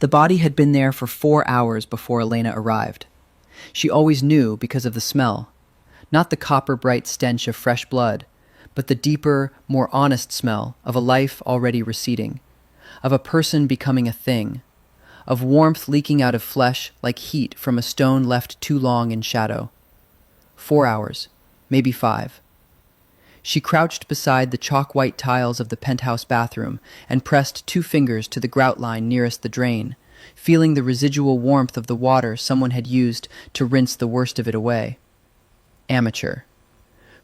The body had been there for 4 hours before Elena arrived. She always knew because of the smell. Not the copper-bright stench of fresh blood, but the deeper, more honest smell of a life already receding, of a person becoming a thing, of warmth leaking out of flesh like heat from a stone left too long in shadow. 4 hours, maybe 5. She crouched beside the chalk-white tiles of the penthouse bathroom and pressed 2 fingers to the grout line nearest the drain, feeling the residual warmth of the water someone had used to rinse the worst of it away. Amateur.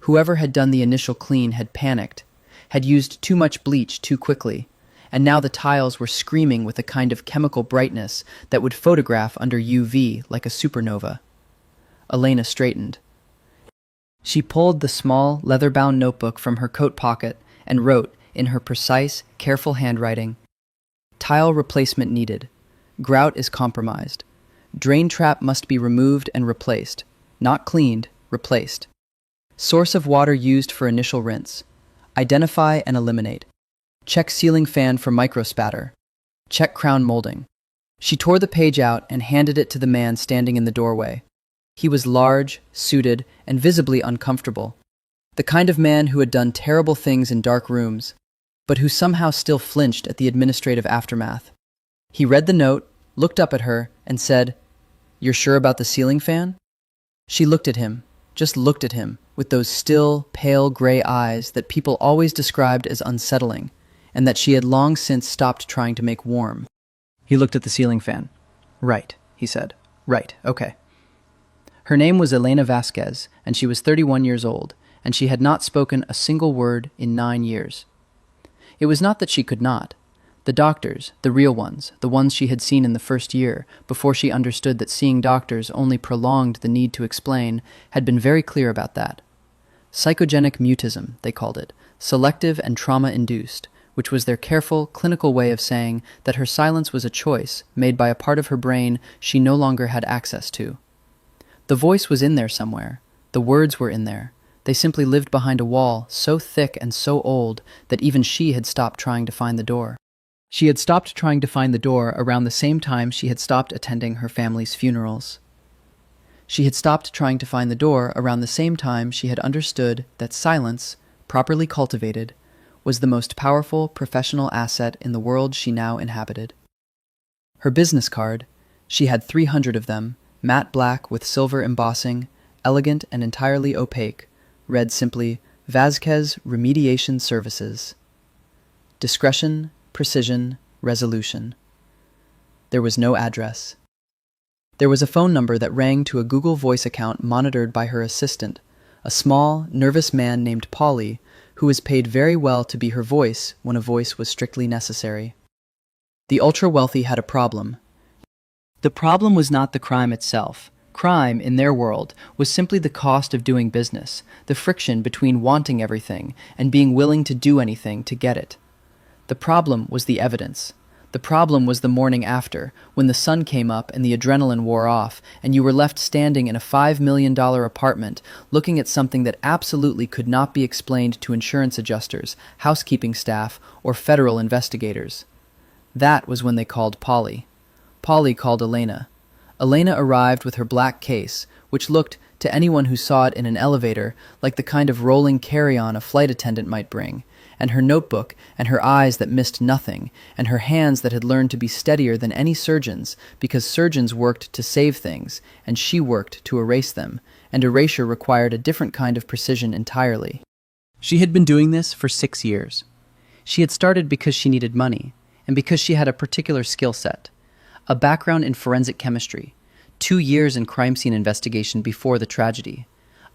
Whoever had done the initial clean had panicked, had used too much bleach too quickly, and now the tiles were screaming with a kind of chemical brightness that would photograph under UV like a supernova. Elena straightened. She pulled the small, leather-bound notebook from her coat pocket and wrote, in her precise, careful handwriting, "Tile replacement needed. Grout is compromised. Drain trap must be removed and replaced. Not cleaned, replaced. Source of water used for initial rinse. Identify and eliminate. Check ceiling fan for microspatter. Check crown molding." She tore the page out and handed it to the man standing in the doorway. He was large, suited, and visibly uncomfortable. The kind of man who had done terrible things in dark rooms, but who somehow still flinched at the administrative aftermath. He read the note, looked up at her, and said, "You're sure about the ceiling fan?" She looked at him, just looked at him, with those still, pale gray eyes that people always described as unsettling, and that she had long since stopped trying to make warm. He looked at the ceiling fan. "Right," he said. "Right, okay." Her name was Elena Vasquez, and she was 31 years old, and she had not spoken a single word in 9 years. It was not that she could not. The doctors, the real ones, the ones she had seen in the first year, before she understood that seeing doctors only prolonged the need to explain, had been very clear about that. Psychogenic mutism, they called it, selective and trauma-induced, which was their careful, clinical way of saying that her silence was a choice made by a part of her brain she no longer had access to. The voice was in there somewhere. The words were in there. They simply lived behind a wall so thick and so old that even she had stopped trying to find the door. She had stopped trying to find the door around the same time she had stopped attending her family's funerals. She had stopped trying to find the door around the same time she had understood that silence, properly cultivated, was the most powerful professional asset in the world she now inhabited. Her business card, she had 300 of them, matte black with silver embossing, elegant and entirely opaque, read simply, "Vasquez Remediation Services." Discretion, precision, resolution. There was no address. There was a phone number that rang to a Google Voice account monitored by her assistant, a small, nervous man named Paulie, who was paid very well to be her voice when a voice was strictly necessary. The ultra-wealthy had a problem. The problem was not the crime itself. Crime, in their world, was simply the cost of doing business, the friction between wanting everything and being willing to do anything to get it. The problem was the evidence. The problem was the morning after, when the sun came up and the adrenaline wore off, and you were left standing in a $5 million apartment, looking at something that absolutely could not be explained to insurance adjusters, housekeeping staff, or federal investigators. That was when they called Polly. Polly called Elena. Elena arrived with her black case, which looked, to anyone who saw it in an elevator, like the kind of rolling carry-on a flight attendant might bring, and her notebook, and her eyes that missed nothing, and her hands that had learned to be steadier than any surgeon's, because surgeons worked to save things, and she worked to erase them, and erasure required a different kind of precision entirely. She had been doing this for 6 years. She had started because she needed money, and because she had a particular skill set. A background in forensic chemistry, 2 years in crime scene investigation before the tragedy,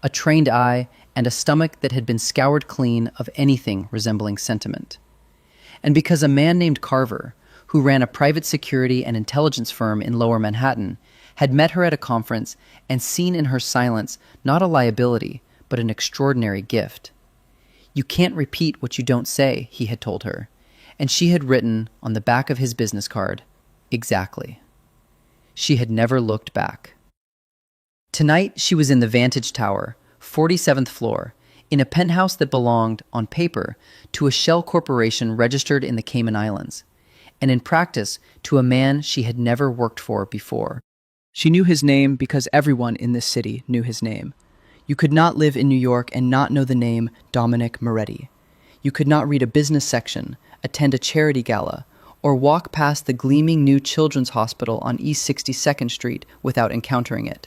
a trained eye, and a stomach that had been scoured clean of anything resembling sentiment. And because a man named Carver, who ran a private security and intelligence firm in Lower Manhattan, had met her at a conference and seen in her silence not a liability, but an extraordinary gift. "You can't repeat what you don't say," he had told her, and she had written on the back of his business card, "Exactly." She had never looked back. Tonight she was in the Vantage Tower, 47th floor, in a penthouse that belonged, on paper, to a shell corporation registered in the Cayman Islands. and in practice to a man she had never worked for before. She knew his name because everyone in this city knew his name. You could not live in New York and not know the name Dominic Moretti. You could not read a business section, attend a charity gala, or walk past the gleaming new children's hospital on East 62nd Street without encountering it.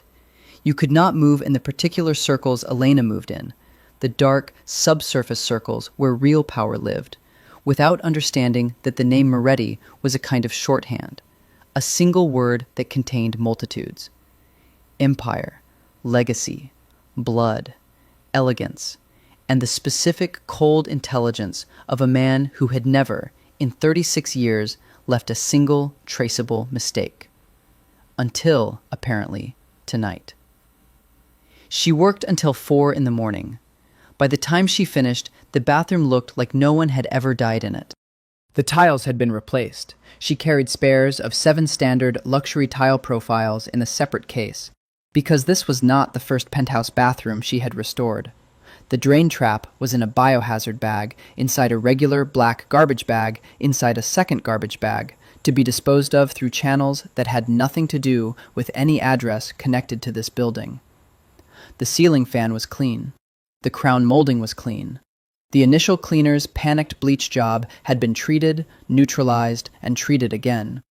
You could not move in the particular circles Elena moved in, the dark, subsurface circles where real power lived, without understanding that the name Moretti was a kind of shorthand, a single word that contained multitudes. Empire, legacy, blood, elegance, and the specific cold intelligence of a man who had never, in 36 years, left a single traceable mistake. Until, apparently, tonight. She worked until 4 in the morning. By the time she finished, the bathroom looked like no one had ever died in it. The tiles had been replaced. She carried spares of 7 standard luxury tile profiles in a separate case, because this was not the first penthouse bathroom she had restored. The drain trap was in a biohazard bag inside a regular black garbage bag inside a second garbage bag, to be disposed of through channels that had nothing to do with any address connected to this building. The ceiling fan was clean. The crown molding was clean. The initial cleaner's panicked bleach job had been treated, neutralized, and treated again.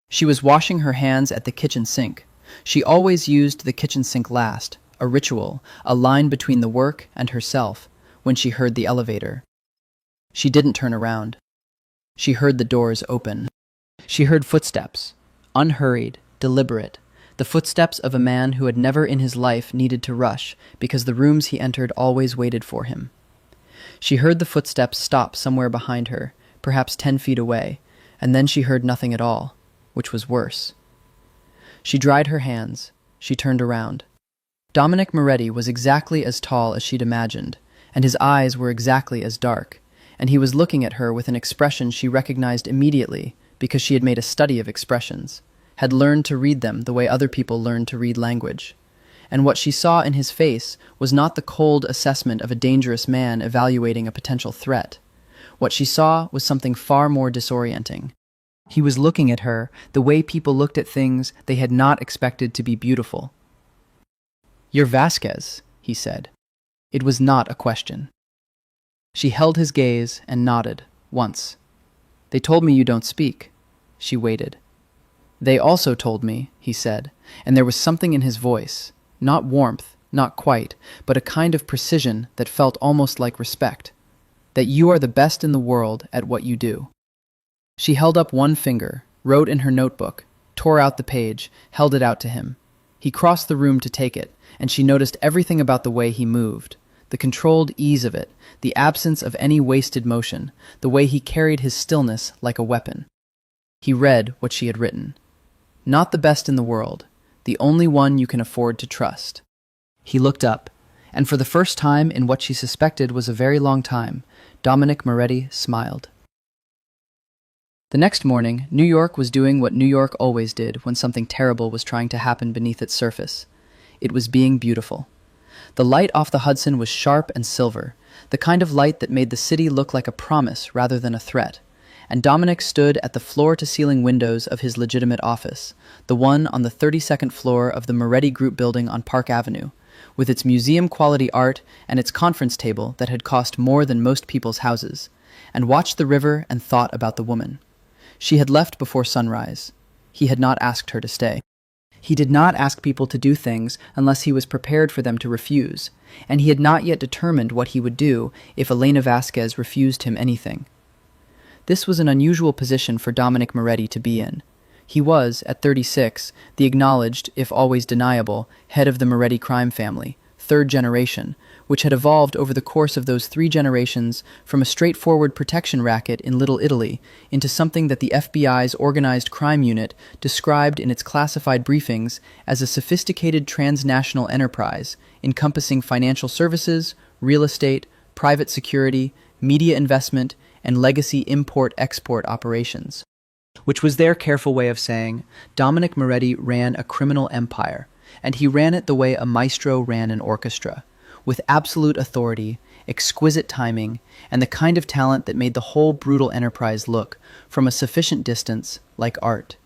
She was washing her hands at the kitchen sink. She always used the kitchen sink last, a ritual, a line between the work and herself, when she heard the elevator. She didn't turn around. She heard the doors open. She heard footsteps, unhurried, deliberate, the footsteps of a man who had never in his life needed to rush because the rooms he entered always waited for him. She heard the footsteps stop somewhere behind her, perhaps 10 feet away, and then she heard nothing at all, which was worse. She dried her hands. She turned around. Dominic Moretti was exactly as tall as she'd imagined, and his eyes were exactly as dark, and he was looking at her with an expression she recognized immediately because she had made a study of expressions, had learned to read them the way other people learn to read language. And what she saw in his face was not the cold assessment of a dangerous man evaluating a potential threat. What she saw was something far more disorienting. He was looking at her the way people looked at things they had not expected to be beautiful. "You're Vasquez," he said. It was not a question. She held his gaze and nodded, once. "They told me you don't speak." She waited. "They also told me," he said, and there was something in his voice, not warmth, not quite, but a kind of precision that felt almost like respect, "that you are the best in the world at what you do." She held up one finger, wrote in her notebook, tore out the page, held it out to him. He crossed the room to take it, and she noticed everything about the way he moved, the controlled ease of it, the absence of any wasted motion, the way he carried his stillness like a weapon. He read what she had written. "Not the best in the world, the only one you can afford to trust." He looked up, and for the first time in what she suspected was a very long time, Dominic Moretti smiled. The next morning, New York was doing what New York always did when something terrible was trying to happen beneath its surface. It was being beautiful. The light off the Hudson was sharp and silver, the kind of light that made the city look like a promise rather than a threat. And Dominic stood at the floor-to-ceiling windows of his legitimate office, the one on the 32nd floor of the Moretti Group building on Park Avenue, with its museum-quality art and its conference table that had cost more than most people's houses, and watched the river and thought about the woman. She had left before sunrise. He had not asked her to stay. He did not ask people to do things unless he was prepared for them to refuse, and he had not yet determined what he would do if Elena Vasquez refused him anything. This was an unusual position for Dominic Moretti to be in. He was, at 36, the acknowledged, if always deniable, head of the Moretti crime family, third generation, which had evolved over the course of those 3 generations from a straightforward protection racket in Little Italy into something that the FBI's organized crime unit described in its classified briefings as a sophisticated transnational enterprise encompassing financial services, real estate, private security, media investment, and legacy import-export operations. Which was their careful way of saying, Dominic Moretti ran a criminal empire, and he ran it the way a maestro ran an orchestra, with absolute authority exquisite timing, and the kind of talent that made the whole brutal enterprise look, from a sufficient distance, like art.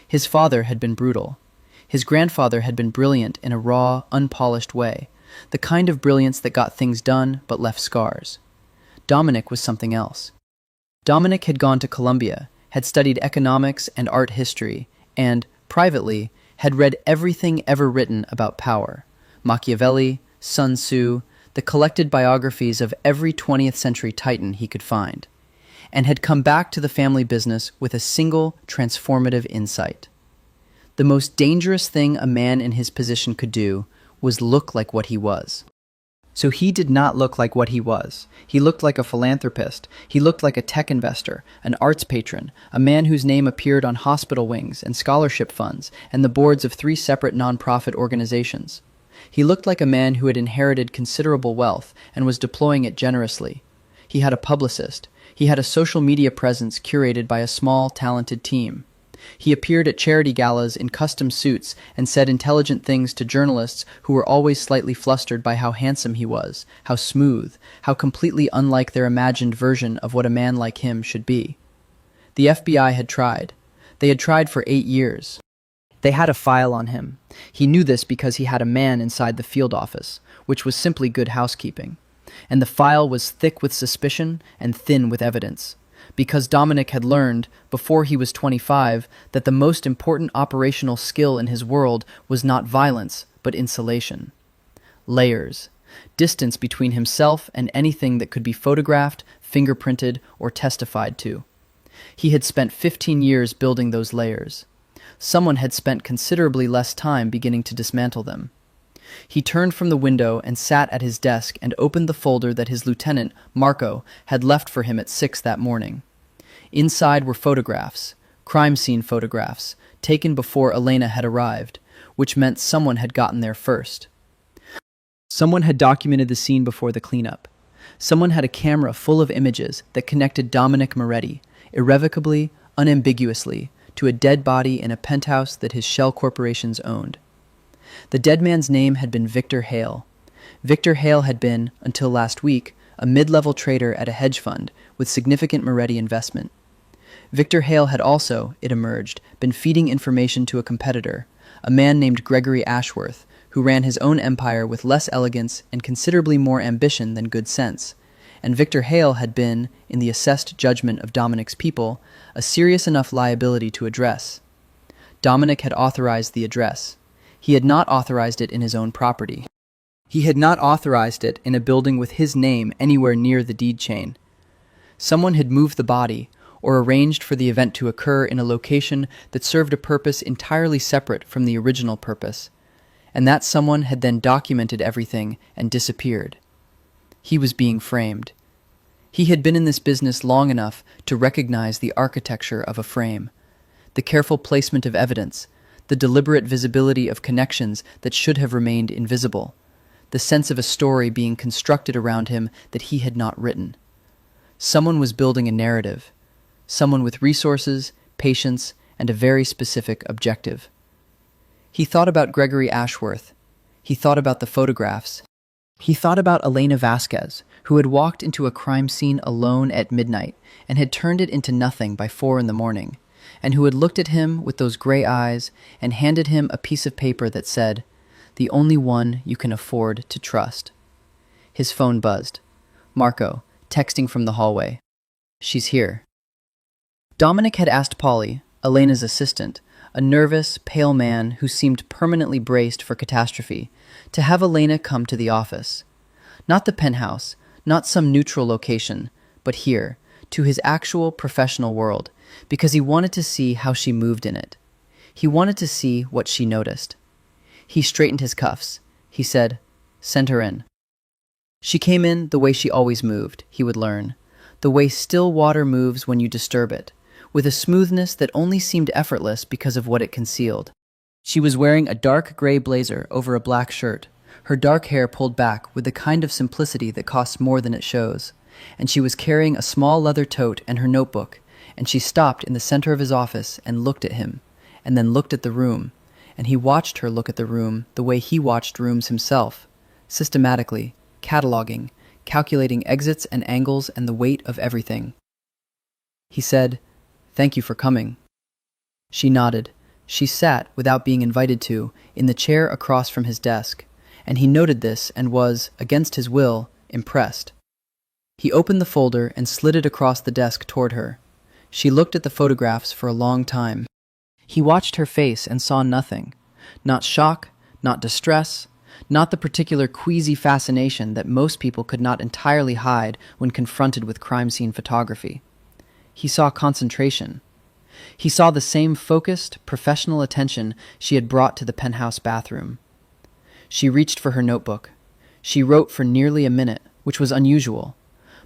His father had been brutal. His grandfather had been brilliant in a raw, unpolished way, the kind of brilliance that got things done but left scars. Dominic was something else. Dominic had gone to Columbia, had studied economics and art history, and, privately, had read everything ever written about power: Machiavelli, Sun Tzu, the collected biographies of every 20th century titan he could find, and had come back to the family business with a single transformative insight. The most dangerous thing a man in his position could do was look like what he was. So he did not look like what he was. He looked like a philanthropist. He looked like a tech investor, an arts patron, a man whose name appeared on hospital wings and scholarship funds and the boards of 3 separate nonprofit organizations. He looked like a man who had inherited considerable wealth and was deploying it generously. He had a publicist. He had a social media presence curated by a small, talented team. He appeared at charity galas in custom suits and said intelligent things to journalists who were always slightly flustered by how handsome he was, how smooth, how completely unlike their imagined version of what a man like him should be. The FBI had tried. They had tried for 8 years. They had a file on him. He knew this because he had a man inside the field office, which was simply good housekeeping. And the file was thick with suspicion and thin with evidence, because Dominic had learned, before he was 25, that the most important operational skill in his world was not violence, but insulation. Layers. Distance between himself and anything that could be photographed, fingerprinted, or testified to. He had spent 15 years building those layers. Someone had spent considerably less time beginning to dismantle them. He turned from the window and sat at his desk and opened the folder that his lieutenant, Marco, had left for him at 6 that morning. Inside were photographs, crime scene photographs, taken before Elena had arrived, which meant someone had gotten there first. Someone had documented the scene before the cleanup. Someone had a camera full of images that connected Dominic Moretti, irrevocably, unambiguously, to a dead body in a penthouse that his shell corporations owned. The dead man's name had been Victor Hale. Victor Hale had been, until last week, a mid-level trader at a hedge fund with significant Moretti investment. Victor Hale had also, it emerged, been feeding information to a competitor, a man named Gregory Ashworth, who ran his own empire with less elegance and considerably more ambition than good sense. And Victor Hale had been, in the assessed judgment of Dominic's people, a serious enough liability to address. Dominic had authorized the address. He had not authorized it in his own property. He had not authorized it in a building with his name anywhere near the deed chain. Someone had moved the body, or arranged for the event to occur in a location that served a purpose entirely separate from the original purpose, and that someone had then documented everything and disappeared. He was being framed. He had been in this business long enough to recognize the architecture of a frame, the careful placement of evidence, the deliberate visibility of connections that should have remained invisible, the sense of a story being constructed around him that he had not written. Someone was building a narrative, someone with resources, patience, and a very specific objective. He thought about Gregory Ashworth. He thought about the photographs. He thought about Elena Vasquez, who had walked into a crime scene alone at midnight and had turned it into nothing by 4 a.m, and who had looked at him with those gray eyes and handed him a piece of paper that said, "The only one you can afford to trust." His phone buzzed. Marco, texting from the hallway. "She's here." Dominic had asked Polly, Elena's assistant, a nervous, pale man who seemed permanently braced for catastrophe, to have Elena come to the office. Not the penthouse, not some neutral location, but here, to his actual professional world, because he wanted to see how she moved in it. He wanted to see what she noticed. He straightened his cuffs. He said, "Send her in." She came in the way she always moved, he would learn, the way still water moves when you disturb it, with a smoothness that only seemed effortless because of what it concealed. She was wearing a dark gray blazer over a black shirt, her dark hair pulled back with the kind of simplicity that costs more than it shows, and she was carrying a small leather tote and her notebook, and she stopped in the center of his office and looked at him, and then looked at the room, and he watched her look at the room the way he watched rooms himself, systematically, cataloging, calculating exits and angles and the weight of everything. He said, "Thank you for coming." She nodded. She sat, without being invited to, in the chair across from his desk, and he noted this and was, against his will, impressed. He opened the folder and slid it across the desk toward her. She looked at the photographs for a long time. He watched her face and saw nothing. Not shock, not distress, not the particular queasy fascination that most people could not entirely hide when confronted with crime scene photography. He saw concentration. He saw the same focused, professional attention she had brought to the penthouse bathroom. She reached for her notebook. She wrote for nearly a minute, which was unusual.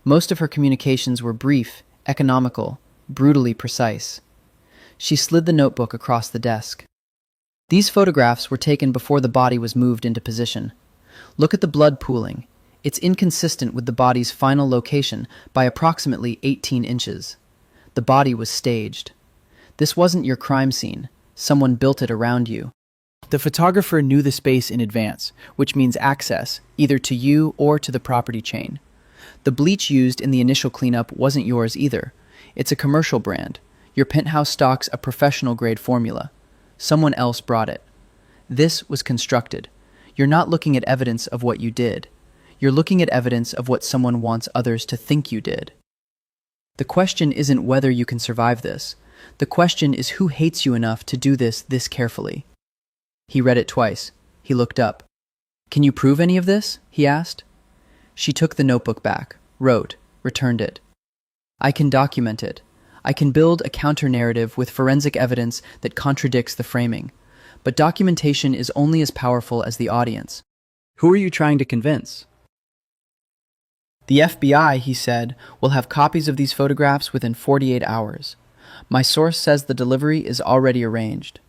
Most of her communications were brief, economical, brutally precise. She slid the notebook across the desk. These photographs were taken before the body was moved into position. Look at the blood pooling. It's inconsistent with the body's final location by approximately 18 inches. The body was staged. This wasn't your crime scene. Someone built it around you. The photographer knew the space in advance, which means access, either to you or to the property chain. The bleach used in the initial cleanup wasn't yours either. It's a commercial brand. Your penthouse stocks a professional-grade formula. Someone else brought it. This was constructed. You're not looking at evidence of what you did. You're looking at evidence of what someone wants others to think you did. The question isn't whether you can survive this. The question is who hates you enough to do this carefully. He read it twice. He looked up. "Can you prove any of this?" he asked. She took the notebook back, wrote, returned it. "I can document it. I can build a counter-narrative with forensic evidence that contradicts the framing. But documentation is only as powerful as the audience. Who are you trying to convince?" "The FBI," he said, "will have copies of these photographs within 48 hours. My source says the delivery is already arranged."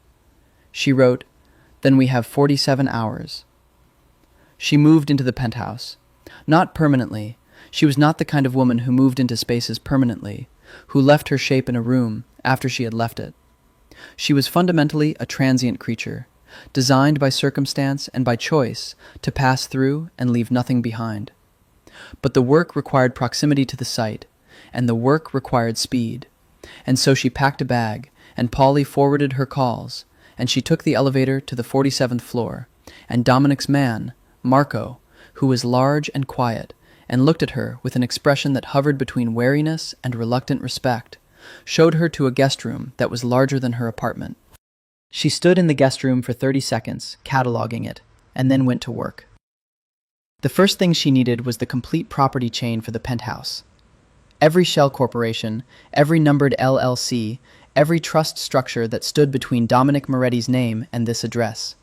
She wrote, "Then we have 47 hours. She moved into the penthouse. Not permanently. She was not the kind of woman who moved into spaces permanently, who left her shape in a room after she had left it. She was fundamentally a transient creature, designed by circumstance and by choice to pass through and leave nothing behind. But the work required proximity to the site, and the work required speed. And so she packed a bag, and Polly forwarded her calls, and she took the elevator to the 47th floor, and Dominic's man, Marco, who was large and quiet, and looked at her with an expression that hovered between wariness and reluctant respect, showed her to a guest room that was larger than her apartment. She stood in the guest room for 30 seconds, cataloging it, and then went to work. The first thing she needed was the complete property chain for the penthouse. Every shell corporation, every numbered LLC, every trust structure that stood between Dominic Moretti's name and this address.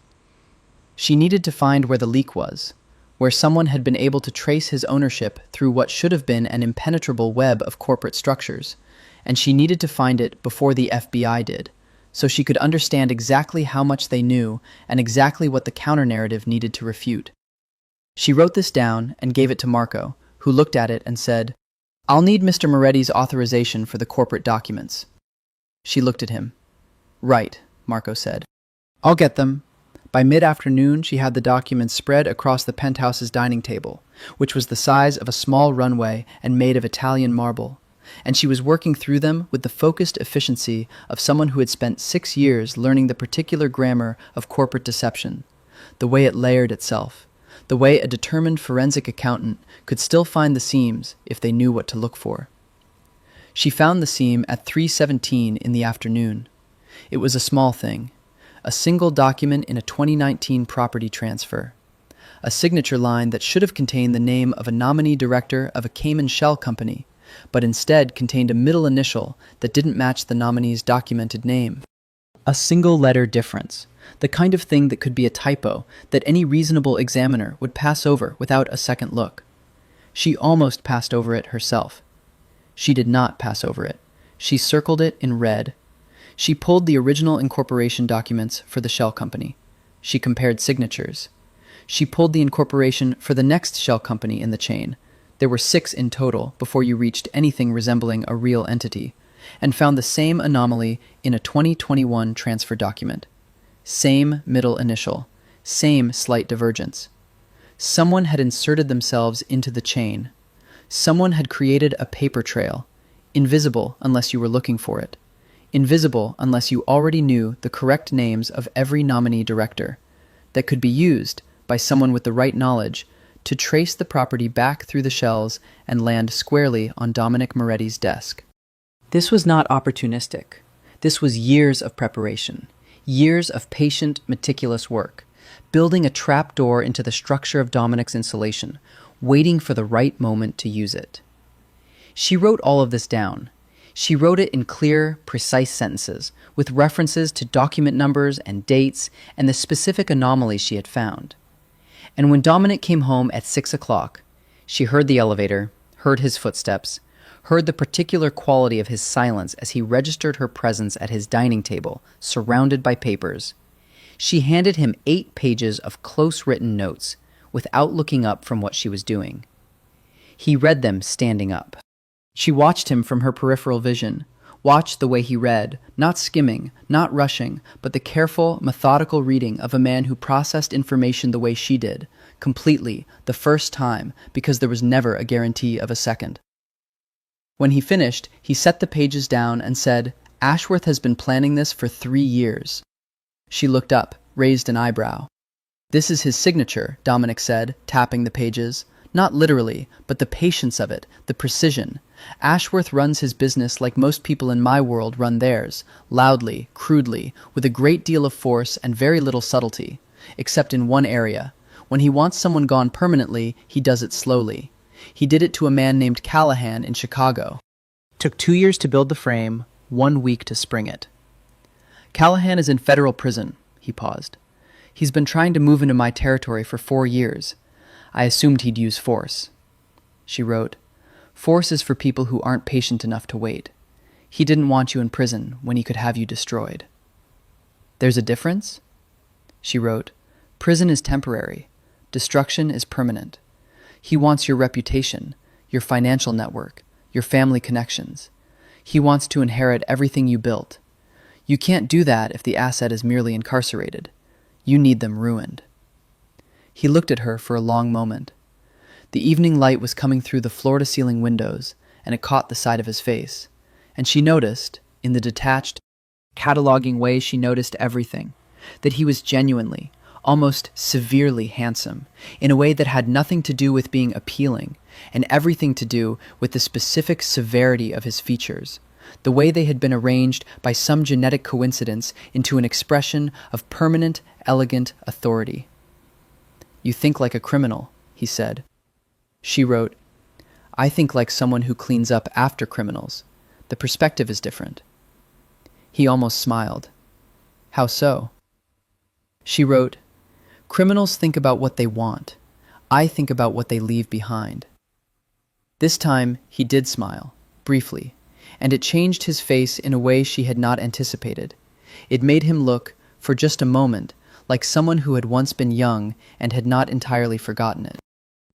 She needed to find where the leak was, where someone had been able to trace his ownership through what should have been an impenetrable web of corporate structures, and she needed to find it before the FBI did, so she could understand exactly how much they knew and exactly what the counter-narrative needed to refute. She wrote this down and gave it to Marco, who looked at it and said, "I'll need Mr. Moretti's authorization for the corporate documents." She looked at him. "Right," Marco said. "I'll get them." By mid-afternoon, she had the documents spread across the penthouse's dining table, which was the size of a small runway and made of Italian marble, and she was working through them with the focused efficiency of someone who had spent 6 years learning the particular grammar of corporate deception, the way it layered itself, the way a determined forensic accountant could still find the seams if they knew what to look for. She found the seam at 3:17 in the afternoon. It was a small thing. A single document in a 2019 property transfer. A signature line that should have contained the name of a nominee director of a Cayman shell company, but instead contained a middle initial that didn't match the nominee's documented name. A single letter difference, the kind of thing that could be a typo that any reasonable examiner would pass over without a second look. She almost passed over it herself. She did not pass over it. She circled it in red. She pulled the original incorporation documents for the shell company. She compared signatures. She pulled the incorporation for the next shell company in the chain. There were 6 in total before you reached anything resembling a real entity, and found the same anomaly in a 2021 transfer document. Same middle initial. Same slight divergence. Someone had inserted themselves into the chain. Someone had created a paper trail, invisible unless you were looking for it, invisible unless you already knew the correct names of every nominee director, that could be used by someone with the right knowledge to trace the property back through the shells and land squarely on Dominic Moretti's desk. This was not opportunistic. This was years of preparation, years of patient, meticulous work, building a trap door into the structure of Dominic's insulation, waiting for the right moment to use it. She wrote all of this down. She wrote it in clear, precise sentences, with references to document numbers and dates and the specific anomalies she had found. And when Dominic came home at 6 o'clock, she heard the elevator, heard his footsteps, heard the particular quality of his silence as he registered her presence at his dining table, surrounded by papers. She handed him 8 pages of close-written notes, without looking up from what she was doing. He read them standing up. She watched him from her peripheral vision, watched the way he read, not skimming, not rushing, but the careful, methodical reading of a man who processed information the way she did, completely, the first time, because there was never a guarantee of a second. When he finished, he set the pages down and said, "Ashworth has been planning this for 3 years." She looked up, raised an eyebrow. "This is his signature," Dominic said, tapping the pages. "Not literally, but the patience of it, the precision. Ashworth runs his business like most people in my world run theirs, loudly, crudely, with a great deal of force and very little subtlety, except in one area. When he wants someone gone permanently, he does it slowly. He did it to a man named Callahan in Chicago. Took 2 years to build the frame, 1 week to spring it. Callahan is in federal prison." He paused. "He's been trying to move into my territory for 4 years. I assumed he'd use force." She wrote, "Force is for people who aren't patient enough to wait. He didn't want you in prison when he could have you destroyed." "There's a difference?" She wrote, "Prison is temporary. Destruction is permanent. He wants your reputation, your financial network, your family connections. He wants to inherit everything you built. You can't do that if the asset is merely incarcerated. You need them ruined." He looked at her for a long moment. The evening light was coming through the floor-to-ceiling windows, and it caught the side of his face. And she noticed, in the detached, cataloging way she noticed everything, that he was genuinely, almost severely handsome, in a way that had nothing to do with being appealing, and everything to do with the specific severity of his features, the way they had been arranged by some genetic coincidence into an expression of permanent, elegant authority. "You think like a criminal," he said. She wrote, "I think like someone who cleans up after criminals. The perspective is different." He almost smiled. "How so?" She wrote, "Criminals think about what they want. I think about what they leave behind." This time, he did smile, briefly, and it changed his face in a way she had not anticipated. It made him look, for just a moment, like someone who had once been young and had not entirely forgotten it.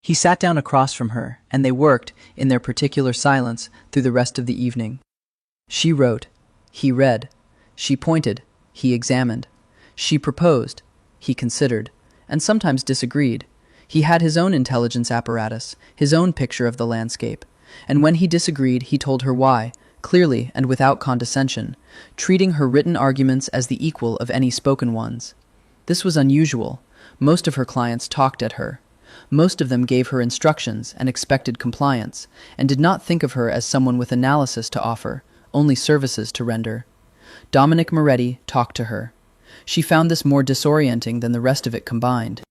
He sat down across from her, and they worked, in their particular silence, through the rest of the evening. She wrote, he read. She pointed, he examined. She proposed, he considered, and sometimes disagreed. He had his own intelligence apparatus, his own picture of the landscape, and when he disagreed, he told her why, clearly and without condescension, treating her written arguments as the equal of any spoken ones. This was unusual. Most of her clients talked at her. Most of them gave her instructions and expected compliance, and did not think of her as someone with analysis to offer, only services to render. Dominic Moretti talked to her. She found this more disorienting than the rest of it combined.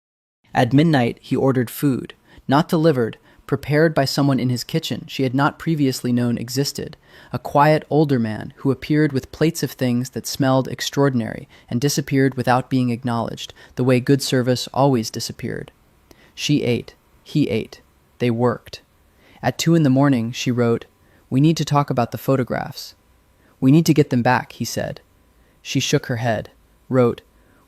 At midnight, he ordered food, not delivered, prepared by someone in his kitchen she had not previously known existed, a quiet older man who appeared with plates of things that smelled extraordinary and disappeared without being acknowledged, the way good service always disappeared. She ate. He ate. They worked. At 2 a.m, she wrote, "We need to talk about the photographs." "We need to get them back," he said. She shook her head, wrote,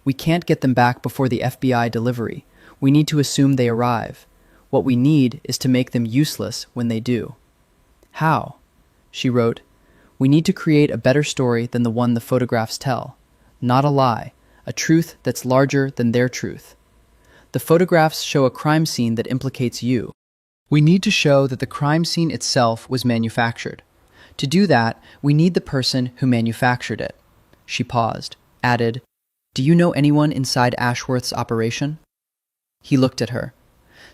"We can't get them back before the FBI delivery. We need to assume they arrive. What we need is to make them useless when they do." "How?" She wrote, "We need to create a better story than the one the photographs tell. Not a lie, a truth that's larger than their truth. The photographs show a crime scene that implicates you. We need to show that the crime scene itself was manufactured. To do that, we need the person who manufactured it. She paused, added, "Do you know anyone inside Ashworth's operation?" He looked at her.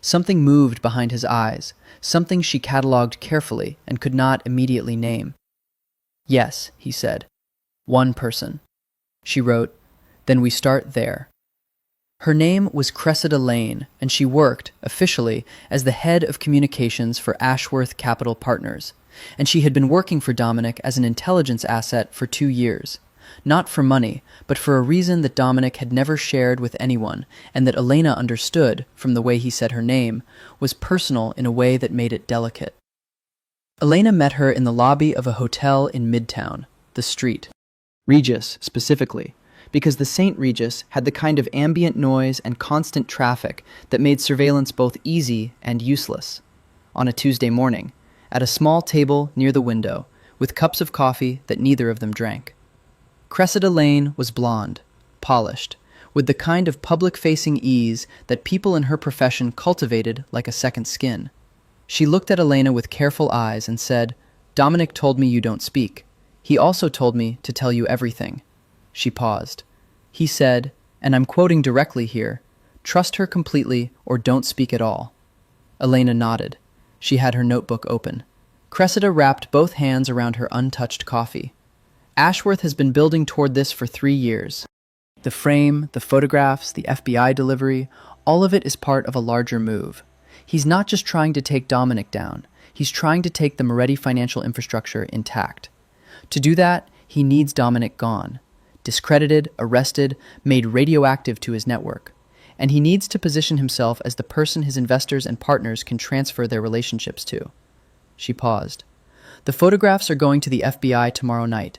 Something moved behind his eyes, something she catalogued carefully and could not immediately name. "Yes," he said. "One person." She wrote, "Then we start there." Her name was Cressida Lane, and she worked, officially, as the head of communications for Ashworth Capital Partners, and she had been working for Dominic as an intelligence asset for 2 years. Not for money, but for a reason that Dominic had never shared with anyone, and that Elena understood, from the way he said her name, was personal in a way that made it delicate. Elena met her in the lobby of a hotel in Midtown, the Street. Regis, specifically, because the St. Regis had the kind of ambient noise and constant traffic that made surveillance both easy and useless. On a Tuesday morning, at a small table near the window, with cups of coffee that neither of them drank. Cressida Lane was blonde, polished, with the kind of public-facing ease that people in her profession cultivated like a second skin. She looked at Elena with careful eyes and said, "Dominic told me you don't speak. He also told me to tell you everything." She paused. He said, and I'm quoting directly here, "Trust her completely or don't speak at all." Elena nodded. She had her notebook open. Cressida wrapped both hands around her untouched coffee. "Ashworth has been building toward this for 3 years. The frame, the photographs, the FBI delivery, all of it is part of a larger move. He's not just trying to take Dominic down, he's trying to take the Moretti financial infrastructure intact. To do that, he needs Dominic gone. Discredited, arrested, made radioactive to his network. And he needs to position himself as the person his investors and partners can transfer their relationships to." She paused. "The photographs are going to the FBI tomorrow night.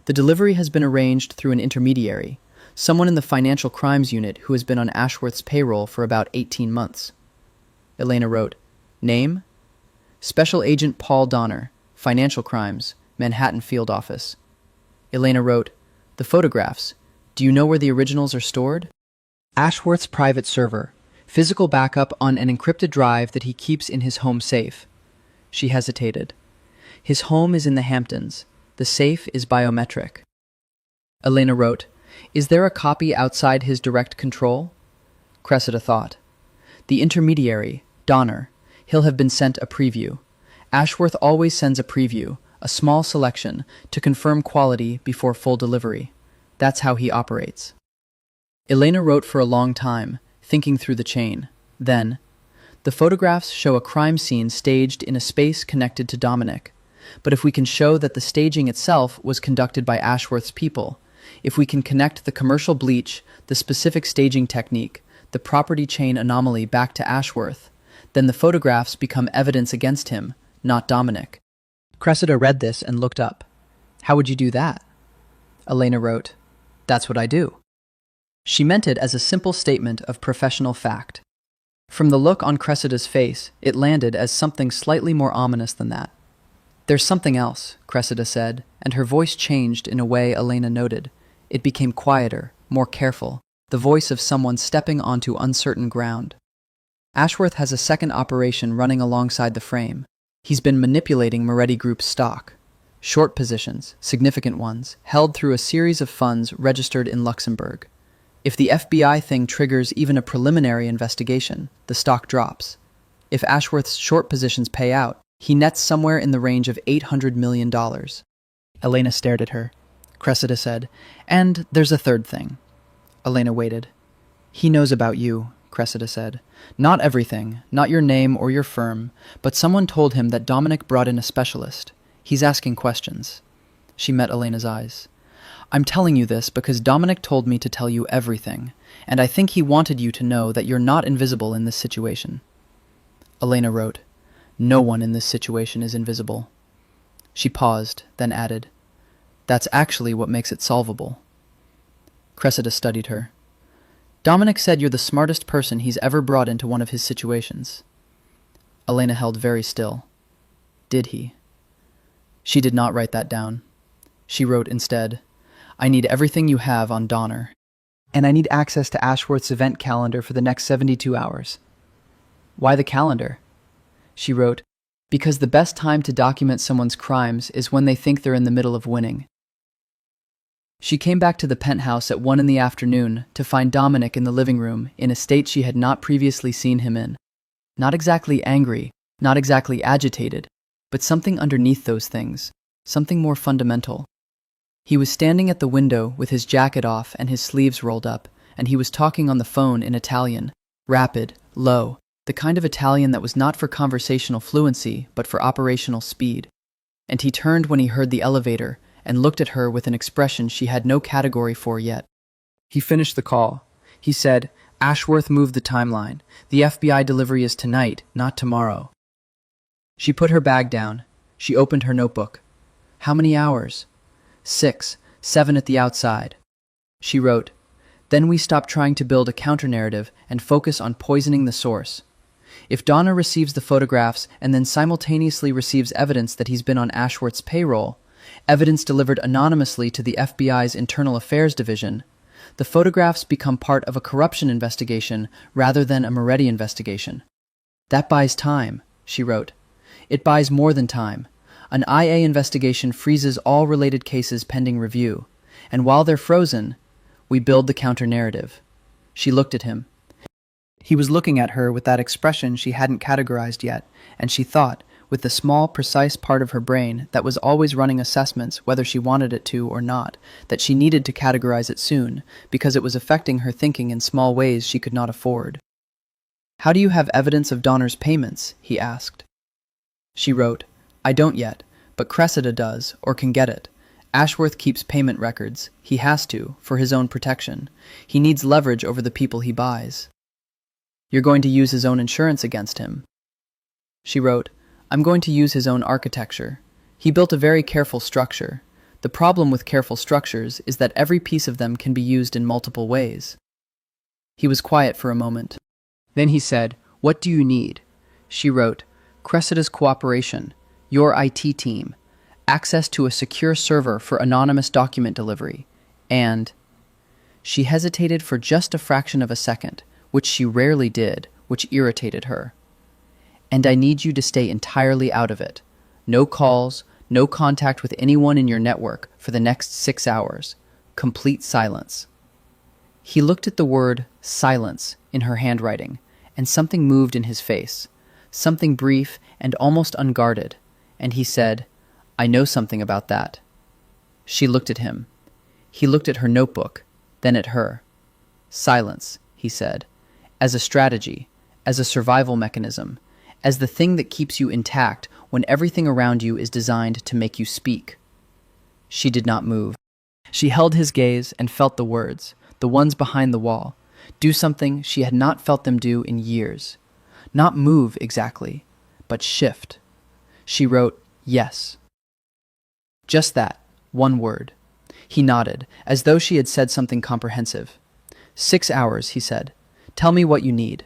The delivery has been arranged through an intermediary, someone in the financial crimes unit who has been on Ashworth's payroll for about 18 months. Elena wrote, "Name? Special Agent Paul Donner, Financial Crimes, Manhattan Field Office." Elena wrote, "The photographs. Do you know where the originals are stored?" "Ashworth's private server. Physical backup on an encrypted drive that he keeps in his home safe." She hesitated. "His home is in the Hamptons. The safe is biometric." Elena wrote, "Is there a copy outside his direct control?" Cressida thought. "The intermediary, Donner. He'll have been sent a preview. Ashworth always sends a preview, a small selection, to confirm quality before full delivery. That's how he operates." Elena wrote for a long time, thinking through the chain. Then, "The photographs show a crime scene staged in a space connected to Dominic. But if we can show that the staging itself was conducted by Ashworth's people, if we can connect the commercial bleach, the specific staging technique, the property chain anomaly back to Ashworth, then the photographs become evidence against him, not Dominic." Cressida read this and looked up. "How would you do that?" Elena wrote, "That's what I do." She meant it as a simple statement of professional fact. From the look on Cressida's face, it landed as something slightly more ominous than that. "There's something else," Cressida said, and her voice changed in a way Elena noted. It became quieter, more careful, the voice of someone stepping onto uncertain ground. "Ashworth has a second operation running alongside the frame. He's been manipulating Moretti Group's stock. Short positions, significant ones, held through a series of funds registered in Luxembourg. If the FBI thing triggers even a preliminary investigation, the stock drops. If Ashworth's short positions pay out, he nets somewhere in the range of $800 million. Elena stared at her. Cressida said, "And there's a third thing." Elena waited. "He knows about you," Cressida said. "Not everything, not your name or your firm, but someone told him that Dominic brought in a specialist. He's asking questions." She met Elena's eyes. "I'm telling you this because Dominic told me to tell you everything, and I think he wanted you to know that you're not invisible in this situation." Elena wrote, "No one in this situation is invisible." She paused, then added, "That's actually what makes it solvable." Cressida studied her. "Dominic said you're the smartest person he's ever brought into one of his situations." Elena held very still. "Did he?" She did not write that down. She wrote instead, "I need everything you have on Donner, and I need access to Ashworth's event calendar for the next 72 hours. "Why the calendar?" she wrote, because the best time to document someone's crimes is when they think they're in the middle of winning. She came back to the penthouse at 1 in the afternoon to find Dominic in the living room in a state she had not previously seen him in. Not exactly angry, not exactly agitated, but something underneath those things, something more fundamental. He was standing at the window with his jacket off and his sleeves rolled up, and he was talking on the phone in Italian, rapid, low, the kind of Italian that was not for conversational fluency, but for operational speed. And he turned when he heard the elevator and looked at her with an expression she had no category for yet. He finished the call. He said, "Ashworth moved the timeline. The FBI delivery is tonight, not tomorrow." She put her bag down. She opened her notebook. "How many hours?" 6, 7 at the outside. She wrote, "Then we stop trying to build a counter-narrative and focus on poisoning the source. If Donna receives the photographs and then simultaneously receives evidence that he's been on Ashworth's payroll, evidence delivered anonymously to the FBI's Internal Affairs Division, the photographs become part of a corruption investigation rather than a Moretti investigation. That buys time," she wrote. "It buys more than time. An IA investigation freezes all related cases pending review, and while they're frozen, we build the counter-narrative." She looked at him. He was looking at her with that expression she hadn't categorized yet, and she thought, with the small, precise part of her brain that was always running assessments whether she wanted it to or not, that she needed to categorize it soon, because it was affecting her thinking in small ways she could not afford. "How do you have evidence of Donner's payments?" he asked. She wrote, "I don't yet, but Cressida does, or can get it. Ashworth keeps payment records. He has to, for his own protection. He needs leverage over the people he buys." "You're going to use his own insurance against him." She wrote, "I'm going to use his own architecture. He built a very careful structure. The problem with careful structures is that every piece of them can be used in multiple ways." He was quiet for a moment. Then he said, "What do you need?" She wrote, "Cressida's cooperation, your IT team, access to a secure server for anonymous document delivery, and—" She hesitated for just a fraction of a second, which she rarely did, which irritated her. "And I need you to stay entirely out of it. No calls, no contact with anyone in your network for the next 6 hours. Complete silence." He looked at the word silence in her handwriting, and something moved in his face, something brief and almost unguarded, and he said, "I know something about that." She looked at him. He looked at her notebook, then at her. "Silence," he said, "as a strategy, as a survival mechanism, as the thing that keeps you intact when everything around you is designed to make you speak." She did not move. She held his gaze and felt the words, the ones behind the wall, do something she had not felt them do in years. Not move exactly, but shift. She wrote, "Yes." Just that, one word. He nodded, as though she had said something comprehensive. 6 hours, he said. "Tell me what you need."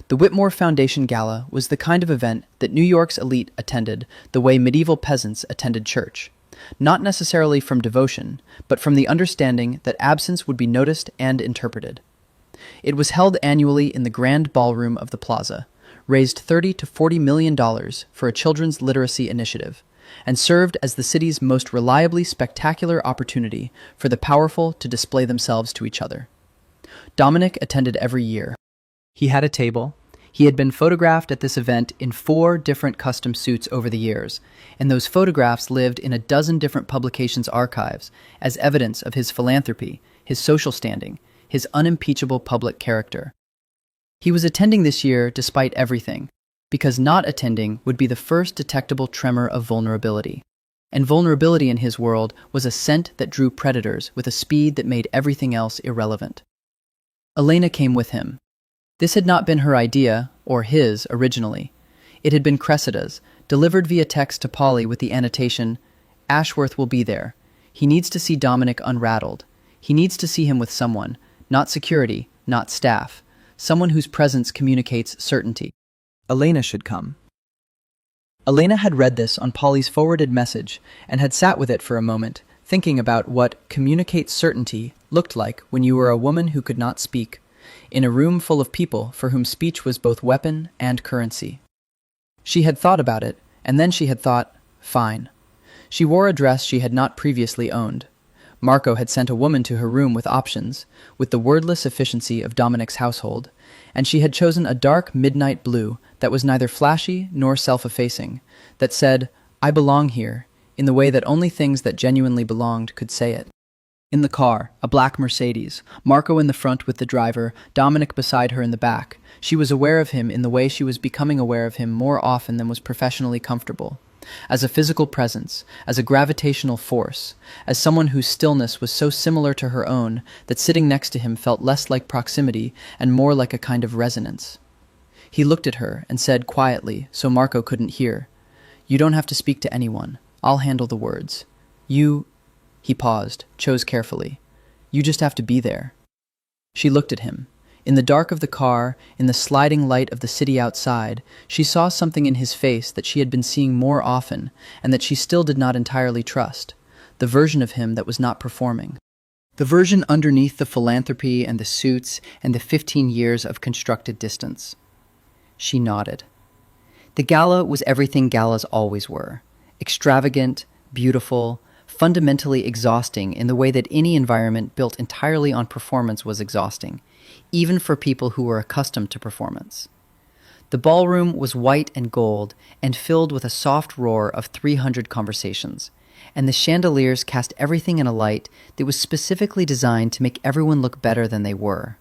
The Whitmore Foundation Gala was the kind of event that New York's elite attended the way medieval peasants attended church, not necessarily from devotion, but from the understanding that absence would be noticed and interpreted. It was held annually in the grand ballroom of the plaza, raised $30 to $40 million for a children's literacy initiative, and served as the city's most reliably spectacular opportunity for the powerful to display themselves to each other. Dominic attended every year. He had a table. He had been photographed at this event in 4 different custom suits over the years, and those photographs lived in a dozen different publications' archives as evidence of his philanthropy, his social standing, his unimpeachable public character. He was attending this year despite everything, because not attending would be the first detectable tremor of vulnerability. And vulnerability in his world was a scent that drew predators with a speed that made everything else irrelevant. Elena came with him. This had not been her idea, or his, originally. It had been Cressida's, delivered via text to Polly with the annotation, "Ashworth will be there. He needs to see Dominic unrattled. He needs to see him with someone, not security, not staff, someone whose presence communicates certainty. Elena should come." Elena had read this on Polly's forwarded message and had sat with it for a moment, thinking about what "communicate certainty" looked like when you were a woman who could not speak, in a room full of people for whom speech was both weapon and currency. She had thought about it, and then she had thought, fine. She wore a dress she had not previously owned. Marco had sent a woman to her room with options, with the wordless efficiency of Dominic's household, and she had chosen a dark midnight blue that was neither flashy nor self-effacing, that said, I belong here, in the way that only things that genuinely belonged could say it. In the car, a black Mercedes, Marco in the front with the driver, Dominic beside her in the back. She was aware of him in the way she was becoming aware of him more often than was professionally comfortable. As a physical presence, as a gravitational force, as someone whose stillness was so similar to her own that sitting next to him felt less like proximity and more like a kind of resonance. He looked at her and said quietly, so Marco couldn't hear, You don't have to speak to anyone. I'll handle the words. He paused, chose carefully. You just have to be there. She looked at him. In the dark of the car, in the sliding light of the city outside, she saw something in his face that she had been seeing more often, and that she still did not entirely trust. The version of him that was not performing. The version underneath the philanthropy and the suits and the 15 years of constructed distance. She nodded. The gala was everything galas always were. Extravagant, beautiful, fundamentally exhausting in the way that any environment built entirely on performance was exhausting, even for people who were accustomed to performance. The ballroom was white and gold and filled with a soft roar of 300 conversations, and the chandeliers cast everything in a light that was specifically designed to make everyone look better than they were.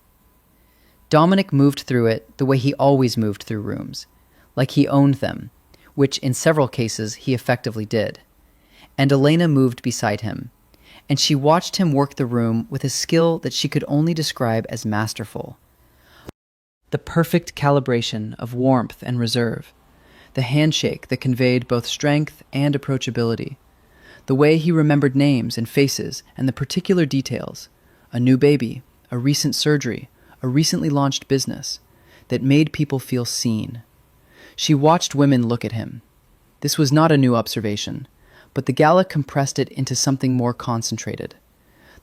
Dominic moved through it the way he always moved through rooms, like he owned them, which in several cases he effectively did. And Elena moved beside him, and she watched him work the room with a skill that she could only describe as masterful. The perfect calibration of warmth and reserve, the handshake that conveyed both strength and approachability, the way he remembered names and faces and the particular details, a new baby, a recent surgery, a recently launched business, that made people feel seen. She watched women look at him. This was not a new observation, but the gala compressed it into something more concentrated.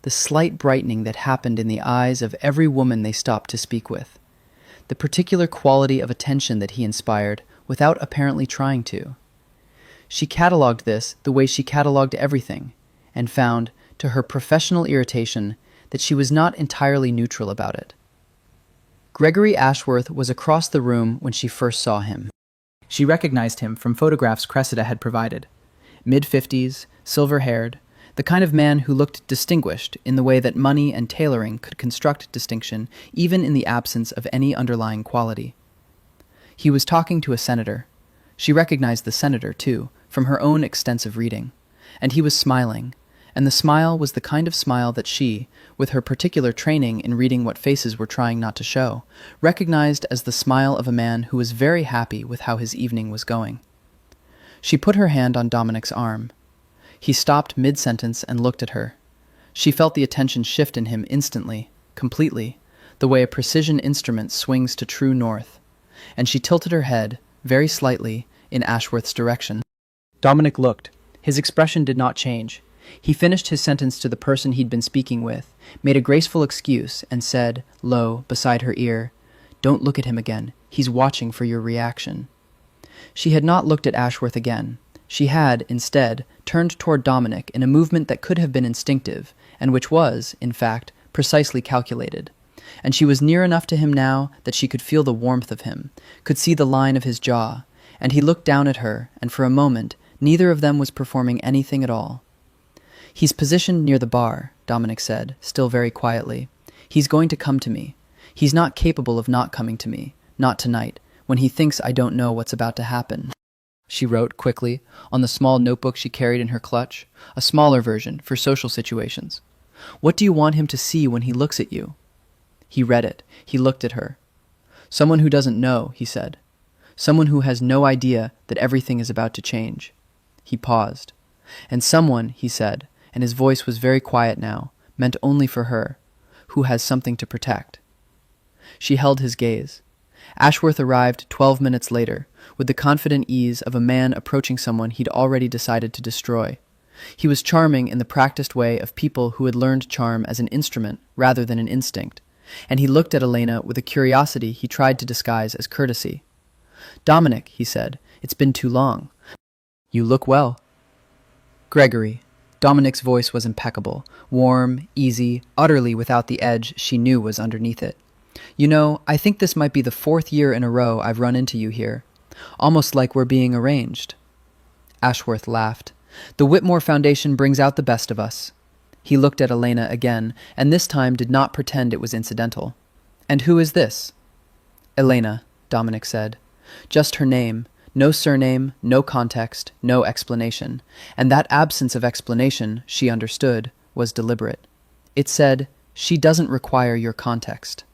The slight brightening that happened in the eyes of every woman they stopped to speak with. The particular quality of attention that he inspired without apparently trying to. She catalogued this the way she catalogued everything, and found, to her professional irritation, that she was not entirely neutral about it. Gregory Ashworth was across the room when she first saw him. She recognized him from photographs Cressida had provided. Mid-50s, silver-haired, the kind of man who looked distinguished in the way that money and tailoring could construct distinction even in the absence of any underlying quality. He was talking to a senator. She recognized the senator, too, from her own extensive reading. And he was smiling, and the smile was the kind of smile that she, with her particular training in reading what faces were trying not to show, recognized as the smile of a man who was very happy with how his evening was going. She put her hand on Dominic's arm. He stopped mid-sentence and looked at her. She felt the attention shift in him instantly, completely, the way a precision instrument swings to true north, and she tilted her head, very slightly, in Ashworth's direction. Dominic looked. His expression did not change. He finished his sentence to the person he'd been speaking with, made a graceful excuse, and said, low, beside her ear, Don't look at him again. He's watching for your reaction. She had not looked at Ashworth again. She had, instead, turned toward Dominic in a movement that could have been instinctive, and which was, in fact, precisely calculated. And she was near enough to him now that she could feel the warmth of him, could see the line of his jaw, and he looked down at her, and for a moment, neither of them was performing anything at all. He's positioned near the bar, Dominic said, still very quietly. He's going to come to me. He's not capable of not coming to me, not tonight, when he thinks I don't know what's about to happen. She wrote quickly on the small notebook she carried in her clutch, a smaller version for social situations. What do you want him to see when he looks at you? He read it. He looked at her. Someone who doesn't know, he said. Someone who has no idea that everything is about to change. He paused. And someone, he said, and his voice was very quiet now, meant only for her, who has something to protect. She held his gaze. Ashworth arrived 12 minutes later, with the confident ease of a man approaching someone he'd already decided to destroy. He was charming in the practiced way of people who had learned charm as an instrument rather than an instinct, and he looked at Elena with a curiosity he tried to disguise as courtesy. Dominic, he said, It's been too long. You look well. Gregory. Dominic's voice was impeccable, warm, easy, utterly without the edge she knew was underneath it. You know, I think this might be the 4th year in a row I've run into you here. Almost like we're being arranged. Ashworth laughed. The Whitmore Foundation brings out the best of us. He looked at Elena again, and this time did not pretend it was incidental. And who is this? Elena, Dominic said. Just her name. No surname, no context, no explanation. And that absence of explanation, she understood, was deliberate. It said, she doesn't require your context.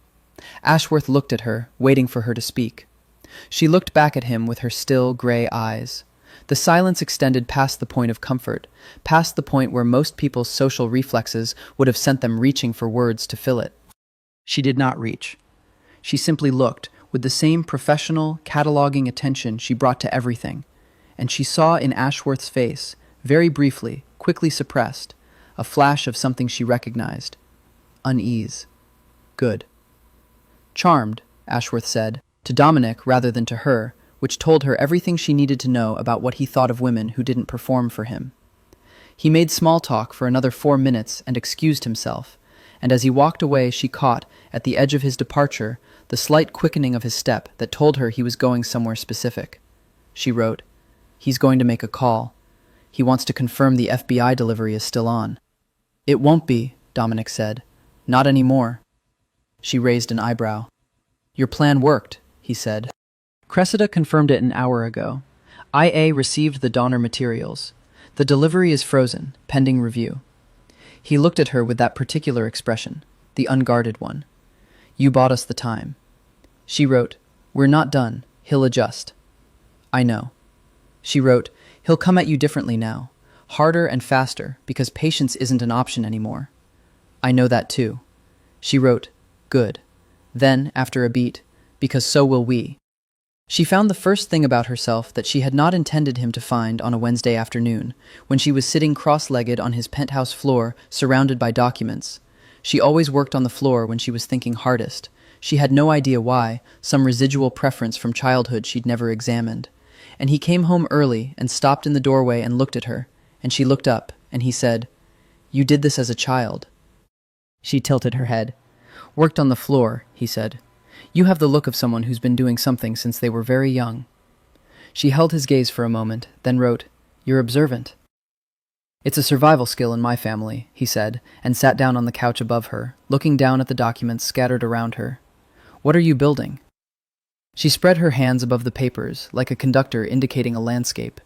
Ashworth looked at her, waiting for her to speak. She looked back at him with her still, gray eyes. The silence extended past the point of comfort, past the point where most people's social reflexes would have sent them reaching for words to fill it. She did not reach. She simply looked, with the same professional, cataloging attention she brought to everything, and she saw in Ashworth's face, very briefly, quickly suppressed, a flash of something she recognized. Unease. Good. Charmed, Ashworth said, to Dominic rather than to her, which told her everything she needed to know about what he thought of women who didn't perform for him. He made small talk for another 4 minutes and excused himself, and as he walked away she caught, at the edge of his departure, the slight quickening of his step that told her he was going somewhere specific. She wrote, "He's going to make a call. He wants to confirm the FBI delivery is still on." "It won't be," Dominic said. "Not anymore." She raised an eyebrow. "Your plan worked," he said. "Cressida confirmed it an hour ago. IA received the donor materials. The delivery is frozen, pending review." He looked at her with that particular expression, the unguarded one. "You bought us the time." She wrote, "We're not done. He'll adjust." "I know." She wrote, "He'll come at you differently now. Harder and faster, because patience isn't an option anymore." "I know that too." She wrote, "Good." Then, after a beat, "Because so will we." She found the first thing about herself that she had not intended him to find on a Wednesday afternoon, when she was sitting cross-legged on his penthouse floor, surrounded by documents. She always worked on the floor when she was thinking hardest. She had no idea why, some residual preference from childhood she'd never examined. And he came home early and stopped in the doorway and looked at her, and she looked up, and he said, "You did this as a child." She tilted her head. "Worked on the floor," he said. "You have the look of someone who's been doing something since they were very young." She held his gaze for a moment, then wrote, "You're observant." "It's a survival skill in my family," he said, and sat down on the couch above her, looking down at the documents scattered around her. "What are you building?" She spread her hands above the papers, like a conductor indicating a landscape.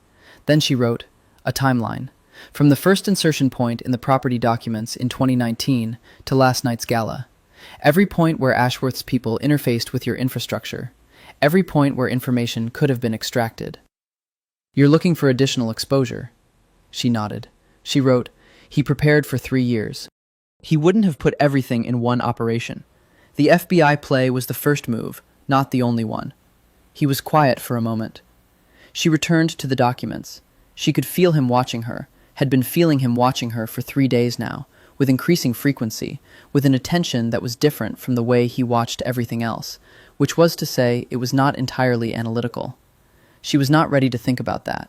Then she wrote, "A timeline. From the first insertion point in the property documents in 2019 to last night's gala. Every point where Ashworth's people interfaced with your infrastructure. Every point where information could have been extracted. You're looking for additional exposure." She nodded. She wrote, "He prepared for 3 years. He wouldn't have put everything in one operation. The FBI play was the first move, not the only one." He was quiet for a moment. She returned to the documents. She could feel him watching her, had been feeling him watching her for 3 days now, with increasing frequency, with an attention that was different from the way he watched everything else, which was to say it was not entirely analytical. She was not ready to think about that.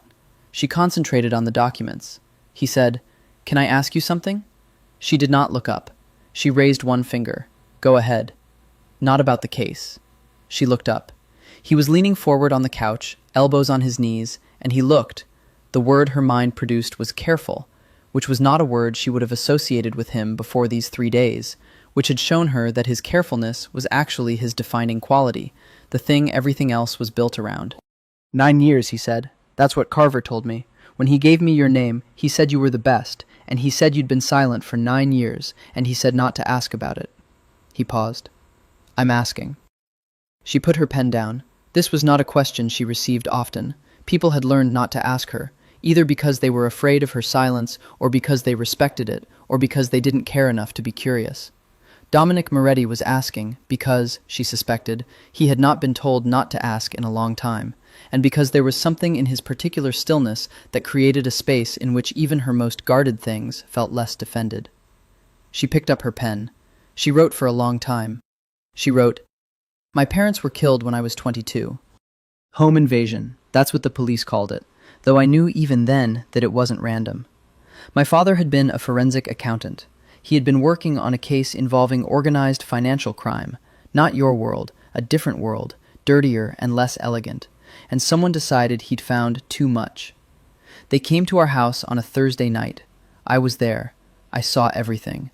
She concentrated on the documents. He said, "Can I ask you something?" She did not look up. She raised one finger. "Go ahead." "Not about the case." She looked up. He was leaning forward on the couch, elbows on his knees, and he looked. The word her mind produced was careful, which was not a word she would have associated with him before these 3 days, which had shown her that his carefulness was actually his defining quality, the thing everything else was built around. 9 years, he said. "That's what Carver told me. When he gave me your name, he said you were the best, and he said you'd been silent for 9 years, and he said not to ask about it." He paused. "I'm asking." She put her pen down. This was not a question she received often. People had learned not to ask her, either because they were afraid of her silence, or because they respected it, or because they didn't care enough to be curious. Dominic Moretti was asking because, she suspected, he had not been told not to ask in a long time, and because there was something in his particular stillness that created a space in which even her most guarded things felt less defended. She picked up her pen. She wrote for a long time. She wrote, "My parents were killed when I was 22. Home invasion. That's what the police called it, though I knew even then that it wasn't random. My father had been a forensic accountant. He had been working on a case involving organized financial crime, not your world, a different world, dirtier and less elegant, and someone decided he'd found too much. They came to our house on a Thursday night. I was there. I saw everything.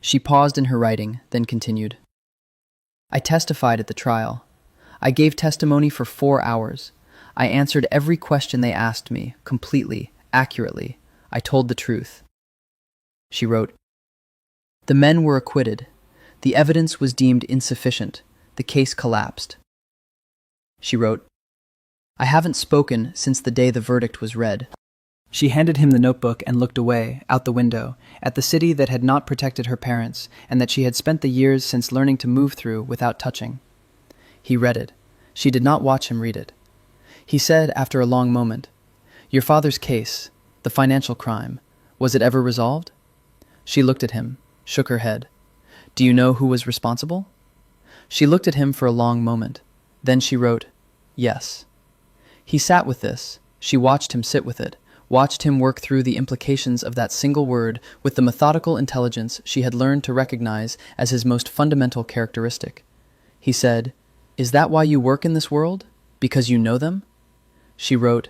She paused in her writing, then continued. I testified at the trial. I gave testimony for 4 hours. I answered every question they asked me, completely, accurately. I told the truth. She wrote, The men were acquitted. The evidence was deemed insufficient. The case collapsed. She wrote, I haven't spoken since the day the verdict was read. She handed him the notebook and looked away, out the window, at the city that had not protected her parents and that she had spent the years since learning to move through without touching. He read it. She did not watch him read it. He said, after a long moment, Your father's case, the financial crime, was it ever resolved? She looked at him, shook her head. Do you know who was responsible? She looked at him for a long moment. Then she wrote, Yes. He sat with this. She watched him sit with it, watched him work through the implications of that single word with the methodical intelligence she had learned to recognize as his most fundamental characteristic. He said, Is that why you work in this world? Because you know them? She wrote,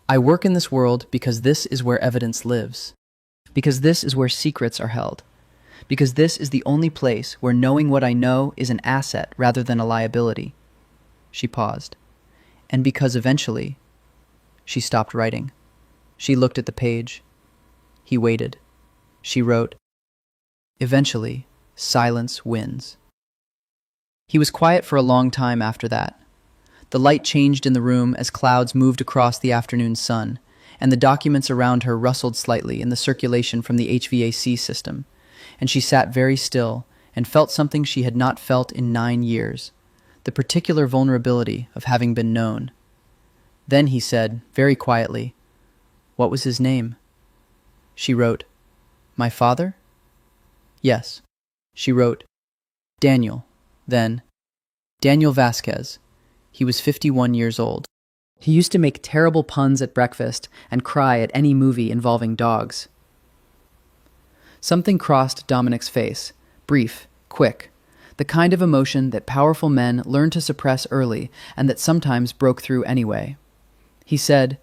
I work in this world because this is where evidence lives. Because this is where secrets are held. Because this is the only place where knowing what I know is an asset rather than a liability. She paused. And because eventually, she stopped writing. She looked at the page. He waited. She wrote, Eventually, silence wins. He was quiet for a long time after that. The light changed in the room as clouds moved across the afternoon sun, and the documents around her rustled slightly in the circulation from the HVAC system, and she sat very still and felt something she had not felt in 9 years, the particular vulnerability of having been known. Then he said, very quietly, What was his name? She wrote, My father? Yes. She wrote, Daniel. Then, Daniel Vasquez. He was 51 years old. He used to make terrible puns at breakfast and cry at any movie involving dogs. Something crossed Dominic's face, brief, quick, the kind of emotion that powerful men learn to suppress early and that sometimes broke through anyway. He said,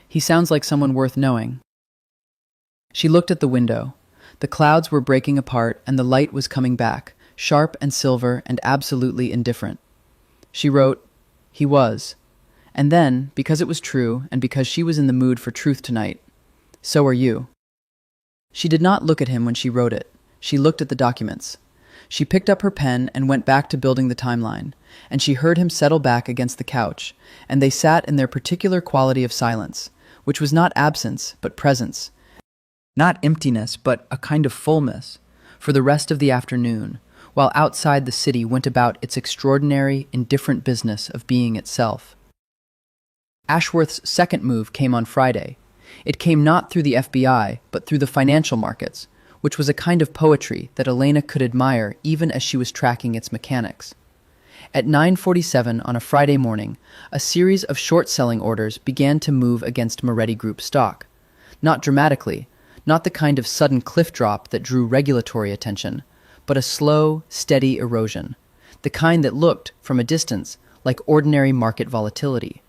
He sounds like someone worth knowing. She looked at the window. The clouds were breaking apart and the light was coming back, sharp and silver and absolutely indifferent. She wrote, He was. And then, because it was true and because she was in the mood for truth tonight, so are you. She did not look at him when she wrote it. She looked at the documents. She picked up her pen and went back to building the timeline, and she heard him settle back against the couch, and they sat in their particular quality of silence, which was not absence, but presence, not emptiness, but a kind of fullness, for the rest of the afternoon, while outside the city went about its extraordinary, indifferent business of being itself. Ashworth's second move came on Friday. It came not through the FBI, but through the financial markets, which was a kind of poetry that Elena could admire even as she was tracking its mechanics. At 9:47 on a Friday morning, a series of short-selling orders began to move against Moretti Group stock. Not dramatically, not the kind of sudden cliff drop that drew regulatory attention, but a slow, steady erosion, the kind that looked, from a distance, like ordinary market volatility,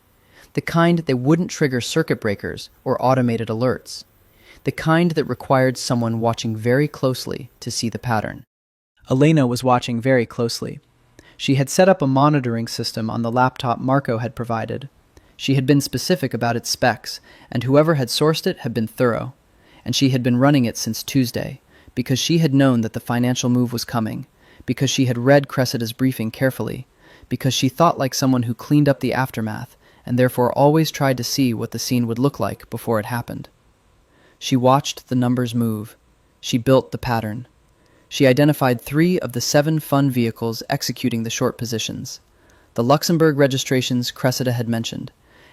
the kind that wouldn't trigger circuit breakers or automated alerts, the kind that required someone watching very closely to see the pattern. Elena was watching very closely. She had set up a monitoring system on the laptop Marco had provided. She had been specific about its specs, and whoever had sourced it had been thorough, and she had been running it since Tuesday, because she had known that the financial move was coming, because she had read Cressida's briefing carefully, because she thought like someone who cleaned up the aftermath, and therefore always tried to see what the scene would look like before it happened. She watched the numbers move. She built the pattern. She identified 3 of the 7 fund vehicles executing the short positions, the Luxembourg registrations Cressida had mentioned,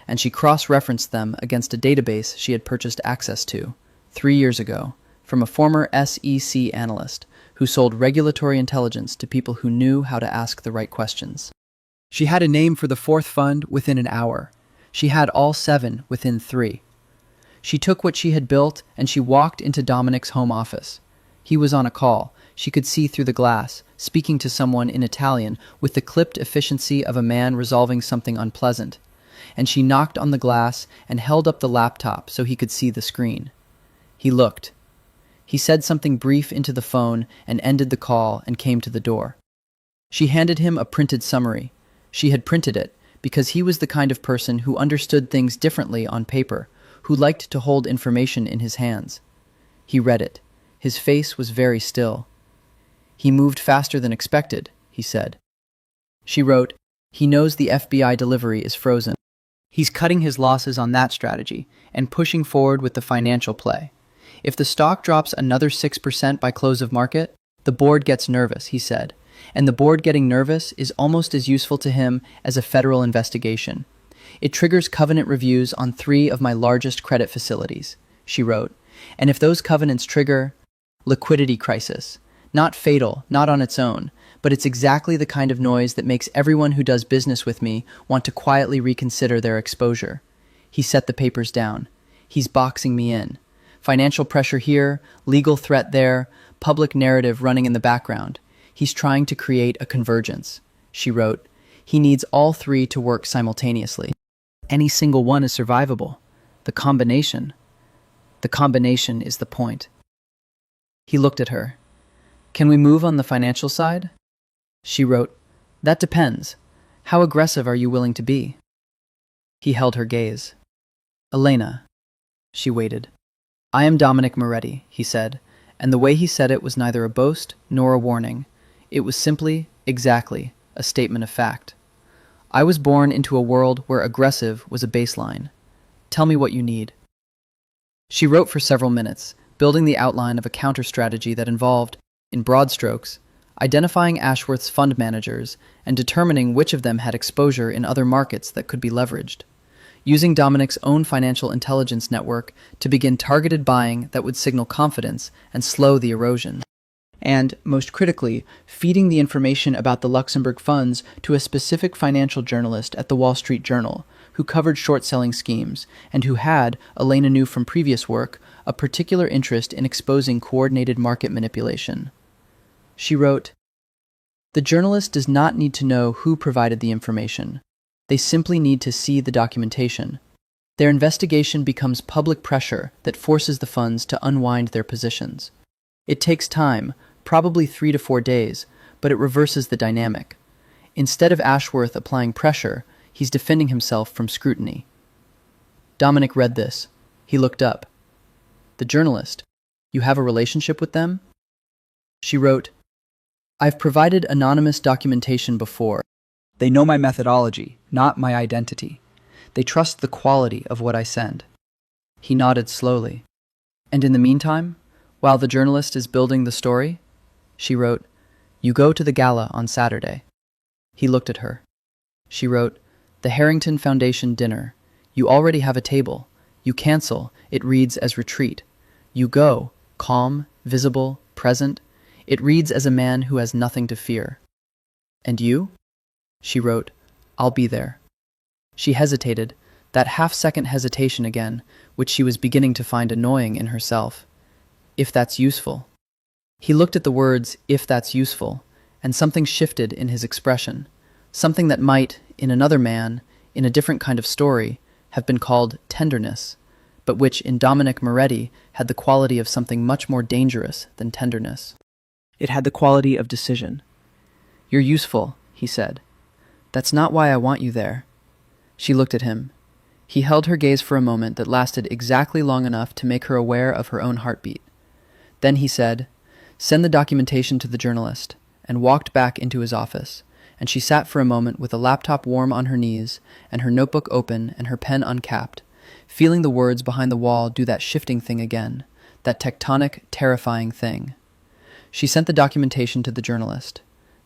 and she cross-referenced them against a database she had purchased access to 3 years ago from a former SEC analyst who sold regulatory intelligence to people who knew how to ask the right questions. She had a name for the 4th fund within an hour. She had all 7 within 3. She took what she had built and she walked into Dominic's home office. He was on a call. She could see through the glass, speaking to someone in Italian with the clipped efficiency of a man resolving something unpleasant. And she knocked on the glass and held up the laptop so he could see the screen. He looked. He said something brief into the phone and ended the call and came to the door. She handed him a printed summary. She had printed it because he was the kind of person who understood things differently on paper, who liked to hold information in his hands. He read it. His face was very still. "He moved faster than expected," he said. She wrote, "He knows the FBI delivery is frozen. He's cutting his losses on that strategy and pushing forward with the financial play. If the stock drops another 6% by close of market, the board gets nervous," he said. "And the board getting nervous is almost as useful to him as a federal investigation. It triggers covenant reviews on 3 of my largest credit facilities," she wrote. "And if those covenants trigger liquidity crisis, not fatal, not on its own, but it's exactly the kind of noise that makes everyone who does business with me want to quietly reconsider their exposure." He set the papers down. "He's boxing me in. Financial pressure here, legal threat there, public narrative running in the background. He's trying to create a convergence," she wrote. "He needs all 3 to work simultaneously. Any single one is survivable. The combination is the point." He looked at her. "Can we move on the financial side?" She wrote, "That depends. How aggressive are you willing to be?" He held her gaze. "Elena." She waited. "I am Dominic Moretti," he said, and the way he said it was neither a boast nor a warning. It was simply, exactly, a statement of fact. "I was born into a world where aggressive was a baseline. Tell me what you need." She wrote for several minutes, building the outline of a counter-strategy that involved, in broad strokes, identifying Ashworth's fund managers and determining which of them had exposure in other markets that could be leveraged, using Dominic's own financial intelligence network to begin targeted buying that would signal confidence and slow the erosion, and, most critically, feeding the information about the Luxembourg funds to a specific financial journalist at the Wall Street Journal who covered short-selling schemes and who had, Elena knew from previous work, a particular interest in exposing coordinated market manipulation. She wrote, "The journalist does not need to know who provided the information. They simply need to see the documentation. Their investigation becomes public pressure that forces the funds to unwind their positions. It takes time, probably 3 to 4 days, but it reverses the dynamic. Instead of Ashworth applying pressure, he's defending himself from scrutiny." Dominic read this. He looked up. "The journalist, you have a relationship with them?" She wrote, "I've provided anonymous documentation before. They know my methodology, not my identity. They trust the quality of what I send." He nodded slowly. "And in the meantime, while the journalist is building the story," she wrote, "you go to the gala on Saturday." He looked at her. She wrote, "The Harrington Foundation dinner. You already have a table. You cancel, it reads as retreat. You go, calm, visible, present. It reads as a man who has nothing to fear." "And you?" She wrote, "I'll be there." She hesitated, that half-second hesitation again, which she was beginning to find annoying in herself. "If that's useful." He looked at the words, "if that's useful," and something shifted in his expression, something that might, in another man, in a different kind of story, have been called tenderness, but which in Dominic Moretti had the quality of something much more dangerous than tenderness. It had the quality of decision. "You're useful," he said. "That's not why I want you there." She looked at him. He held her gaze for a moment that lasted exactly long enough to make her aware of her own heartbeat. Then he said, "Send the documentation to the journalist," and walked back into his office, and she sat for a moment with a laptop warm on her knees and her notebook open and her pen uncapped, feeling the words behind the wall do that shifting thing again, that tectonic, terrifying thing. She sent the documentation to the journalist.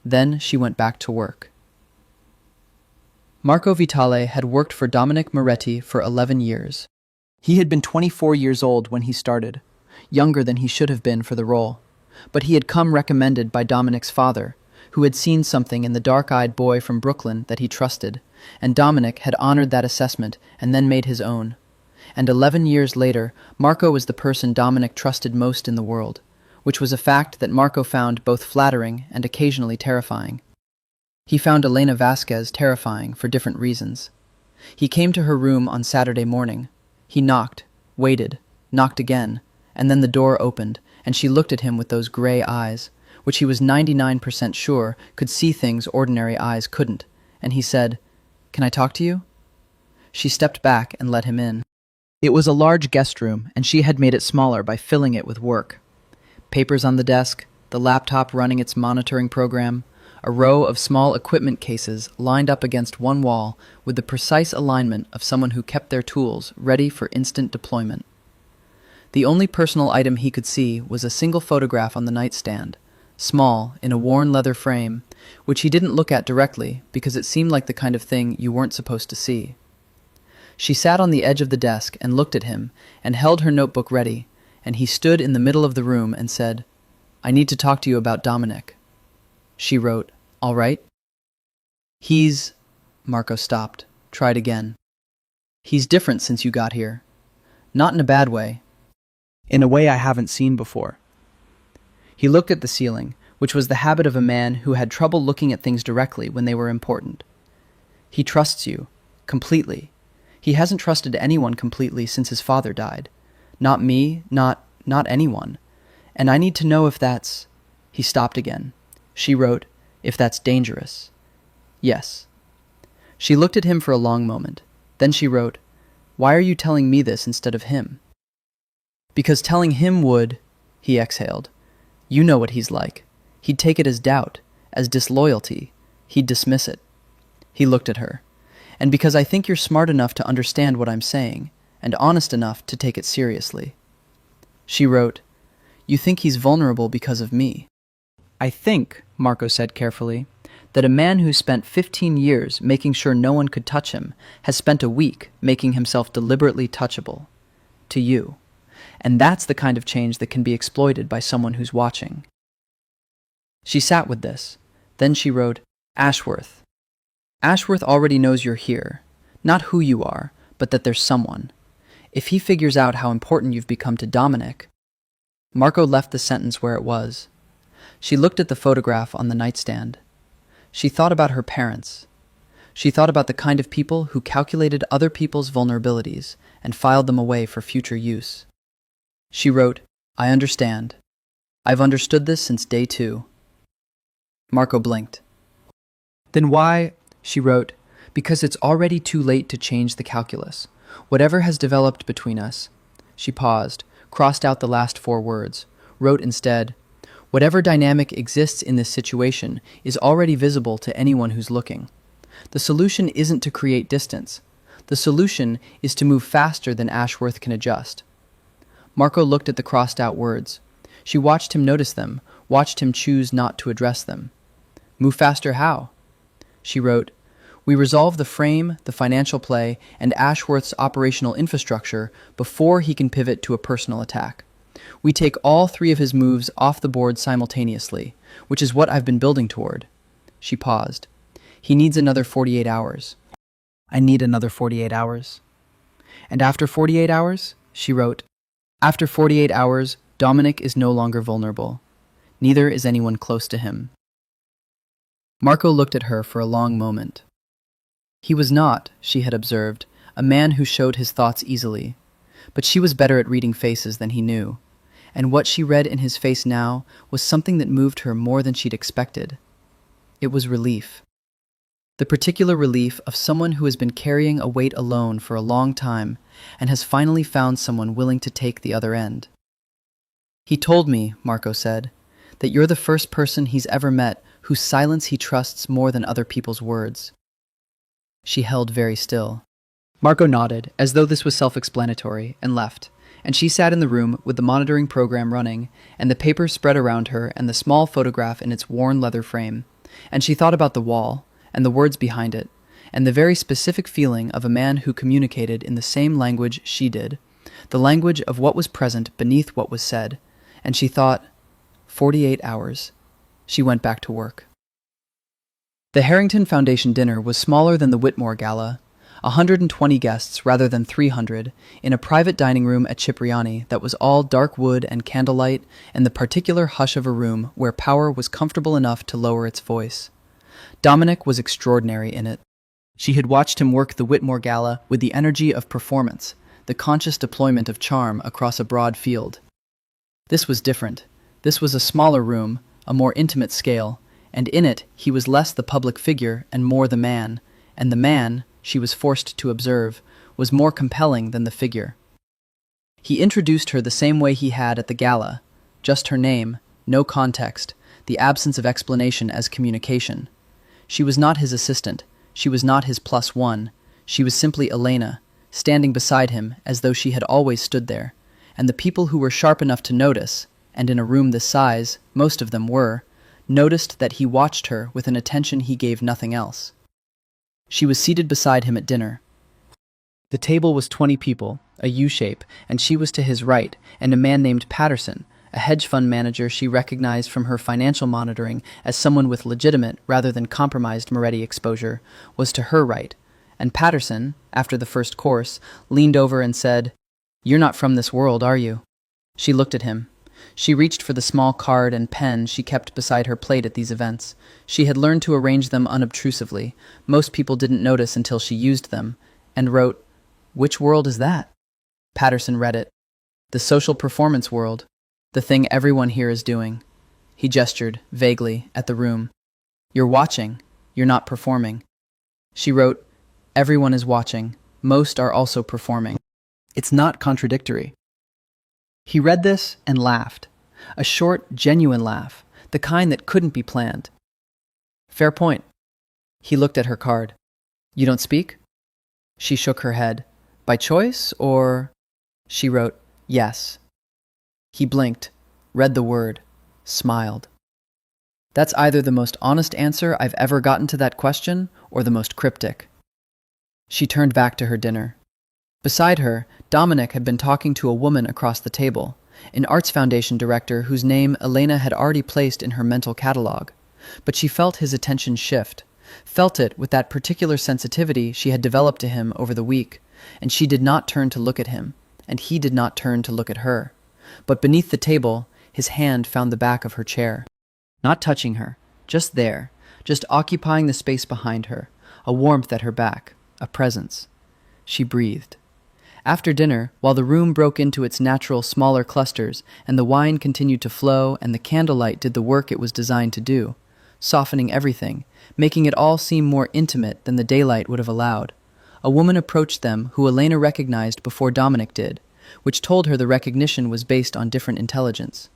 Then she went back to work. Marco Vitale had worked for Dominic Moretti for 11 years. He had been 24 years old when he started, younger than he should have been for the role, but he had come recommended by Dominic's father, who had seen something in the dark-eyed boy from Brooklyn that he trusted, and Dominic had honored that assessment and then made his own. And 11 years later, Marco was the person Dominic trusted most in the world, which was a fact that Marco found both flattering and occasionally terrifying. He found Elena Vasquez terrifying for different reasons. He came to her room on Saturday morning. He knocked, waited, knocked again, and then the door opened, and she looked at him with those gray eyes, which he was 99% sure could see things ordinary eyes couldn't, and he said, "Can I talk to you?" She stepped back and let him in. It was a large guest room, and she had made it smaller by filling it with work. Papers on the desk, the laptop running its monitoring program, a row of small equipment cases lined up against one wall with the precise alignment of someone who kept their tools ready for instant deployment. The only personal item he could see was a single photograph on the nightstand, small, in a worn leather frame, which he didn't look at directly because it seemed like the kind of thing you weren't supposed to see. She sat on the edge of the desk and looked at him and held her notebook ready, and he stood in the middle of the room and said, "I need to talk to you about Dominic." She wrote, "All right?" "He's—" Marco stopped, tried again. "He's different since you got here. Not in a bad way. In a way I haven't seen before." He looked at the ceiling, which was the habit of a man who had trouble looking at things directly when they were important. "He trusts you, completely. He hasn't trusted anyone completely since his father died. Not me, not anyone. And I need to know if that's—" He stopped again. She wrote, "If that's dangerous." "Yes." She looked at him for a long moment. Then she wrote, "Why are you telling me this instead of him?" "Because telling him would—" He exhaled. "You know what he's like. He'd take it as doubt, as disloyalty. He'd dismiss it." He looked at her. "And because I think you're smart enough to understand what I'm saying, and honest enough to take it seriously." She wrote, "You think he's vulnerable because of me." "I think," Marco said carefully, "that a man who spent 15 years making sure no one could touch him has spent a week making himself deliberately touchable. To you. And that's the kind of change that can be exploited by someone who's watching." She sat with this. Then she wrote, "Ashworth. Ashworth already knows you're here. Not who you are, but that there's someone. If he figures out how important you've become to Dominic—" Marco left the sentence where it was. She looked at the photograph on the nightstand. She thought about her parents. She thought about the kind of people who calculated other people's vulnerabilities and filed them away for future use. She wrote, "I understand. I've understood this since day 2. Marco blinked. "Then why—" She wrote, "Because it's already too late to change the calculus. Whatever has developed between us—" She paused, crossed out the last 4 words, wrote instead, "Whatever dynamic exists in this situation is already visible to anyone who's looking. The solution isn't to create distance. The solution is to move faster than Ashworth can adjust." Marco looked at the crossed-out words. She watched him notice them, watched him choose not to address them. "Move faster how?" She wrote, "We resolve the frame, the financial play, and Ashworth's operational infrastructure before he can pivot to a personal attack. We take all 3 of his moves off the board simultaneously, which is what I've been building toward." She paused. "He needs another 48 hours. I need another 48 hours. And after 48 hours," she wrote, "after 48 hours, Dominic is no longer vulnerable. Neither is anyone close to him." Marco looked at her for a long moment. He was not, she had observed, a man who showed his thoughts easily, but she was better at reading faces than he knew, and what she read in his face now was something that moved her more than she'd expected. It was relief. The particular relief of someone who has been carrying a weight alone for a long time and has finally found someone willing to take the other end. "He told me," Marco said, "that you're the first person he's ever met whose silence he trusts more than other people's words." She held very still. Marco nodded, as though this was self-explanatory, and left, and she sat in the room with the monitoring program running, and the papers spread around her and the small photograph in its worn leather frame, and she thought about the wall, and the words behind it, and the very specific feeling of a man who communicated in the same language she did, the language of what was present beneath what was said, and she thought, 48 hours. She went back to work. The Harrington Foundation dinner was smaller than the Whitmore Gala, 120 guests rather than 300, in a private dining room at Cipriani that was all dark wood and candlelight and the particular hush of a room where power was comfortable enough to lower its voice. Dominic was extraordinary in it. She had watched him work the Whitmore Gala with the energy of performance, the conscious deployment of charm across a broad field. This was different. This was a smaller room, a more intimate scale, and in it he was less the public figure and more the man, and the man, she was forced to observe, was more compelling than the figure. He introduced her the same way he had at the gala, just her name, no context, the absence of explanation as communication. She was not his assistant, she was not his plus one, she was simply Elena, standing beside him as though she had always stood there, and the people who were sharp enough to notice, and in a room this size, most of them were, noticed that he watched her with an attention he gave nothing else. She was seated beside him at dinner. The table was 20 people, a U-shape, and she was to his right, and a man named Patterson, a hedge fund manager she recognized from her financial monitoring as someone with legitimate rather than compromised Moretti exposure, was to her right, and Patterson, after the first course, leaned over and said, "You're not from this world, are you?" She looked at him. She reached for the small card and pen she kept beside her plate at these events. She had learned to arrange them unobtrusively. Most people didn't notice until she used them, and wrote, "Which world is that?" Patterson read it. "The social performance world. The thing everyone here is doing." He gestured, vaguely, at the room. "You're watching. You're not performing." She wrote, "Everyone is watching. Most are also performing." It's not contradictory. He read this and laughed. A short, genuine laugh, the kind that couldn't be planned. "Fair point." He looked at her card. "You don't speak?" She shook her head. "By choice, or?" She wrote, "Yes." He blinked, read the word, smiled. "That's either the most honest answer I've ever gotten to that question, or the most cryptic." She turned back to her dinner. Beside her, Dominic had been talking to a woman across the table, an Arts Foundation director whose name Elena had already placed in her mental catalog. But she felt his attention shift, felt it with that particular sensitivity she had developed to him over the week, and she did not turn to look at him, and he did not turn to look at her. But beneath the table, his hand found the back of her chair. Not touching her, just there, just occupying the space behind her, a warmth at her back, a presence. She breathed. After dinner, while the room broke into its natural smaller clusters and the wine continued to flow and the candlelight did the work it was designed to do, softening everything, making it all seem more intimate than the daylight would have allowed, a woman approached them who Elena recognized before Dominic did, which told her the recognition was based on different intelligence.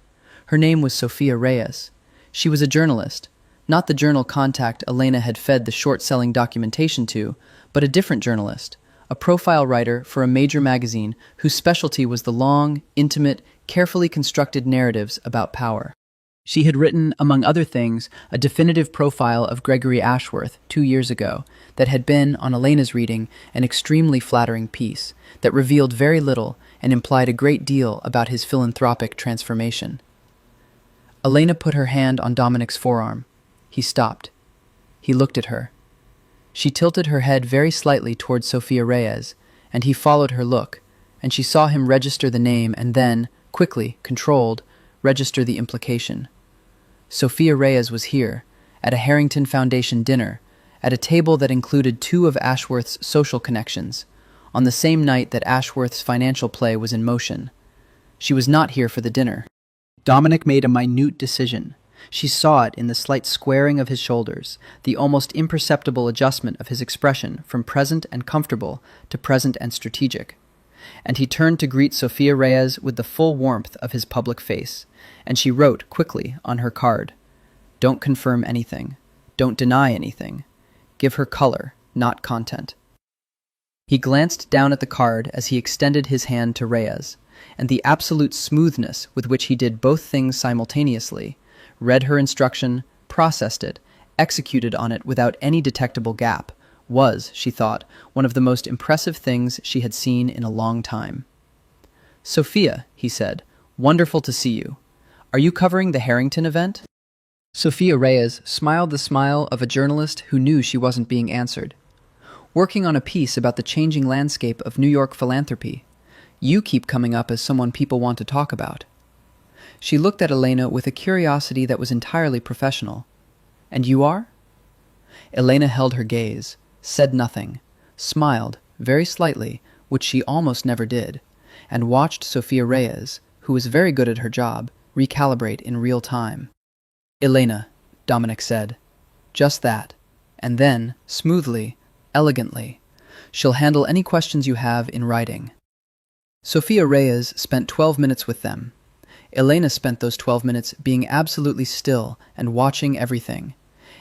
Her name was Sophia Reyes. She was a journalist, not the journal Contact Elena had fed the short-selling documentation to, but a different journalist, a profile writer for a major magazine whose specialty was the long, intimate, carefully constructed narratives about power. She had written, among other things, a definitive profile of Gregory Ashworth 2 years ago that had been, on Elena's reading, an extremely flattering piece that revealed very little and implied a great deal about his philanthropic transformation. Elena put her hand on Dominic's forearm. He stopped. He looked at her. She tilted her head very slightly towards Sophia Reyes, and he followed her look, and she saw him register the name and then, quickly, controlled, register the implication. Sophia Reyes was here, at a Harrington Foundation dinner, at a table that included 2 of Ashworth's social connections, on the same night that Ashworth's financial play was in motion. She was not here for the dinner. Dominic made a minute decision. She saw it in the slight squaring of his shoulders, the almost imperceptible adjustment of his expression from present and comfortable to present and strategic. And he turned to greet Sophia Reyes with the full warmth of his public face, and she wrote quickly on her card, "Don't confirm anything. Don't deny anything. Give her color, not content." He glanced down at the card as he extended his hand to Reyes, and the absolute smoothness with which he did both things simultaneously, read her instruction, processed it, executed on it without any detectable gap, was, she thought, one of the most impressive things she had seen in a long time. "Sophia," he said, "wonderful to see you. Are you covering the Harrington event?" Sophia Reyes smiled the smile of a journalist who knew she wasn't being answered. Working on a piece about the changing landscape of New York philanthropy. You keep coming up as someone people want to talk about. She looked at Elena with a curiosity that was entirely professional. And you are? Elena held her gaze, said nothing, smiled, very slightly, which she almost never did, and watched Sophia Reyes, who was very good at her job, recalibrate in real time. Elena, Dominic said. Just that. And then, smoothly, elegantly, she'll handle any questions you have in writing. Sophia Reyes spent 12 minutes with them. Elena spent those 12 minutes being absolutely still and watching everything.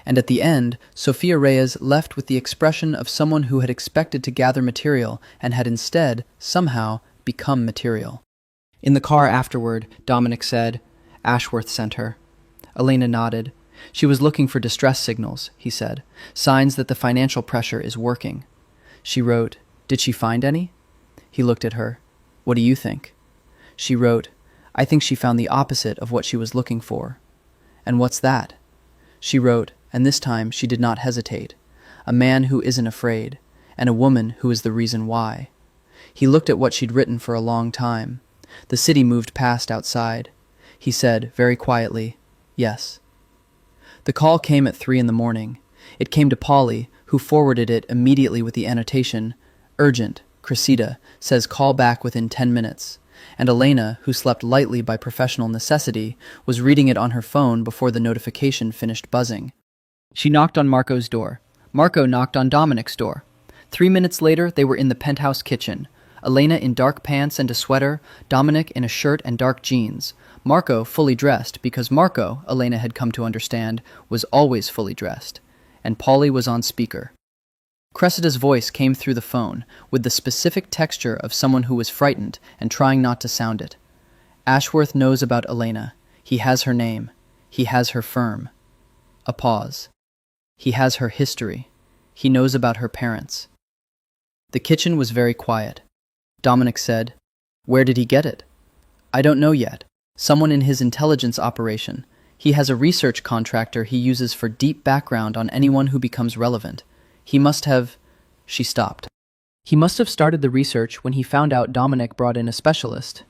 And at the end, Sophia Reyes left with the expression of someone who had expected to gather material and had instead, somehow, become material. In the car afterward, Dominic said, Ashworth sent her. Elena nodded. She was looking for distress signals, he said, signs that the financial pressure is working. She wrote, Did she find any? He looked at her. What do you think? She wrote, I think she found the opposite of what she was looking for. And what's that? She wrote, and this time she did not hesitate. A man who isn't afraid, and a woman who is the reason why. He looked at what she'd written for a long time. The city moved past outside. He said, very quietly, Yes. The call came at 3 a.m. It came to Polly, who forwarded it immediately with the annotation, Urgent, Cressida, says call back within 10 minutes. And Elena, who slept lightly by professional necessity, was reading it on her phone before the notification finished buzzing. She knocked on Marco's door. Marco knocked on Dominic's door. 3 minutes later, they were in the penthouse kitchen. Elena in dark pants and a sweater, Dominic in a shirt and dark jeans. Marco fully dressed because Marco, Elena had come to understand, was always fully dressed. And Polly was on speaker. Cressida's voice came through the phone, with the specific texture of someone who was frightened and trying not to sound it. Ashworth knows about Elena. He has her name. He has her firm. A pause. He has her history. He knows about her parents. The kitchen was very quiet. Dominic said, Where did he get it? I don't know yet. Someone in his intelligence operation. He has a research contractor he uses for deep background on anyone who becomes relevant. He must have... She stopped. He must have started the research when he found out Dominic brought in a specialist.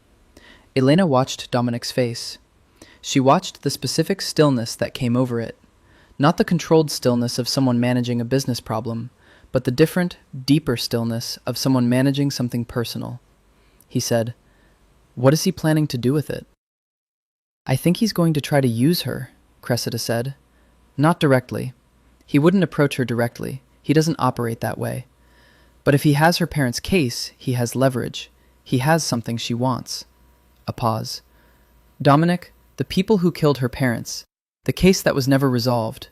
Elena watched Dominic's face. She watched the specific stillness that came over it. Not the controlled stillness of someone managing a business problem, but the different, deeper stillness of someone managing something personal. He said, What is he planning to do with it? I think he's going to try to use her, Cressida said. Not directly. He wouldn't approach her directly. He doesn't operate that way. But if he has her parents' case, he has leverage. He has something she wants. A pause. Dominic, the people who killed her parents, the case that was never resolved.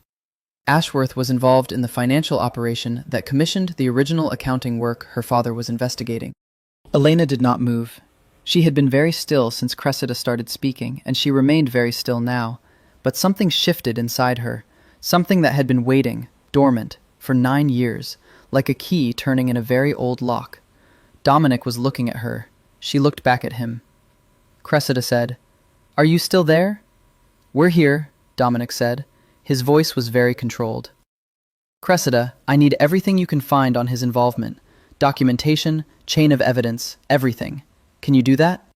Ashworth was involved in the financial operation that commissioned the original accounting work her father was investigating. Elena did not move. She had been very still since Cressida started speaking, and she remained very still now. But something shifted inside her, something that had been waiting, dormant, for 9 years, like a key turning in a very old lock. Dominic was looking at her. She looked back at him. Cressida said, Are you still there? We're here, Dominic said. His voice was very controlled. Cressida, I need everything you can find on his involvement. Documentation, chain of evidence, everything. Can you do that?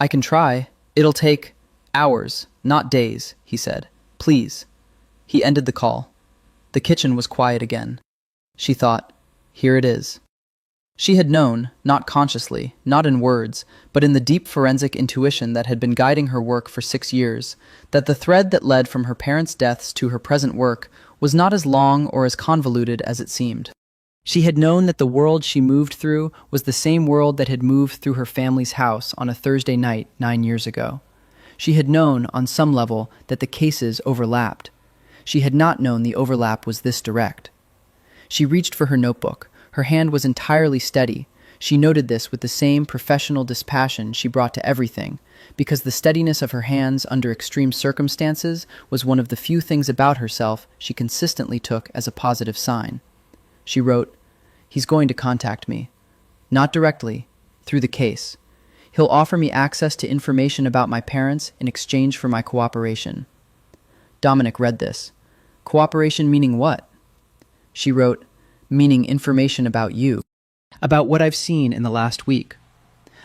I can try. It'll take hours, not days, he said. Please. He ended the call. The kitchen was quiet again. She thought, here it is. She had known, not consciously, not in words, but in the deep forensic intuition that had been guiding her work for 6 years, that the thread that led from her parents' deaths to her present work was not as long or as convoluted as it seemed. She had known that the world she moved through was the same world that had moved through her family's house on a Thursday night 9 years ago. She had known, on some level, that the cases overlapped. She had not known the overlap was this direct. She reached for her notebook. Her hand was entirely steady. She noted this with the same professional dispassion she brought to everything, because the steadiness of her hands under extreme circumstances was one of the few things about herself she consistently took as a positive sign. She wrote, He's going to contact me. Not directly, through the case. He'll offer me access to information about my parents in exchange for my cooperation. Dominic read this. Cooperation meaning what? She wrote, meaning information about you, about what I've seen in the last week,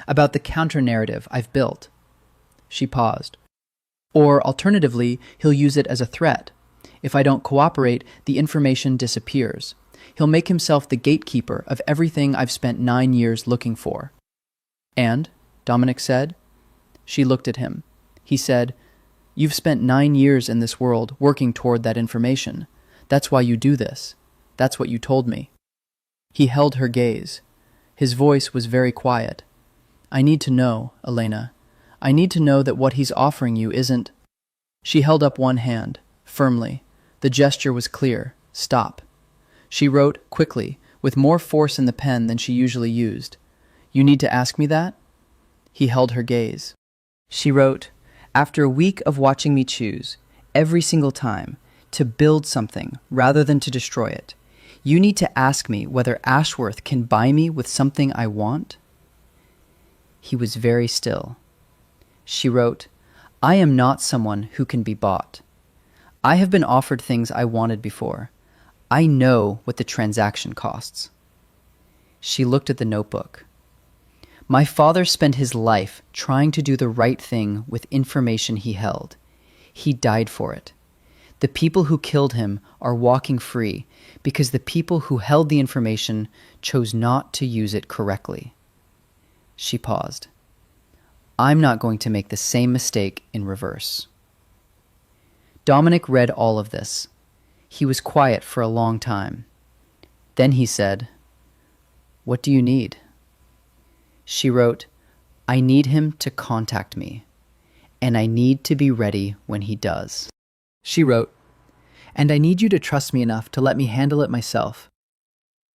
about the counter-narrative I've built. She paused. Or, alternatively, he'll use it as a threat. If I don't cooperate, the information disappears. He'll make himself the gatekeeper of everything I've spent 9 years looking for. And, Dominic said. She looked at him. He said, You've spent 9 years in this world working toward that information. That's why you do this. That's what you told me. He held her gaze. His voice was very quiet. I need to know, Elena. I need to know that what he's offering you isn't... She held up one hand, firmly. The gesture was clear. Stop. She wrote, quickly, with more force in the pen than she usually used. You need to ask me that? He held her gaze. She wrote, After a week of watching me choose, every single time, to build something rather than to destroy it, you need to ask me whether Ashworth can buy me with something I want? He was very still. She wrote, I am not someone who can be bought. I have been offered things I wanted before. I know what the transaction costs. She looked at the notebook. My father spent his life trying to do the right thing with information he held. He died for it. The people who killed him are walking free because the people who held the information chose not to use it correctly. She paused. I'm not going to make the same mistake in reverse. Dominic read all of this. He was quiet for a long time. Then he said, What do you need? She wrote, I need him to contact me, and I need to be ready when he does. She wrote, And I need you to trust me enough to let me handle it myself.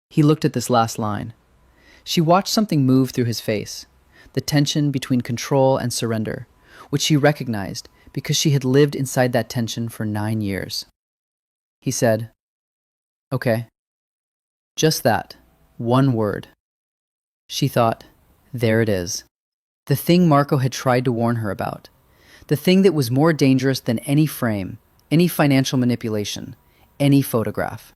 He looked at this last line. She watched something move through his face, the tension between control and surrender, which she recognized because she had lived inside that tension for 9 years. He said, Okay. Just that, one word. She thought, there it is. The thing Marco had tried to warn her about. The thing that was more dangerous than any frame, any financial manipulation, any photograph.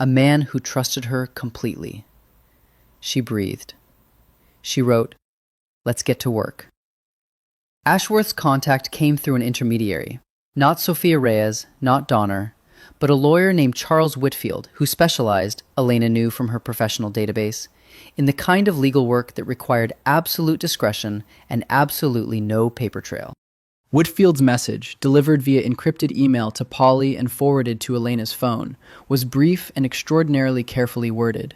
A man who trusted her completely. She breathed. She wrote, Let's get to work. Ashworth's contact came through an intermediary. Not Sophia Reyes, not Donner, but a lawyer named Charles Whitfield who specialized, Elena knew from her professional database, in the kind of legal work that required absolute discretion and absolutely no paper trail. Whitfield's message, delivered via encrypted email to Polly and forwarded to Elena's phone, was brief and extraordinarily carefully worded.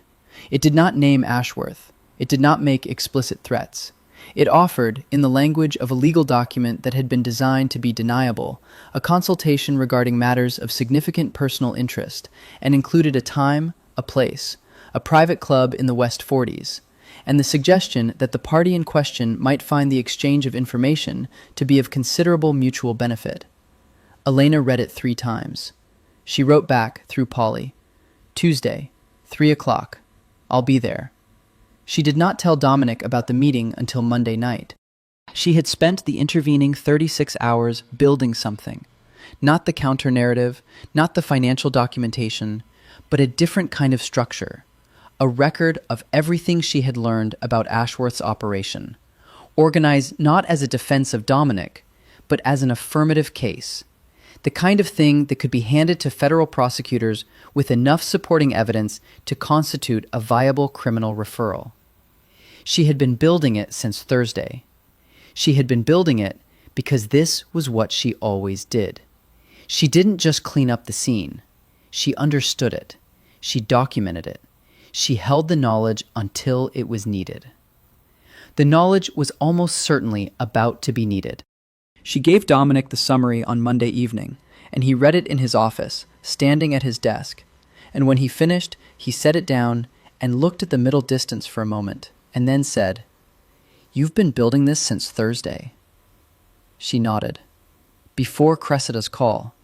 It did not name Ashworth. It did not make explicit threats. It offered, in the language of a legal document that had been designed to be deniable, a consultation regarding matters of significant personal interest, and included a time, a place, a private club in the West 40s, and the suggestion that the party in question might find the exchange of information to be of considerable mutual benefit. Elena read it 3 times. She wrote back through Polly, Tuesday, 3 o'clock. I'll be there. She did not tell Dominic about the meeting until Monday night. She had spent the intervening 36 hours building something. Not the counter-narrative, not the financial documentation, but a different kind of structure. A record of everything she had learned about Ashworth's operation, organized not as a defense of Dominic, but as an affirmative case. The kind of thing that could be handed to federal prosecutors with enough supporting evidence to constitute a viable criminal referral. She had been building it since Thursday. She had been building it because this was what she always did. She didn't just clean up the scene. She understood it. She documented it. She held the knowledge until it was needed. The knowledge was almost certainly about to be needed. She gave Dominic the summary on Monday evening, and he read it in his office, standing at his desk. And when he finished, he set it down and looked at the middle distance for a moment, and then said, You've been building this since Thursday. She nodded. Before Cressida's call.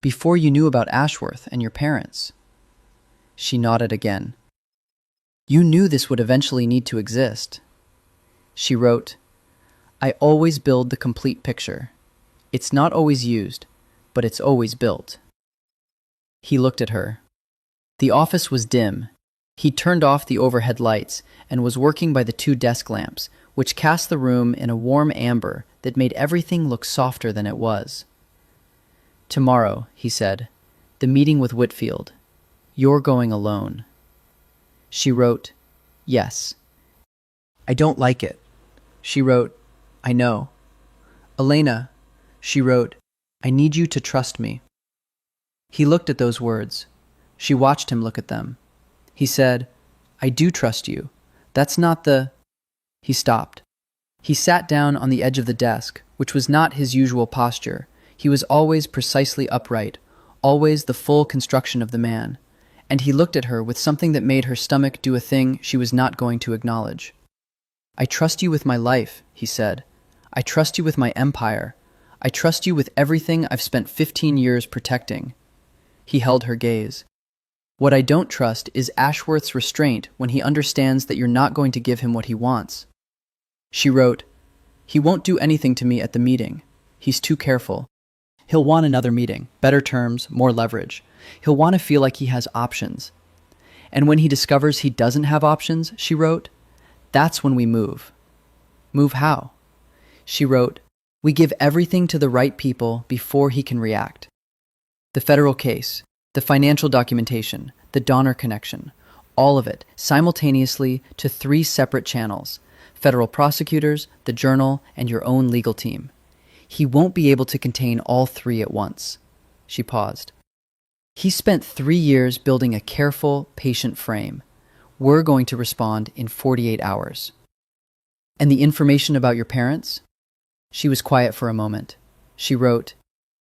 Before you knew about Ashworth and your parents. She nodded again. You knew this would eventually need to exist. She wrote, I always build the complete picture. It's not always used, but it's always built. He looked at her. The office was dim. He turned off the overhead lights and was working by the two desk lamps, which cast the room in a warm amber that made everything look softer than it was. "Tomorrow," he said, "the meeting with Whitfield. You're going alone." She wrote, "Yes." "I don't like it." She wrote, "I know." "Elena," she wrote, "I need you to trust me." He looked at those words. She watched him look at them. He said, "I do trust you. That's not the—" He stopped. He sat down on the edge of the desk, which was not his usual posture. He was always precisely upright, always the full construction of the man. And he looked at her with something that made her stomach do a thing she was not going to acknowledge. "I trust you with my life," he said. "I trust you with my empire. I trust you with everything I've spent 15 years protecting." He held her gaze. "What I don't trust is Ashworth's restraint when he understands that you're not going to give him what he wants." She wrote, "He won't do anything to me at the meeting. He's too careful. He'll want another meeting, better terms, more leverage. He'll want to feel like he has options. And when he discovers he doesn't have options," she wrote, "that's when we move." "Move how?" She wrote, "We give everything to the right people before he can react. The federal case, the financial documentation, the donor connection, all of it simultaneously to 3 separate channels: federal prosecutors, the journal, and your own legal team. He won't be able to contain all 3 at once." She paused. "He spent 3 years building a careful, patient frame. We're going to respond in 48 hours. And the information about your parents?" She was quiet for a moment. She wrote,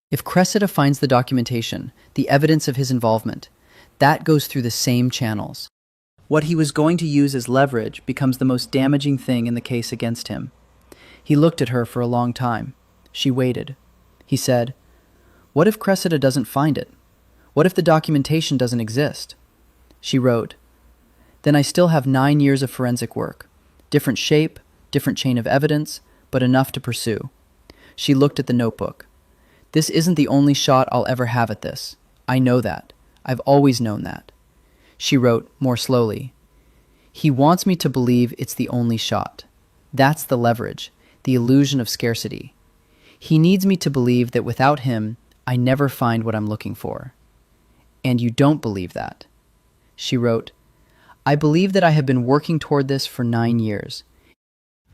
"If Cressida finds the documentation, the evidence of his involvement, that goes through the same channels. What he was going to use as leverage becomes the most damaging thing in the case against him." He looked at her for a long time. She waited. He said, "What if Cressida doesn't find it? What if the documentation doesn't exist?" She wrote, "Then I still have 9 years of forensic work. Different shape, different chain of evidence, but enough to pursue." She looked at the notebook. "This isn't the only shot I'll ever have at this. I know that. I've always known that." She wrote, more slowly, "He wants me to believe it's the only shot. That's the leverage, the illusion of scarcity. He needs me to believe that without him, I never find what I'm looking for. And you don't believe that." She wrote, "I believe that I have been working toward this for 9 years.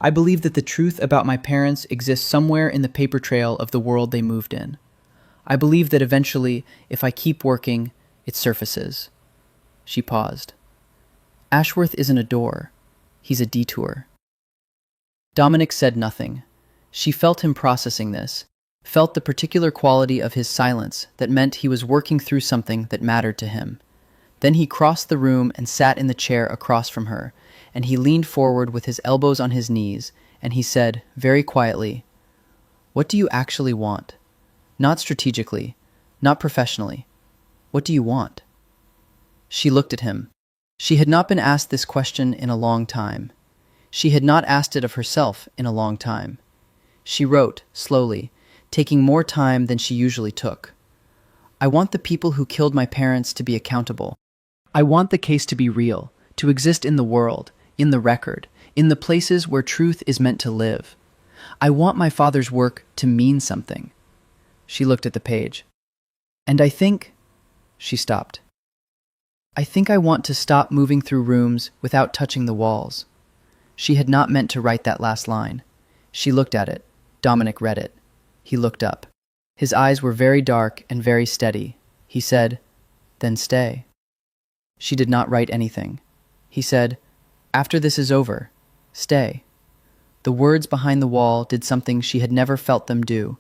I believe that the truth about my parents exists somewhere in the paper trail of the world they moved in. I believe that eventually, if I keep working, it surfaces." She paused. "Ashworth isn't a door. He's a detour." Dominic said nothing. She felt him processing this, felt the particular quality of his silence that meant he was working through something that mattered to him. Then he crossed the room and sat in the chair across from her, and he leaned forward with his elbows on his knees, and he said, very quietly, "What do you actually want? Not strategically, not professionally. What do you want?" She looked at him. She had not been asked this question in a long time. She had not asked it of herself in a long time. She wrote, slowly, taking more time than she usually took. "I want the people who killed my parents to be accountable. I want the case to be real, to exist in the world, in the record, in the places where truth is meant to live. I want my father's work to mean something." She looked at the page. "And I think—" She stopped. "I think I want to stop moving through rooms without touching the walls." She had not meant to write that last line. She looked at it. Dominic read it. He looked up. His eyes were very dark and very steady. He said, "Then stay." She did not write anything. He said, "After this is over, stay." The words behind the wall did something she had never felt them do.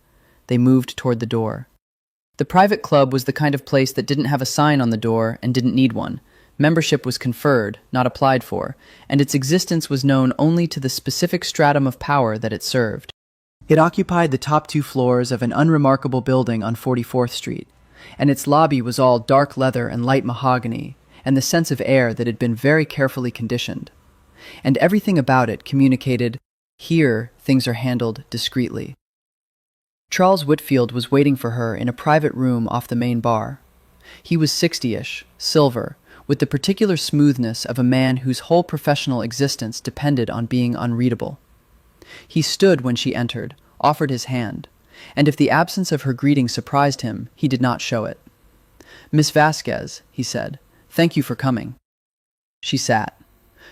They moved toward the door. The private club was the kind of place that didn't have a sign on the door and didn't need one. Membership was conferred, not applied for, and its existence was known only to the specific stratum of power that it served. It occupied the top 2 floors of an unremarkable building on 44th Street, and its lobby was all dark leather and light mahogany, and the sense of air that had been very carefully conditioned. And everything about it communicated, here things are handled discreetly. Charles Whitfield was waiting for her in a private room off the main bar. He was 60-ish, silver, with the particular smoothness of a man whose whole professional existence depended on being unreadable. He stood when she entered, offered his hand, and if the absence of her greeting surprised him, he did not show it. "Miss Vasquez," he said, "thank you for coming." She sat.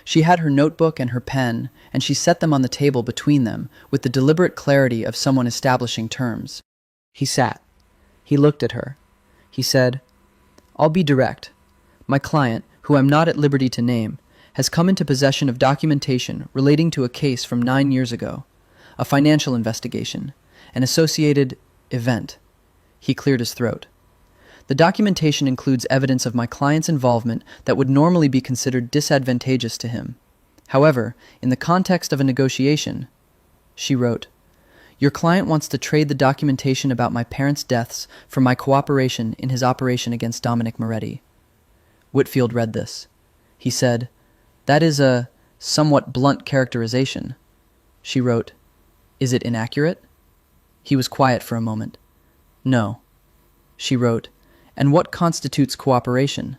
She had her notebook and her pen, and she set them on the table between them with the deliberate clarity of someone establishing terms. He sat. He looked at her. He said, "I'll be direct. My client, who I'm not at liberty to name, has come into possession of documentation relating to a case from 9 years ago, a financial investigation, an associated event." He cleared his throat. "The documentation includes evidence of my client's involvement that would normally be considered disadvantageous to him. However, in the context of a negotiation," she wrote, "your client wants to trade the documentation about my parents' deaths for my cooperation in his operation against Dominic Moretti." Whitfield read this. He said, "That is a somewhat blunt characterization." She wrote, "Is it inaccurate?" He was quiet for a moment. "No." She wrote, "And what constitutes cooperation?"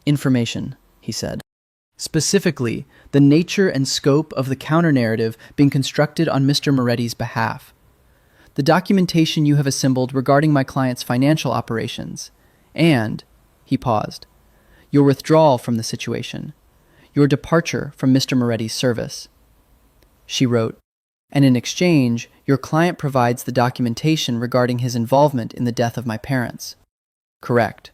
"Information," he said. "Specifically, the nature and scope of the counter-narrative being constructed on Mr. Moretti's behalf. The documentation you have assembled regarding my client's financial operations, and," he paused, "your withdrawal from the situation, your departure from Mr. Moretti's service." She wrote, "And in exchange, your client provides the documentation regarding his involvement in the death of my parents." "Correct."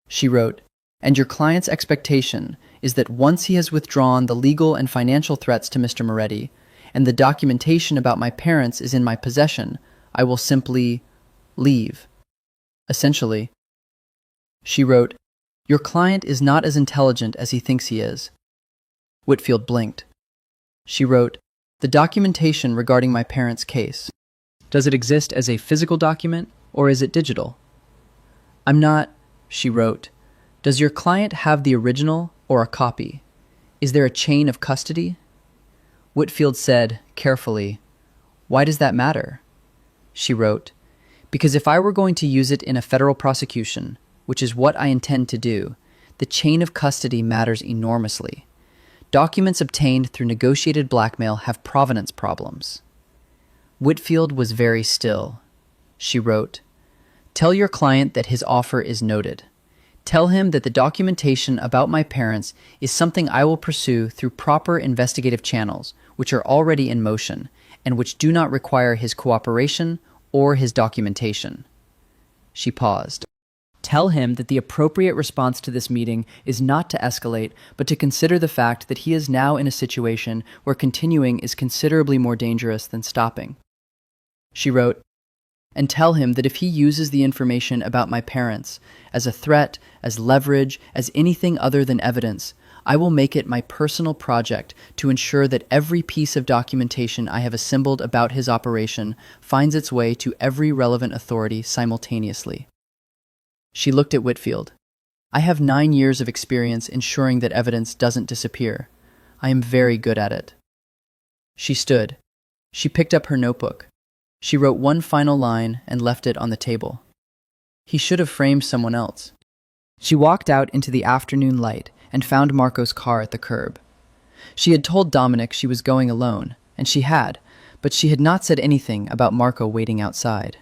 She wrote, "And your client's expectation is that once he has withdrawn the legal and financial threats to Mr. Moretti, and the documentation about my parents is in my possession, I will simply leave." Essentially, she wrote, "Your client is not as intelligent as he thinks he is." Whitfield blinked. She wrote, "The documentation regarding my parents' case. Does it exist as a physical document, or is it digital?" "I'm not," she wrote. "Does your client have the original or a copy? Is there a chain of custody?" Whitfield said, carefully, "Why does that matter?" She wrote, "Because if I were going to use it in a federal prosecution, which is what I intend to do, the chain of custody matters enormously. Documents obtained through negotiated blackmail have provenance problems." Whitfield was very still. She wrote, "Tell your client that his offer is noted. Tell him that the documentation about my parents is something I will pursue through proper investigative channels, which are already in motion, and which do not require his cooperation or his documentation." She paused. "Tell him that the appropriate response to this meeting is not to escalate, but to consider the fact that he is now in a situation where continuing is considerably more dangerous than stopping." She wrote, "And tell him that if he uses the information about my parents as a threat, as leverage, as anything other than evidence, I will make it my personal project to ensure that every piece of documentation I have assembled about his operation finds its way to every relevant authority simultaneously." She looked at Whitfield. "I have 9 years of experience ensuring that evidence doesn't disappear. I am very good at it." She stood. She picked up her notebook. She wrote one final line and left it on the table. He should have framed someone else. She walked out into the afternoon light and found Marco's car at the curb. She had told Dominic she was going alone, and she had, but she had not said anything about Marco waiting outside.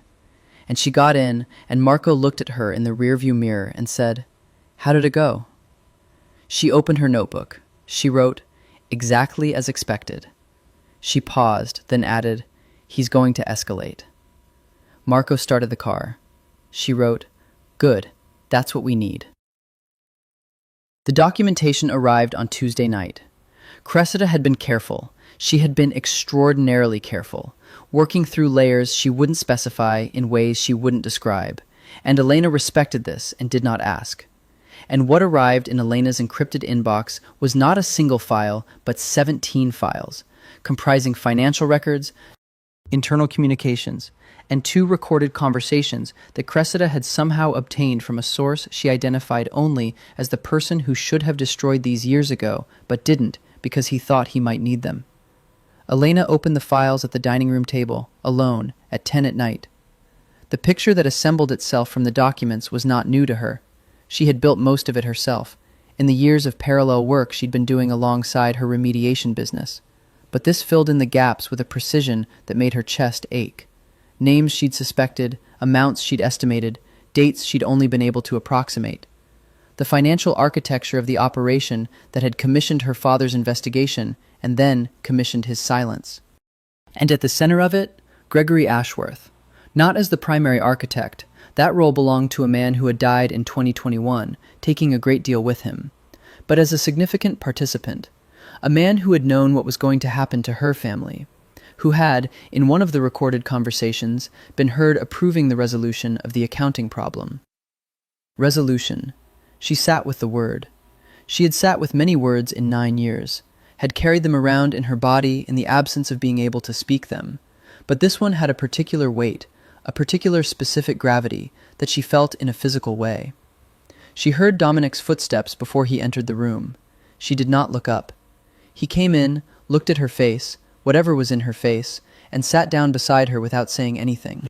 And she got in, and Marco looked at her in the rearview mirror and said, "How did it go?" She opened her notebook. She wrote, "Exactly as expected." She paused, then added, "He's going to escalate." Marco started the car. She wrote, "Good, that's what we need." The documentation arrived on Tuesday night. Cressida had been careful. She had been extraordinarily careful, working through layers she wouldn't specify in ways she wouldn't describe, and Elena respected this and did not ask. And what arrived in Elena's encrypted inbox was not a single file, but 17 files, comprising financial records, internal communications, and 2 recorded conversations that Cressida had somehow obtained from a source she identified only as the person who should have destroyed these years ago, but didn't because he thought he might need them. Elena opened the files at the dining room table, alone, at 10 at night. The picture that assembled itself from the documents was not new to her. She had built most of it herself, in the years of parallel work she'd been doing alongside her remediation business. But this filled in the gaps with a precision that made her chest ache. Names she'd suspected, amounts she'd estimated, dates she'd only been able to approximate. The financial architecture of the operation that had commissioned her father's investigation and then commissioned his silence. And at the center of it, Gregory Ashworth. Not as the primary architect, that role belonged to a man who had died in 2021, taking a great deal with him, but as a significant participant, a man who had known what was going to happen to her family, who had, in one of the recorded conversations, been heard approving the resolution of the accounting problem. Resolution. She sat with the word. She had sat with many words in 9 years, had carried them around in her body in the absence of being able to speak them, but this one had a particular weight, a particular specific gravity that she felt in a physical way. She heard Dominic's footsteps before he entered the room. She did not look up. He came in, looked at her face, whatever was in her face, and sat down beside her without saying anything.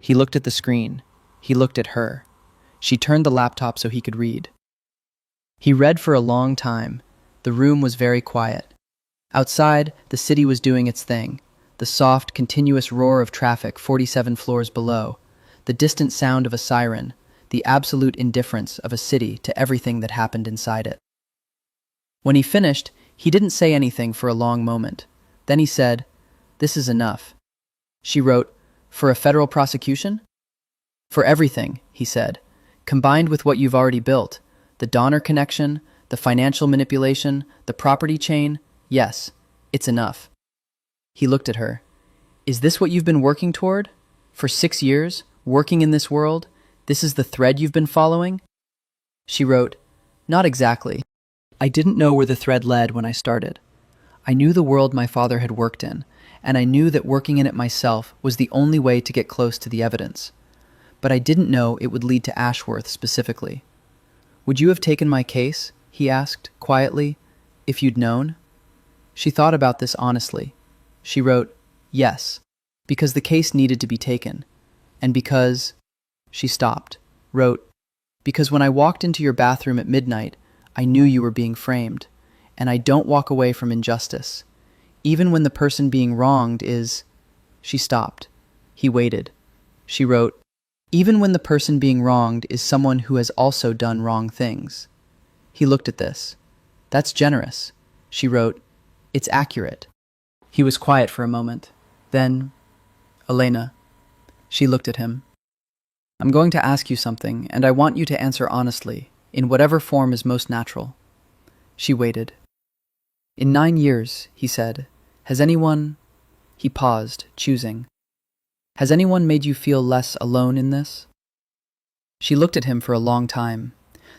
He looked at the screen. He looked at her. She turned the laptop so he could read. He read for a long time. The room was very quiet. Outside, the city was doing its thing. The soft, continuous roar of traffic 47 floors below, the distant sound of a siren, the absolute indifference of a city to everything that happened inside it. When he finished, he didn't say anything for a long moment. Then he said, "This is enough." She wrote, "For a federal prosecution?" "For everything," he said, "combined with what you've already built, the Donner connection, the financial manipulation, the property chain, yes, it's enough." He looked at her. "Is this what you've been working toward? For 6 years, working in this world? This is the thread you've been following?" She wrote, "Not exactly. I didn't know where the thread led when I started. I knew the world my father had worked in, and I knew that working in it myself was the only way to get close to the evidence. But I didn't know it would lead to Ashworth specifically." "Would you have taken my case?" he asked, quietly, "if you'd known?" She thought about this honestly. She wrote, "Yes, because the case needed to be taken, and because—" She stopped, wrote, "Because when I walked into your bathroom at midnight, I knew you were being framed, and I don't walk away from injustice, even when the person being wronged is—" She stopped. He waited. She wrote, "Even when the person being wronged is someone who has also done wrong things." He looked at this. "That's generous." She wrote, "It's accurate." He was quiet for a moment. Then, "Elena." She looked at him. "I'm going to ask you something, and I want you to answer honestly, in whatever form is most natural." She waited. "In 9 years," he said, "has anyone—" He paused, choosing. "Has anyone made you feel less alone in this?" She looked at him for a long time.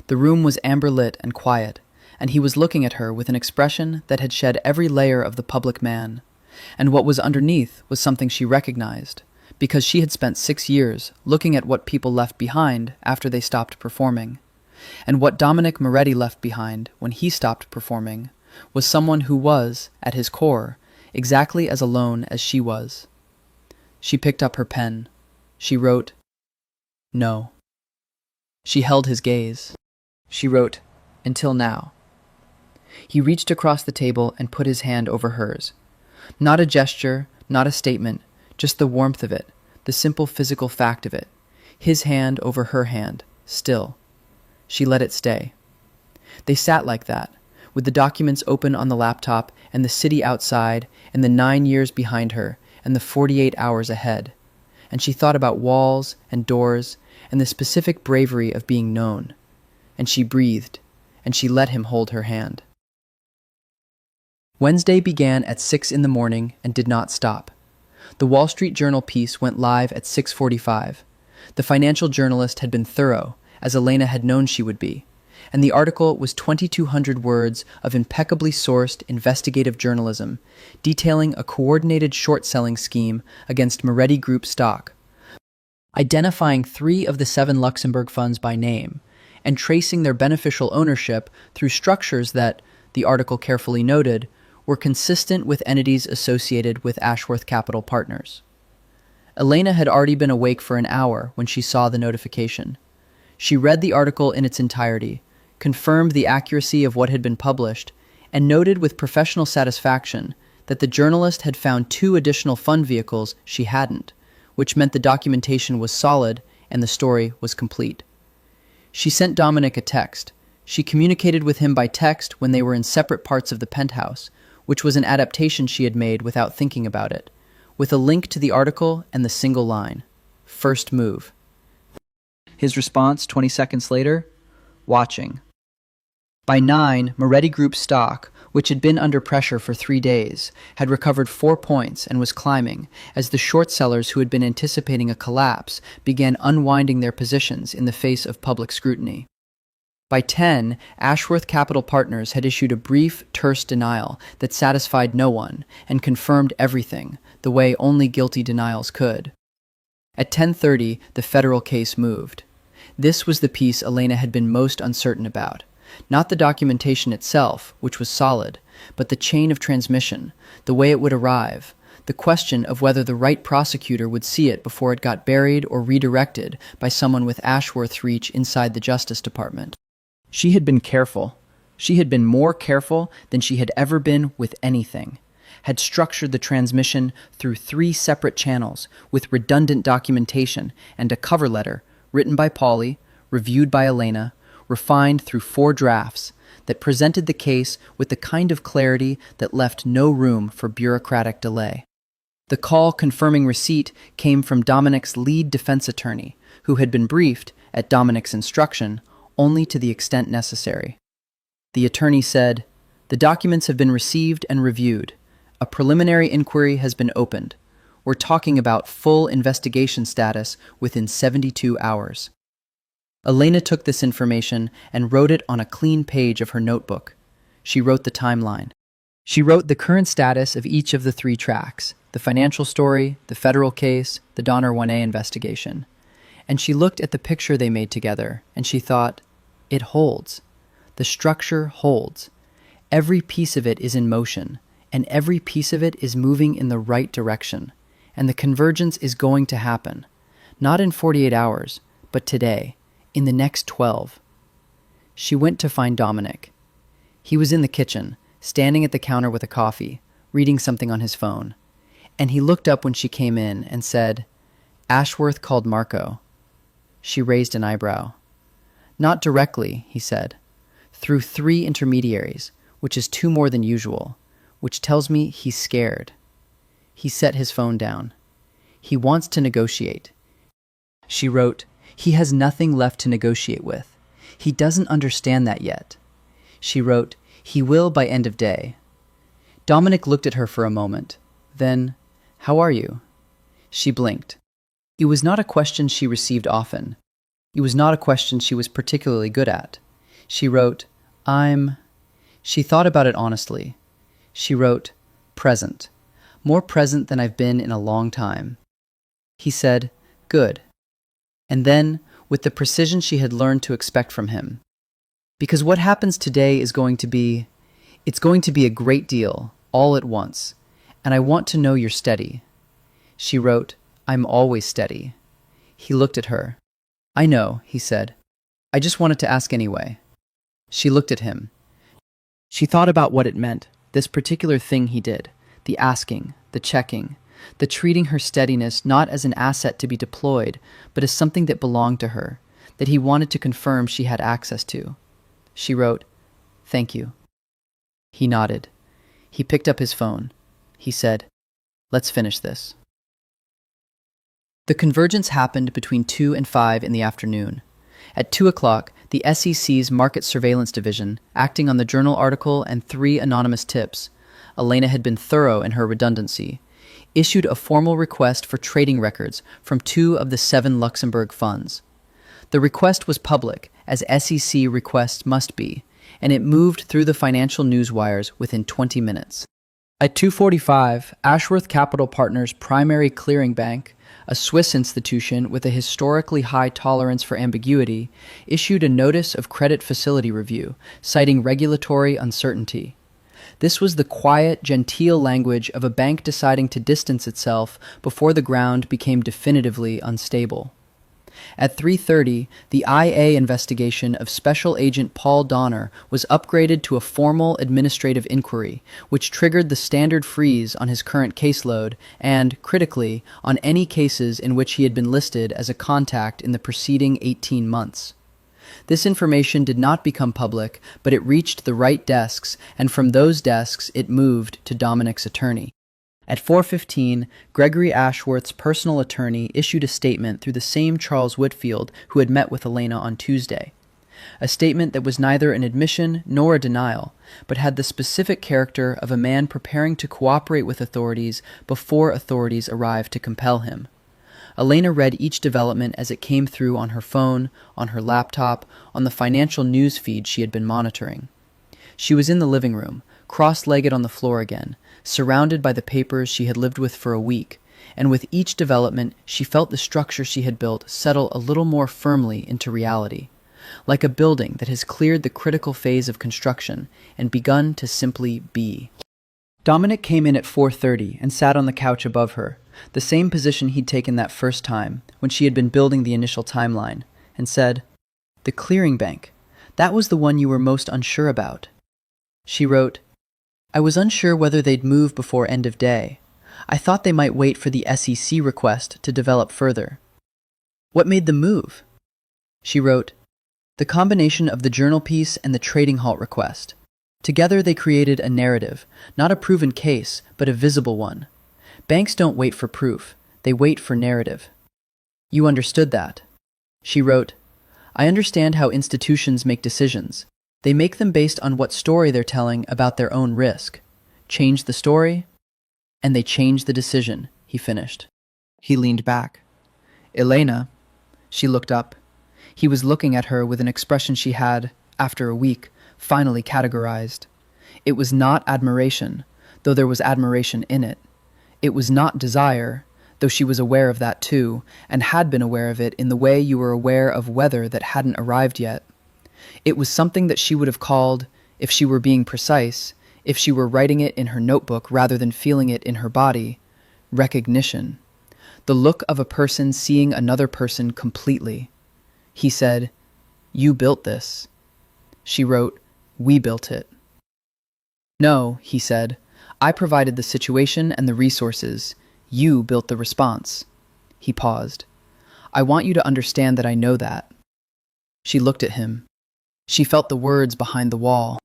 The room was amber-lit and quiet, and he was looking at her with an expression that had shed every layer of the public man. And what was underneath was something she recognized, because she had spent 6 years looking at what people left behind after they stopped performing. And what Dominic Moretti left behind when he stopped performing was someone who was, at his core, exactly as alone as she was. She picked up her pen. She wrote, "No." She held his gaze. She wrote, "Until now." He reached across the table and put his hand over hers. Not a gesture, not a statement, just the warmth of it, the simple physical fact of it. His hand over her hand, still. She let it stay. They sat like that, with the documents open on the laptop and the city outside and the 9 years behind her and the 48 hours ahead. And she thought about walls and doors and the specific bravery of being known. And she breathed, and she let him hold her hand. Wednesday began at 6 in the morning and did not stop. The Wall Street Journal piece went live at 6:45. The financial journalist had been thorough, as Elena had known she would be, and the article was 2,200 words of impeccably sourced investigative journalism, detailing a coordinated short-selling scheme against Moretti Group stock, identifying 3 of the 7 Luxembourg funds by name, and tracing their beneficial ownership through structures that, the article carefully noted, were consistent with entities associated with Ashworth Capital Partners. Elena had already been awake for an hour when she saw the notification. She read the article in its entirety, confirmed the accuracy of what had been published, and noted with professional satisfaction that the journalist had found 2 additional fund vehicles she hadn't, which meant the documentation was solid and the story was complete. She sent Dominic a text. She communicated with him by text when they were in separate parts of the penthouse, which was an adaptation she had made without thinking about it, with a link to the article and the single line, "First move." His response 20 seconds later, "Watching." By 9, Moretti Group's stock, which had been under pressure for 3 days, had recovered 4 points and was climbing as the short sellers who had been anticipating a collapse began unwinding their positions in the face of public scrutiny. By 10, Ashworth Capital Partners had issued a brief, terse denial that satisfied no one and confirmed everything, the way only guilty denials could. At 10:30, the federal case moved. This was the piece Elena had been most uncertain about. Not the documentation itself, which was solid, but the chain of transmission, the way it would arrive, the question of whether the right prosecutor would see it before it got buried or redirected by someone with Ashworth's reach inside the Justice Department. She had been careful. She had been more careful than she had ever been with anything, had structured the transmission through 3 separate channels with redundant documentation and a cover letter written by Polly, reviewed by Elena, refined through 4 drafts that presented the case with the kind of clarity that left no room for bureaucratic delay. The call confirming receipt came from Dominic's lead defense attorney, who had been briefed, at Dominic's instruction, only to the extent necessary. The attorney said, "The documents have been received and reviewed. A preliminary inquiry has been opened. We're talking about full investigation status within 72 hours. Elena took this information and wrote it on a clean page of her notebook. She wrote the timeline. She wrote the current status of each of the 3 tracks, the financial story, the federal case, the Donner 1A investigation. And she looked at the picture they made together, and she thought, it holds. The structure holds. Every piece of it is in motion, and every piece of it is moving in the right direction. And the convergence is going to happen. Not in 48 hours, but today, in the next 12. She went to find Dominic. He was in the kitchen, standing at the counter with a coffee, reading something on his phone. And he looked up when she came in and said, "Ashworth called Marco." She raised an eyebrow. "Not directly," he said. "Through 3 intermediaries, which is 2 more than usual, which tells me he's scared." He set his phone down. "He wants to negotiate." She wrote, "He has nothing left to negotiate with. He doesn't understand that yet." She wrote, "He will by end of day." Dominic looked at her for a moment. Then, "How are you?" She blinked. It was not a question she received often. It was not a question she was particularly good at. She wrote, She thought about it honestly. She wrote, "Present. More present than I've been in a long time." He said, "Good." And then, with the precision she had learned to expect from him, "Because what happens today is going to be a great deal, all at once, and I want to know you're steady." She wrote, "I'm always steady." He looked at her. "I know," he said. "I just wanted to ask anyway." She looked at him. She thought about what it meant, this particular thing he did, the asking, the checking, the treating her steadiness not as an asset to be deployed, but as something that belonged to her, that he wanted to confirm she had access to. She wrote, "Thank you." He nodded. He picked up his phone. He said, "Let's finish this." The convergence happened between 2 and 5 in the afternoon. At 2 o'clock, the SEC's Market Surveillance Division, acting on the journal article and 3 anonymous tips, Elena had been thorough in her redundancy, issued a formal request for trading records from 2 of the 7 Luxembourg funds. The request was public, as SEC requests must be, and it moved through the financial news wires within 20 minutes. At 2:45, Ashworth Capital Partners' primary clearing bank, a Swiss institution with a historically high tolerance for ambiguity, issued a notice of credit facility review, citing regulatory uncertainty. This was the quiet, genteel language of a bank deciding to distance itself before the ground became definitively unstable. At 3:30, the IA investigation of Special Agent Paul Donner was upgraded to a formal administrative inquiry, which triggered the standard freeze on his current caseload and, critically, on any cases in which he had been listed as a contact in the preceding 18 months. This information did not become public, but it reached the right desks, and from those desks it moved to Dominic's attorney. At 4:15, Gregory Ashworth's personal attorney issued a statement through the same Charles Whitfield who had met with Elena on Tuesday. A statement that was neither an admission nor a denial, but had the specific character of a man preparing to cooperate with authorities before authorities arrived to compel him. Elena read each development as it came through on her phone, on her laptop, on the financial news feed she had been monitoring. She was in the living room, cross-legged on the floor again, surrounded by the papers she had lived with for a week, and with each development she felt the structure she had built settle a little more firmly into reality, like a building that has cleared the critical phase of construction and begun to simply be. Dominic came in at 4:30 and sat on the couch above her, the same position he'd taken that first time, when she had been building the initial timeline, and said, "The clearing bank, that was the one you were most unsure about." She wrote, "I was unsure whether they'd move before end of day. I thought they might wait for the SEC request to develop further." "What made them move?" She wrote, "The combination of the journal piece and the trading halt request. Together they created a narrative, not a proven case, but a visible one. Banks don't wait for proof, they wait for narrative." "You understood that." She wrote, "I understand how institutions make decisions. They make them based on what story they're telling about their own risk. Change the story, and they change the decision," he finished. He leaned back. "Elena." She looked up. He was looking at her with an expression she had, after a week, finally categorized. It was not admiration, though there was admiration in it. It was not desire, though she was aware of that too, and had been aware of it in the way you were aware of weather that hadn't arrived yet. It was something that she would have called, if she were being precise, if she were writing it in her notebook rather than feeling it in her body, recognition. The look of a person seeing another person completely. He said, "You built this." She wrote, "We built it." "No," he said, "I provided the situation and the resources. You built the response." He paused. "I want you to understand that I know that." She looked at him. She felt the words behind the wall.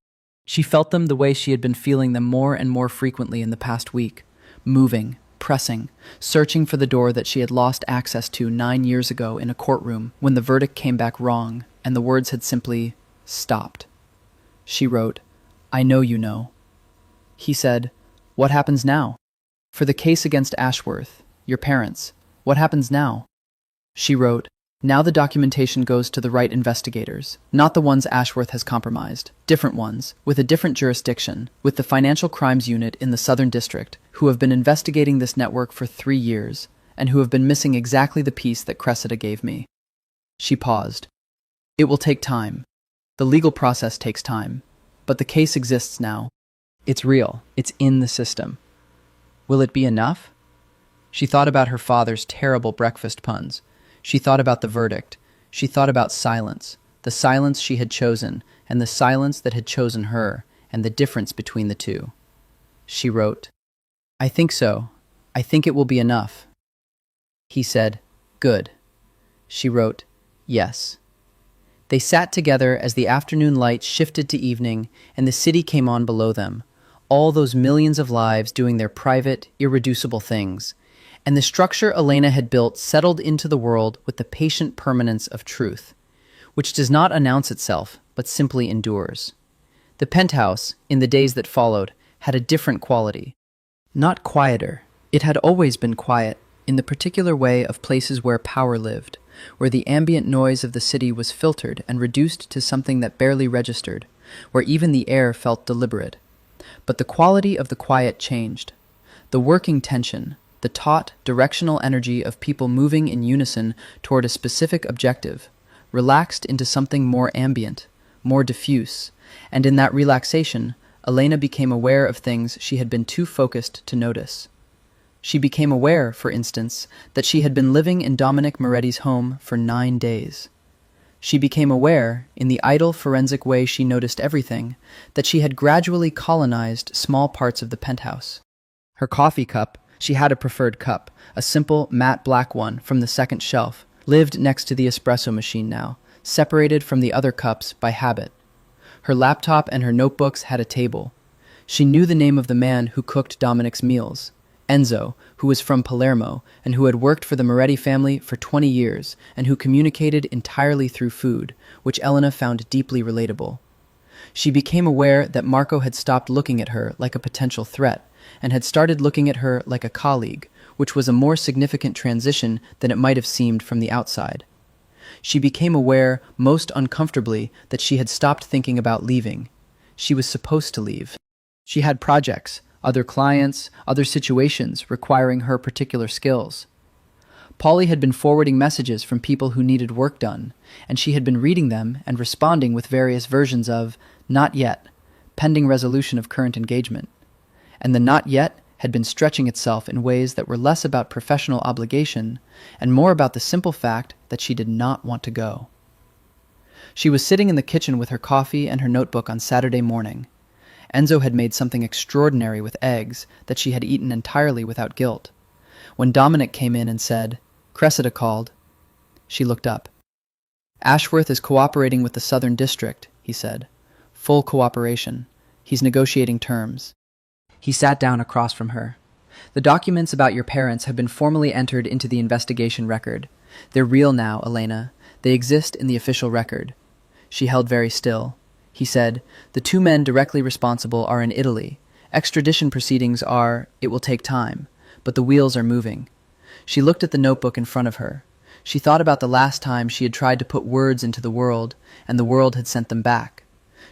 She felt them the way she had been feeling them more and more frequently in the past week, moving, pressing, searching for the door that she had lost access to 9 years ago in a courtroom when the verdict came back wrong and the words had simply stopped. She wrote, "I know you know." He said, "What happens now? For the case against Ashworth, your parents, what happens now?" She wrote, "Now the documentation goes to the right investigators, not the ones Ashworth has compromised, different ones, with a different jurisdiction, with the Financial Crimes Unit in the Southern District, who have been investigating this network for 3 years, and who have been missing exactly the piece that Cressida gave me." She paused. "It will take time. The legal process takes time, but the case exists now. It's real. It's in the system. Will it be enough?" She thought about her father's terrible breakfast puns. She thought about the verdict. She thought about silence, the silence she had chosen, and the silence that had chosen her, and the difference between the two. She wrote, "I think so. I think it will be enough." He said, "Good." She wrote, "Yes." They sat together as the afternoon light shifted to evening and the city came on below them, all those millions of lives doing their private, irreducible things, and the structure Elena had built settled into the world with the patient permanence of truth, which does not announce itself, but simply endures. The penthouse, in the days that followed, had a different quality. Not quieter. It had always been quiet, in the particular way of places where power lived, where the ambient noise of the city was filtered and reduced to something that barely registered, where even the air felt deliberate. But the quality of the quiet changed. The working tension, the taut, directional energy of people moving in unison toward a specific objective, relaxed into something more ambient, more diffuse, and in that relaxation, Elena became aware of things she had been too focused to notice. She became aware, for instance, that she had been living in Dominic Moretti's home for 9 days. She became aware, in the idle forensic way she noticed everything, that she had gradually colonized small parts of the penthouse. Her coffee cup, she had a preferred cup, a simple, matte black one from the second shelf, lived next to the espresso machine now, separated from the other cups by habit. Her laptop and her notebooks had a table. She knew the name of the man who cooked Dominic's meals, Enzo, who was from Palermo and who had worked for the Moretti family for 20 years and who communicated entirely through food, which Elena found deeply relatable. She became aware that Marco had stopped looking at her like a potential threat and had started looking at her like a colleague, which was a more significant transition than it might have seemed from the outside. She became aware, most uncomfortably, that she had stopped thinking about leaving. She was supposed to leave. She had projects, other clients, other situations requiring her particular skills. Polly had been forwarding messages from people who needed work done, and she had been reading them and responding with various versions of "not yet," pending resolution of current engagement. And the "not yet" had been stretching itself in ways that were less about professional obligation and more about the simple fact that she did not want to go. She was sitting in the kitchen with her coffee and her notebook on Saturday morning. Enzo had made something extraordinary with eggs that she had eaten entirely without guilt. When Dominic came in and said, "Cressida called," she looked up. "Ashworth is cooperating with the Southern District," he said. "Full cooperation. He's negotiating terms." He sat down across from her. "The documents about your parents have been formally entered into the investigation record. They're real now, Elena. They exist in the official record." She held very still. He said, "The 2 men directly responsible are in Italy. Extradition proceedings it will take time, but the wheels are moving." She looked at the notebook in front of her. She thought about the last time she had tried to put words into the world, and the world had sent them back.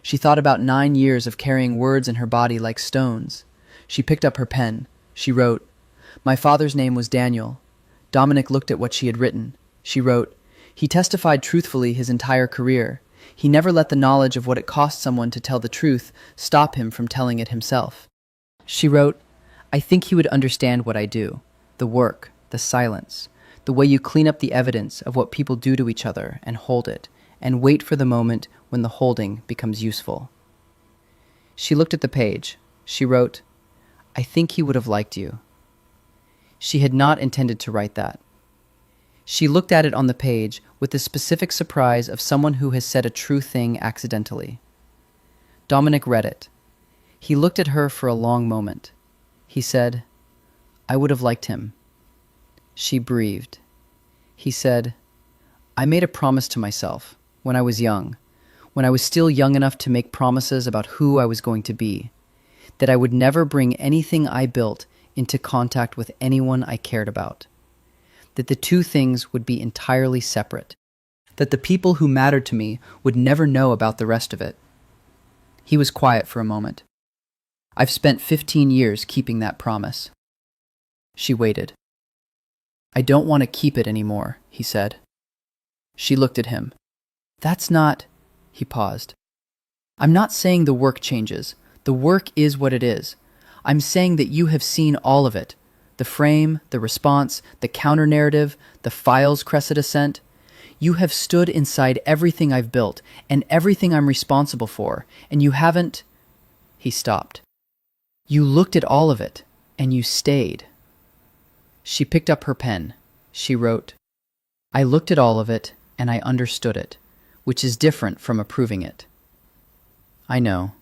She thought about 9 years of carrying words in her body like stones. She picked up her pen. She wrote, "My father's name was Daniel." Dominic looked at what she had written. She wrote, "He testified truthfully his entire career. He never let the knowledge of what it cost someone to tell the truth stop him from telling it himself." She wrote, "I think he would understand what I do. The work, the silence, the way you clean up the evidence of what people do to each other and hold it, and wait for the moment when the holding becomes useful." She looked at the page. She wrote, "I think he would have liked you." She had not intended to write that. She looked at it on the page with the specific surprise of someone who has said a true thing accidentally. Dominic read it. He looked at her for a long moment. He said, "I would have liked him." She breathed. He said, "I made a promise to myself when I was young, when I was still young enough to make promises about who I was going to be, that I would never bring anything I built into contact with anyone I cared about, that the 2 things would be entirely separate, that the people who mattered to me would never know about the rest of it." He was quiet for a moment. "I've spent 15 years keeping that promise." She waited. "I don't want to keep it anymore," he said. She looked at him. "That's not—" He paused. "I'm not saying the work changes. The work is what it is. I'm saying that you have seen all of it. The frame, the response, the counter-narrative, the files Cressida sent. You have stood inside everything I've built and everything I'm responsible for, and you haven't—" He stopped. "You looked at all of it, and you stayed." She picked up her pen. She wrote, "I looked at all of it, and I understood it, which is different from approving it." "I know."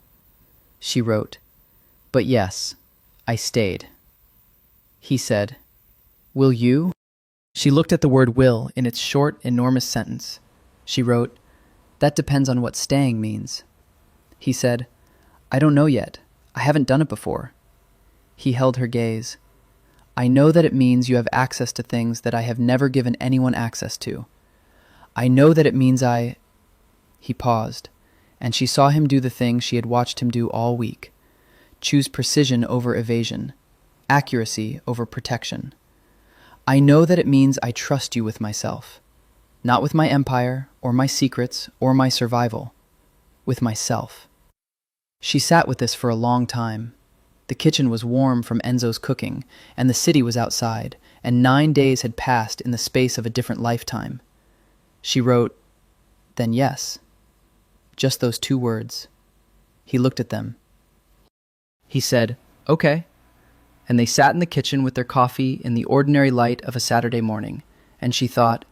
She wrote, "But yes, I stayed." He said, "Will you?" She looked at the word "will" in its short, enormous sentence. She wrote, "That depends on what staying means." He said, "I don't know yet. I haven't done it before." He held her gaze. "I know that it means you have access to things that I have never given anyone access to. I know that it means I—" He paused, and she saw him do the thing she had watched him do all week. Choose precision over evasion, accuracy over protection. "I know that it means I trust you with myself. Not with my empire, or my secrets, or my survival. With myself." She sat with this for a long time. The kitchen was warm from Enzo's cooking, and the city was outside, and 9 days had passed in the space of a different lifetime. She wrote, "Then yes." Just those 2 words. He looked at them. He said, "Okay." And they sat in the kitchen with their coffee in the ordinary light of a Saturday morning, and she thought,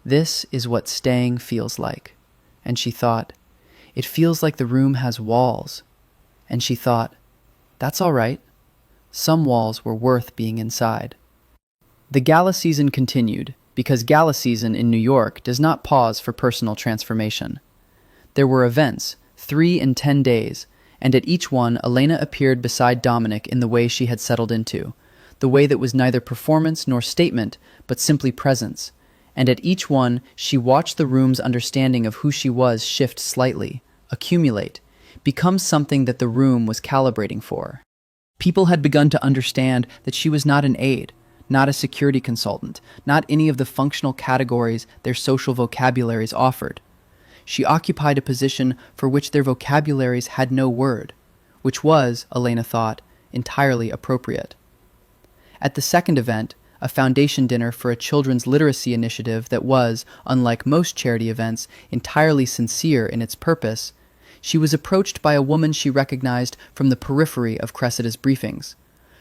this is what staying feels like. And she thought, it feels like the room has walls. And she thought, that's all right. Some walls were worth being inside. The gala season continued, because gala season in New York does not pause for personal transformation. There were events, 3 in 10 days, and at each one Elena appeared beside Dominic in the way she had settled into, the way that was neither performance nor statement, but simply presence, and at each one she watched the room's understanding of who she was shift slightly, accumulate, become something that the room was calibrating for. People had begun to understand that she was not an aide, not a security consultant, not any of the functional categories their social vocabularies offered. She occupied a position for which their vocabularies had no word, which was, Elena thought, entirely appropriate. At the second event, a foundation dinner for a children's literacy initiative that was, unlike most charity events, entirely sincere in its purpose, she was approached by a woman she recognized from the periphery of Cressida's briefings.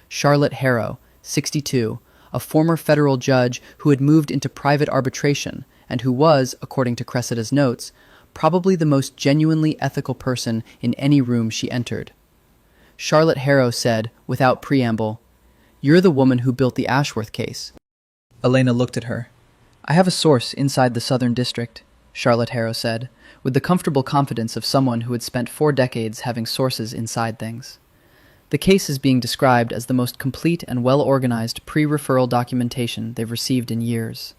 Charlotte Harrow, 62, a former federal judge who had moved into private arbitration and who was, according to Cressida's notes, probably the most genuinely ethical person in any room she entered. Charlotte Harrow said, without preamble, "You're the woman who built the Ashworth case." Elena looked at her. "I have a source inside the Southern District," Charlotte Harrow said, with the comfortable confidence of someone who had spent 4 decades having sources inside things. The case is being described as the most complete and well-organized pre-referral documentation they've received in years.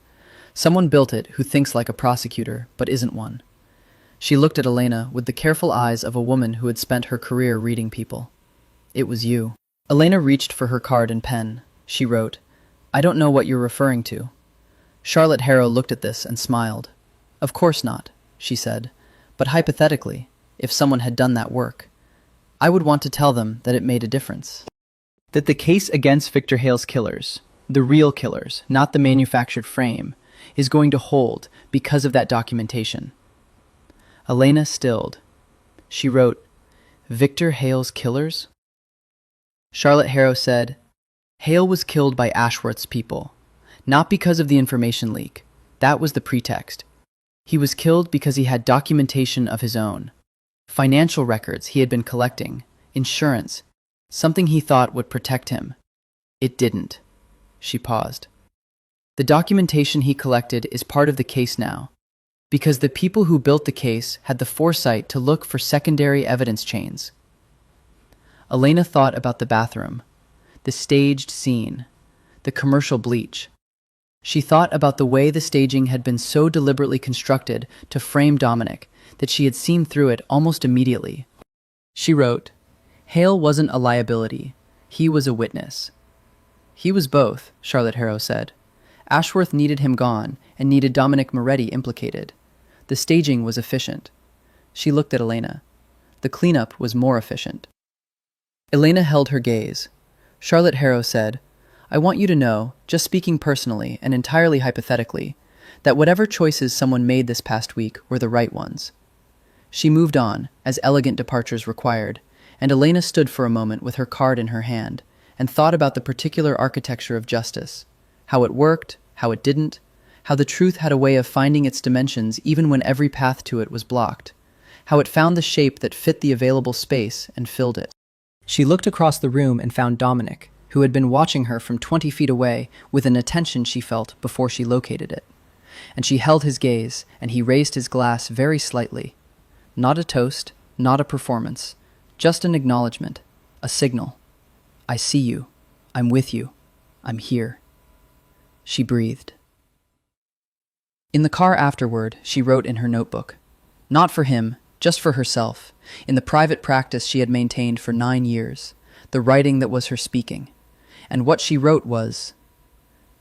Someone built it who thinks like a prosecutor, but isn't one. She looked at Elena with the careful eyes of a woman who had spent her career reading people. "It was you." Elena reached for her card and pen. She wrote, "I don't know what you're referring to." Charlotte Harrow looked at this and smiled. "Of course not," she said, "but hypothetically, if someone had done that work, I would want to tell them that it made a difference. That the case against Victor Hale's killers, the real killers, not the manufactured frame, is going to hold because of that documentation." Elena stilled. She wrote, "Victor Hale's killers?" Charlotte Harrow said, "Hale was killed by Ashworth's people, not because of the information leak. That was the pretext. He was killed because he had documentation of his own. Financial records he had been collecting, insurance, something he thought would protect him. It didn't." She paused. "The documentation he collected is part of the case now, because the people who built the case had the foresight to look for secondary evidence chains." Elena thought about the bathroom, the staged scene, the commercial bleach. She thought about the way the staging had been so deliberately constructed to frame Dominic that she had seen through it almost immediately. She wrote, "Hale wasn't a liability. He was a witness." "He was both," Charlotte Harrow said. "Ashworth needed him gone and needed Dominic Moretti implicated. The staging was efficient." She looked at Elena. The cleanup was more efficient. Elena held her gaze. Charlotte Harrow said, "I want you to know, just speaking personally and entirely hypothetically, that whatever choices someone made this past week were the right ones." She moved on, as elegant departures required, and Elena stood for a moment with her card in her hand and thought about the particular architecture of justice, how it worked, how it didn't, how the truth had a way of finding its dimensions even when every path to it was blocked, how it found the shape that fit the available space and filled it. She looked across the room and found Dominic, who had been watching her from 20 feet away with an attention she felt before she located it. And she held his gaze, and he raised his glass very slightly. Not a toast, not a performance, just an acknowledgement, a signal. "I see you. I'm with you. I'm here." She breathed. In the car afterward, she wrote in her notebook, not for him, just for herself, in the private practice she had maintained for 9 years, the writing that was her speaking. And what she wrote was,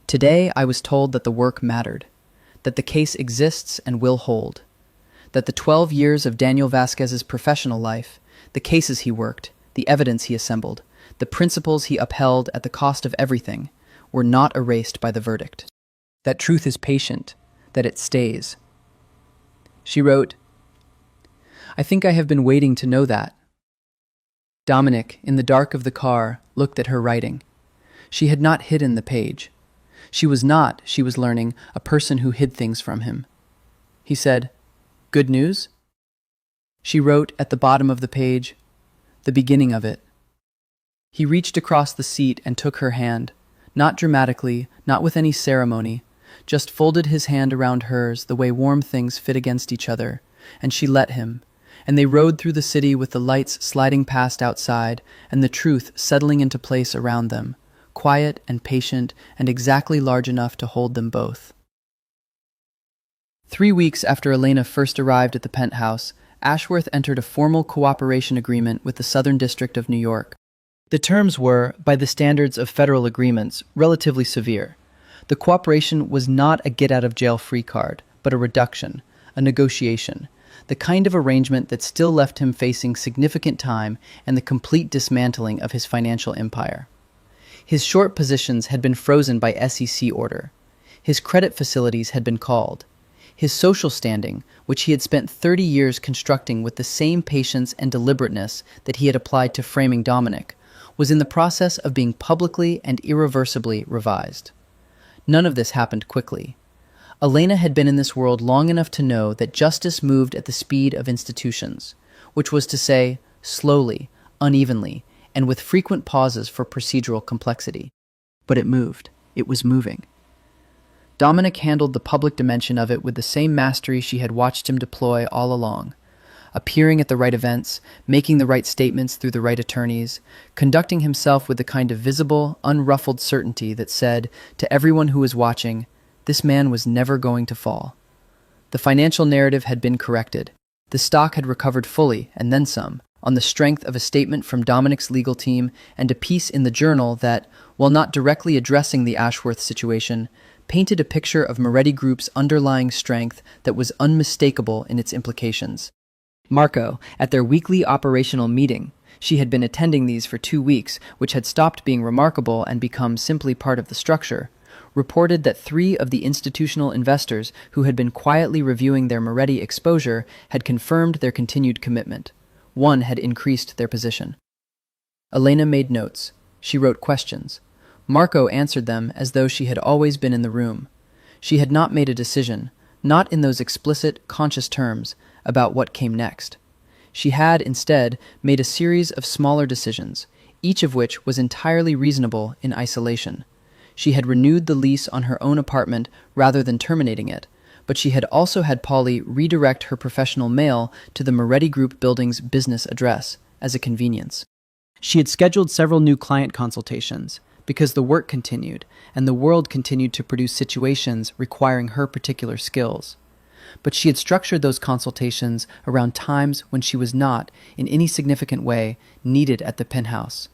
"Today I was told that the work mattered, that the case exists and will hold, that the 12 years of Daniel Vasquez's professional life, The cases he worked, the evidence he assembled, the principles he upheld at the cost of everything, were not erased by the verdict. That truth is patient, that it stays. She wrote, "I think I have been waiting to know that." Dominic, in the dark of the car, looked at her writing. She had not hidden the page. She was not, she was learning, a person who hid things from him. He said, "Good news?" She wrote at the bottom of the page, "The beginning of it." He reached across the seat and took her hand, not dramatically, not with any ceremony, just folded his hand around hers the way warm things fit against each other, and she let him, and they rode through the city with the lights sliding past outside and the truth settling into place around them, quiet and patient and exactly large enough to hold them both. 3 weeks after Elena first arrived at the penthouse, Ashworth entered a formal cooperation agreement with the Southern District of New York. The terms were, by the standards of federal agreements, relatively severe. The cooperation was not a get-out-of-jail-free card, but a reduction, a negotiation, the kind of arrangement that still left him facing significant time and the complete dismantling of his financial empire. His short positions had been frozen by SEC order. His credit facilities had been called. His social standing, which he had spent 30 years constructing with the same patience and deliberateness that he had applied to framing Dominic, was in the process of being publicly and irreversibly revised. None of this happened quickly. Elena had been in this world long enough to know that justice moved at the speed of institutions, which was to say, slowly, unevenly, and with frequent pauses for procedural complexity. But it moved. It was moving. Dominic handled the public dimension of it with the same mastery she had watched him deploy all along, appearing at the right events, making the right statements through the right attorneys, conducting himself with the kind of visible, unruffled certainty that said, to everyone who was watching, this man was never going to fall. The financial narrative had been corrected. The stock had recovered fully, and then some, on the strength of a statement from Dominic's legal team and a piece in the Journal that, while not directly addressing the Ashworth situation, painted a picture of Moretti Group's underlying strength that was unmistakable in its implications. Marco, at their weekly operational meeting, she had been attending these for 2 weeks, which had stopped being remarkable and become simply part of the structure, reported that 3 of the institutional investors who had been quietly reviewing their Moretti exposure had confirmed their continued commitment. 1 had increased their position. Elena made notes. She wrote questions. Marco answered them as though she had always been in the room. She had not made a decision, not in those explicit, conscious terms, about what came next. She had, instead, made a series of smaller decisions, each of which was entirely reasonable in isolation. She had renewed the lease on her own apartment rather than terminating it, but she had also had Polly redirect her professional mail to the Moretti Group building's business address, as a convenience. She had scheduled several new client consultations, because the work continued, and the world continued to produce situations requiring her particular skills. But she had structured those consultations around times when she was not, in any significant way, needed at the penthouse.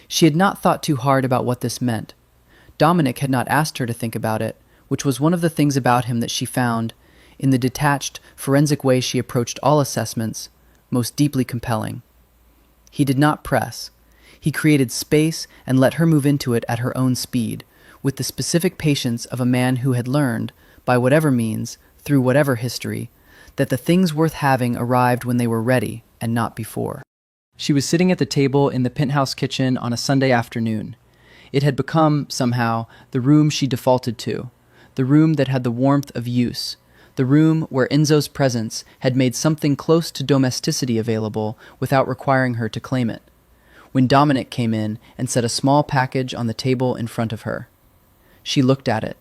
She had not thought too hard about what this meant. Dominic had not asked her to think about it, which was one of the things about him that she found, in the detached, forensic way she approached all assessments, most deeply compelling. He did not press. He created space and let her move into it at her own speed, with the specific patience of a man who had learned, by whatever means, through whatever history, that the things worth having arrived when they were ready and not before. She was sitting at the table in the penthouse kitchen on a Sunday afternoon. It had become, somehow, the room she defaulted to, the room that had the warmth of use, the room where Enzo's presence had made something close to domesticity available without requiring her to claim it, when Dominic came in and set a small package on the table in front of her. She looked at it.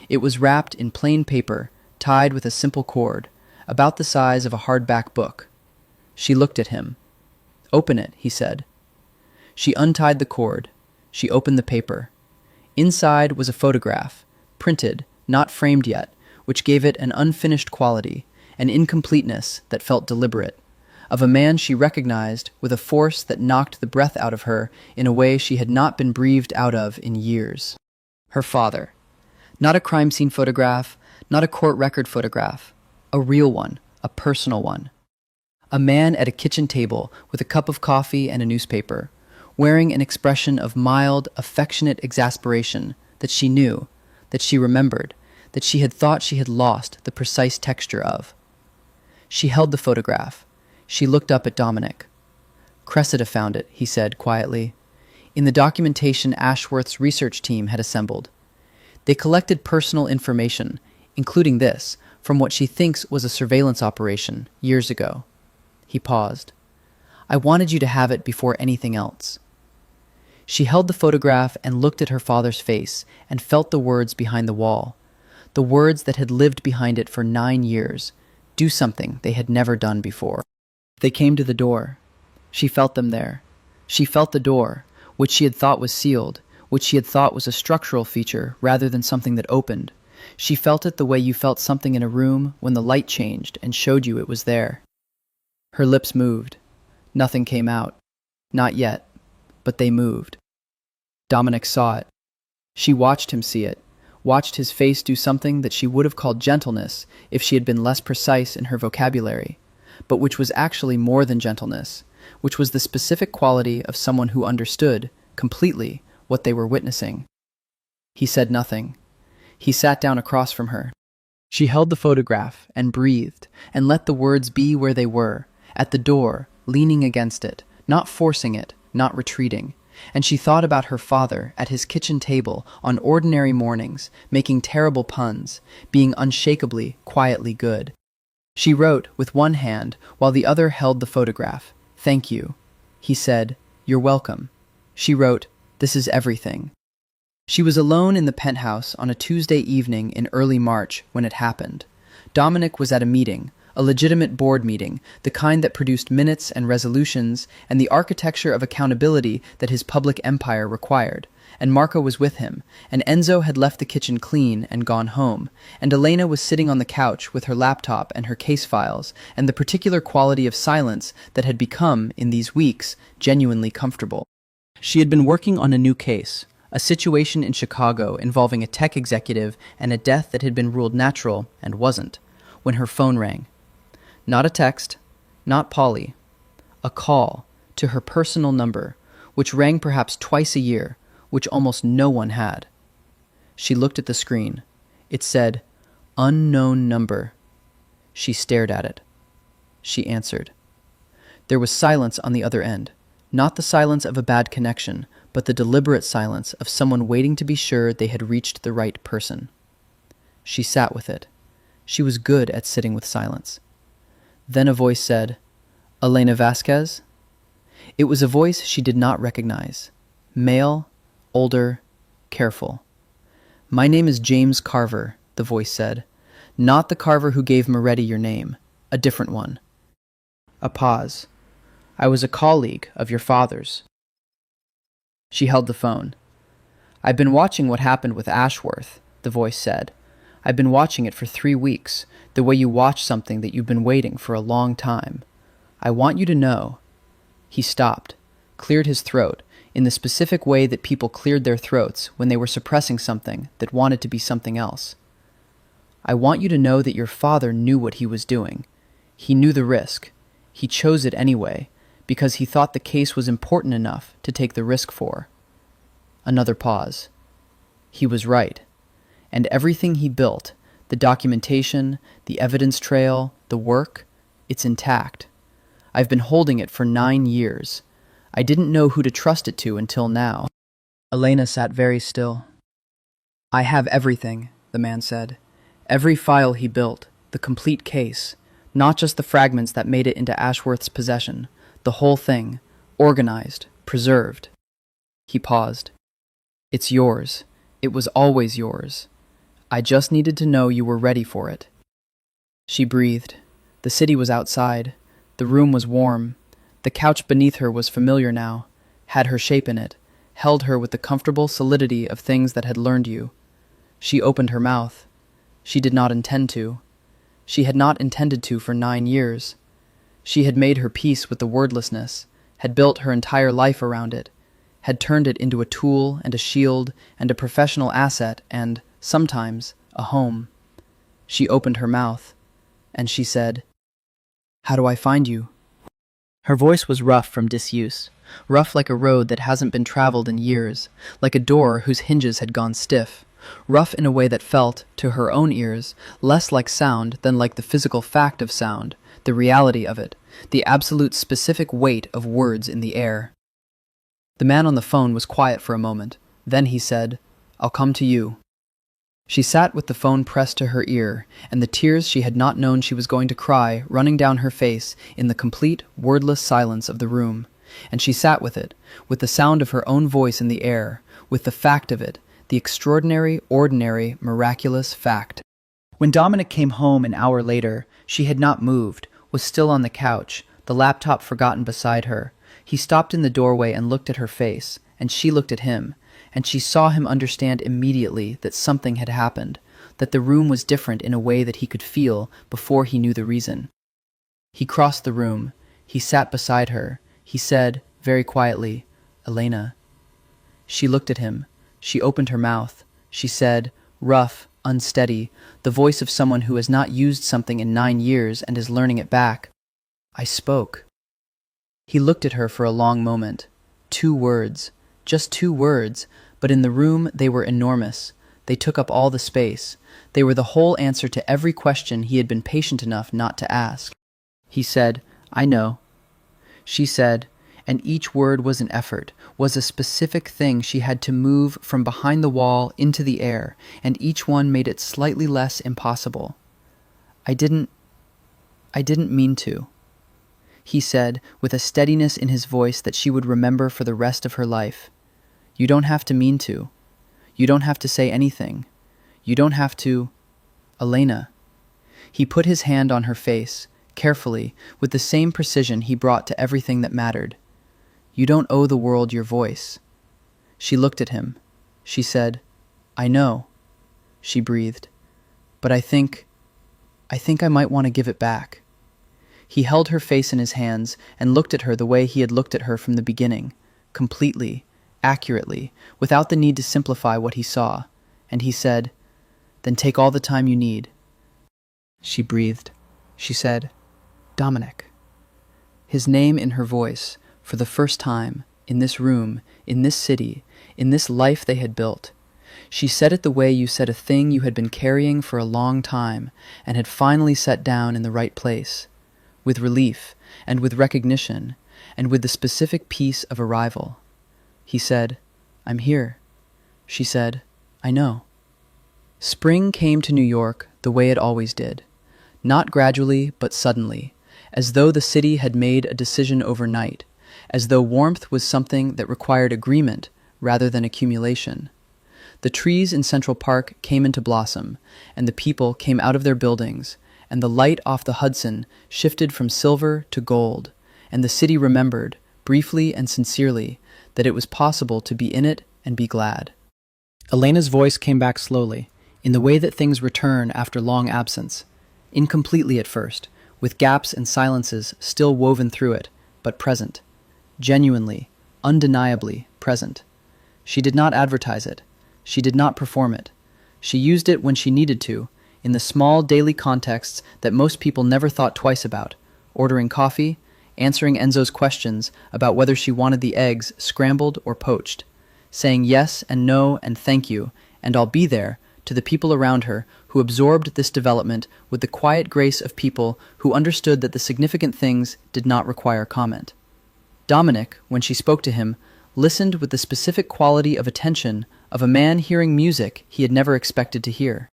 It was wrapped in plain paper, tied with a simple cord, about the size of a hardback book. She looked at him. "Open it," he said. She untied the cord. She opened the paper. Inside was a photograph, printed, not framed yet, which gave it an unfinished quality, an incompleteness that felt deliberate, of a man she recognized with a force that knocked the breath out of her in a way she had not been breathed out of in years. Her father. Not a crime scene photograph, not a court record photograph. A real one, a personal one. A man at a kitchen table with a cup of coffee and a newspaper, wearing an expression of mild, affectionate exasperation that she knew, that she remembered, that she had thought she had lost the precise texture of. She held the photograph. She looked up at Dominic. "Cressida found it," he said quietly, "in the documentation Ashworth's research team had assembled. They collected personal information, including this, from what she thinks was a surveillance operation years ago." He paused. "I wanted you to have it before anything else." She held the photograph and looked at her father's face and felt the words behind the wall, the words that had lived behind it for 9 years, do something they had never done before. They came to the door. She felt them there. She felt the door, which she had thought was sealed, which she had thought was a structural feature rather than something that opened. She felt it the way you felt something in a room when the light changed and showed you it was there. Her lips moved. Nothing came out. Not yet, but they moved. Dominic saw it. She watched him see it, watched his face do something that she would have called gentleness if she had been less precise in her vocabulary, but which was actually more than gentleness, which was the specific quality of someone who understood, completely, what they were witnessing. He said nothing. He sat down across from her. She held the photograph and breathed and let the words be where they were, at the door, leaning against it, not forcing it, not retreating. And she thought about her father at his kitchen table on ordinary mornings, making terrible puns, being unshakably, quietly good. She wrote with one hand while the other held the photograph. "Thank you." He said, "You're welcome." She wrote, "This is everything." She was alone in the penthouse on a Tuesday evening in early March when it happened. Dominic was at a meeting, a legitimate board meeting, the kind that produced minutes and resolutions and the architecture of accountability that his public empire required. And Marco was with him, and Enzo had left the kitchen clean and gone home, and Elena was sitting on the couch with her laptop and her case files, and the particular quality of silence that had become, in these weeks, genuinely comfortable. She had been working on a new case, a situation in Chicago involving a tech executive and a death that had been ruled natural and wasn't, when her phone rang. Not a text, not Polly, a call to her personal number, which rang perhaps twice a year, which almost no one had. She looked at the screen. It said, "Unknown number." She stared at it. She answered. There was silence on the other end, not the silence of a bad connection, but the deliberate silence of someone waiting to be sure they had reached the right person. She sat with it. She was good at sitting with silence. Then a voice said, "Elena Vasquez?" It was a voice she did not recognize. Male, older, careful. "My name is James Carver," the voice said. "Not the Carver who gave Moretti your name. A different one." A pause. "I was a colleague of your father's." She held the phone. "I've been watching what happened with Ashworth," the voice said. "I've been watching it for 3 weeks, the way you watch something that you've been waiting for a long time. I want you to know." He stopped, cleared his throat, in the specific way that people cleared their throats when they were suppressing something that wanted to be something else. "I want you to know that your father knew what he was doing. He knew the risk. He chose it anyway, because he thought the case was important enough to take the risk for." Another pause. He was right. And everything he built, the documentation, the evidence trail, the work, it's intact. I've been holding it for 9 years. I didn't know who to trust it to until now. Elena sat very still. "I have everything," the man said. "Every file he built, the complete case, not just the fragments that made it into Ashworth's possession, the whole thing, organized, preserved." He paused. "It's yours. It was always yours. I just needed to know you were ready for it." She breathed. The city was outside. The room was warm. The couch beneath her was familiar now, had her shape in it, held her with the comfortable solidity of things that had learned you. She opened her mouth. She did not intend to. She had not intended to for 9 years. She had made her peace with the wordlessness, had built her entire life around it, had turned it into a tool and a shield and a professional asset and, sometimes, a home. She opened her mouth, and she said, "How do I find you?" Her voice was rough from disuse, rough like a road that hasn't been traveled in years, like a door whose hinges had gone stiff, rough in a way that felt, to her own ears, less like sound than like the physical fact of sound, the reality of it, the absolute specific weight of words in the air. The man on the phone was quiet for a moment. Then he said, "I'll come to you." She sat with the phone pressed to her ear, and the tears she had not known she was going to cry running down her face in the complete, wordless silence of the room. And she sat with it, with the sound of her own voice in the air, with the fact of it, the extraordinary, ordinary, miraculous fact. When Dominic came home an hour later, she had not moved, was still on the couch, the laptop forgotten beside her. He stopped in the doorway and looked at her face, and she looked at him, and she saw him understand immediately that something had happened, that the room was different in a way that he could feel before he knew the reason. He crossed the room. He sat beside her. He said, very quietly, "Elena." She looked at him. She opened her mouth. She said, rough, unsteady, the voice of someone who has not used something in 9 years and is learning it back, "I spoke." He looked at her for a long moment. 2 words. Just 2 words, but in the room they were enormous. They took up all the space. They were the whole answer to every question he had been patient enough not to ask. He said, "I know." She said, and each word was an effort, was a specific thing she had to move from behind the wall into the air, and each one made it slightly less impossible. I didn't mean to," he said, with a steadiness in his voice that she would remember for the rest of her life. "You don't have to mean to. You don't have to say anything. You don't have to... Elena." He put his hand on her face, carefully, with the same precision he brought to everything that mattered. "You don't owe the world your voice." She looked at him. She said, "I know," she breathed, "but I think I might want to give it back." He held her face in his hands and looked at her the way he had looked at her from the beginning, completely, accurately, without the need to simplify what he saw, and he said, "Then take all the time you need." She breathed. She said, "Dominic." His name in her voice, for the first time, in this room, in this city, in this life they had built. She said it the way you said a thing you had been carrying for a long time and had finally set down in the right place, with relief and with recognition and with the specific peace of arrival. He said, "I'm here." She said, "I know." Spring came to New York the way it always did, not gradually but suddenly, as though the city had made a decision overnight, as though warmth was something that required agreement rather than accumulation. The trees in Central Park came into blossom, and the people came out of their buildings, and the light off the Hudson shifted from silver to gold, and the city remembered, briefly and sincerely, that it was possible to be in it and be glad. Elena's voice came back slowly, in the way that things return after long absence, incompletely at first, with gaps and silences still woven through it, but present, genuinely, undeniably present. She did not advertise it. She did not perform it. She used it when she needed to, in the small daily contexts that most people never thought twice about, ordering coffee, answering Enzo's questions about whether she wanted the eggs scrambled or poached, saying yes and no and thank you, and I'll be there, to the people around her who absorbed this development with the quiet grace of people who understood that the significant things did not require comment. Dominic, when she spoke to him, listened with the specific quality of attention of a man hearing music he had never expected to hear.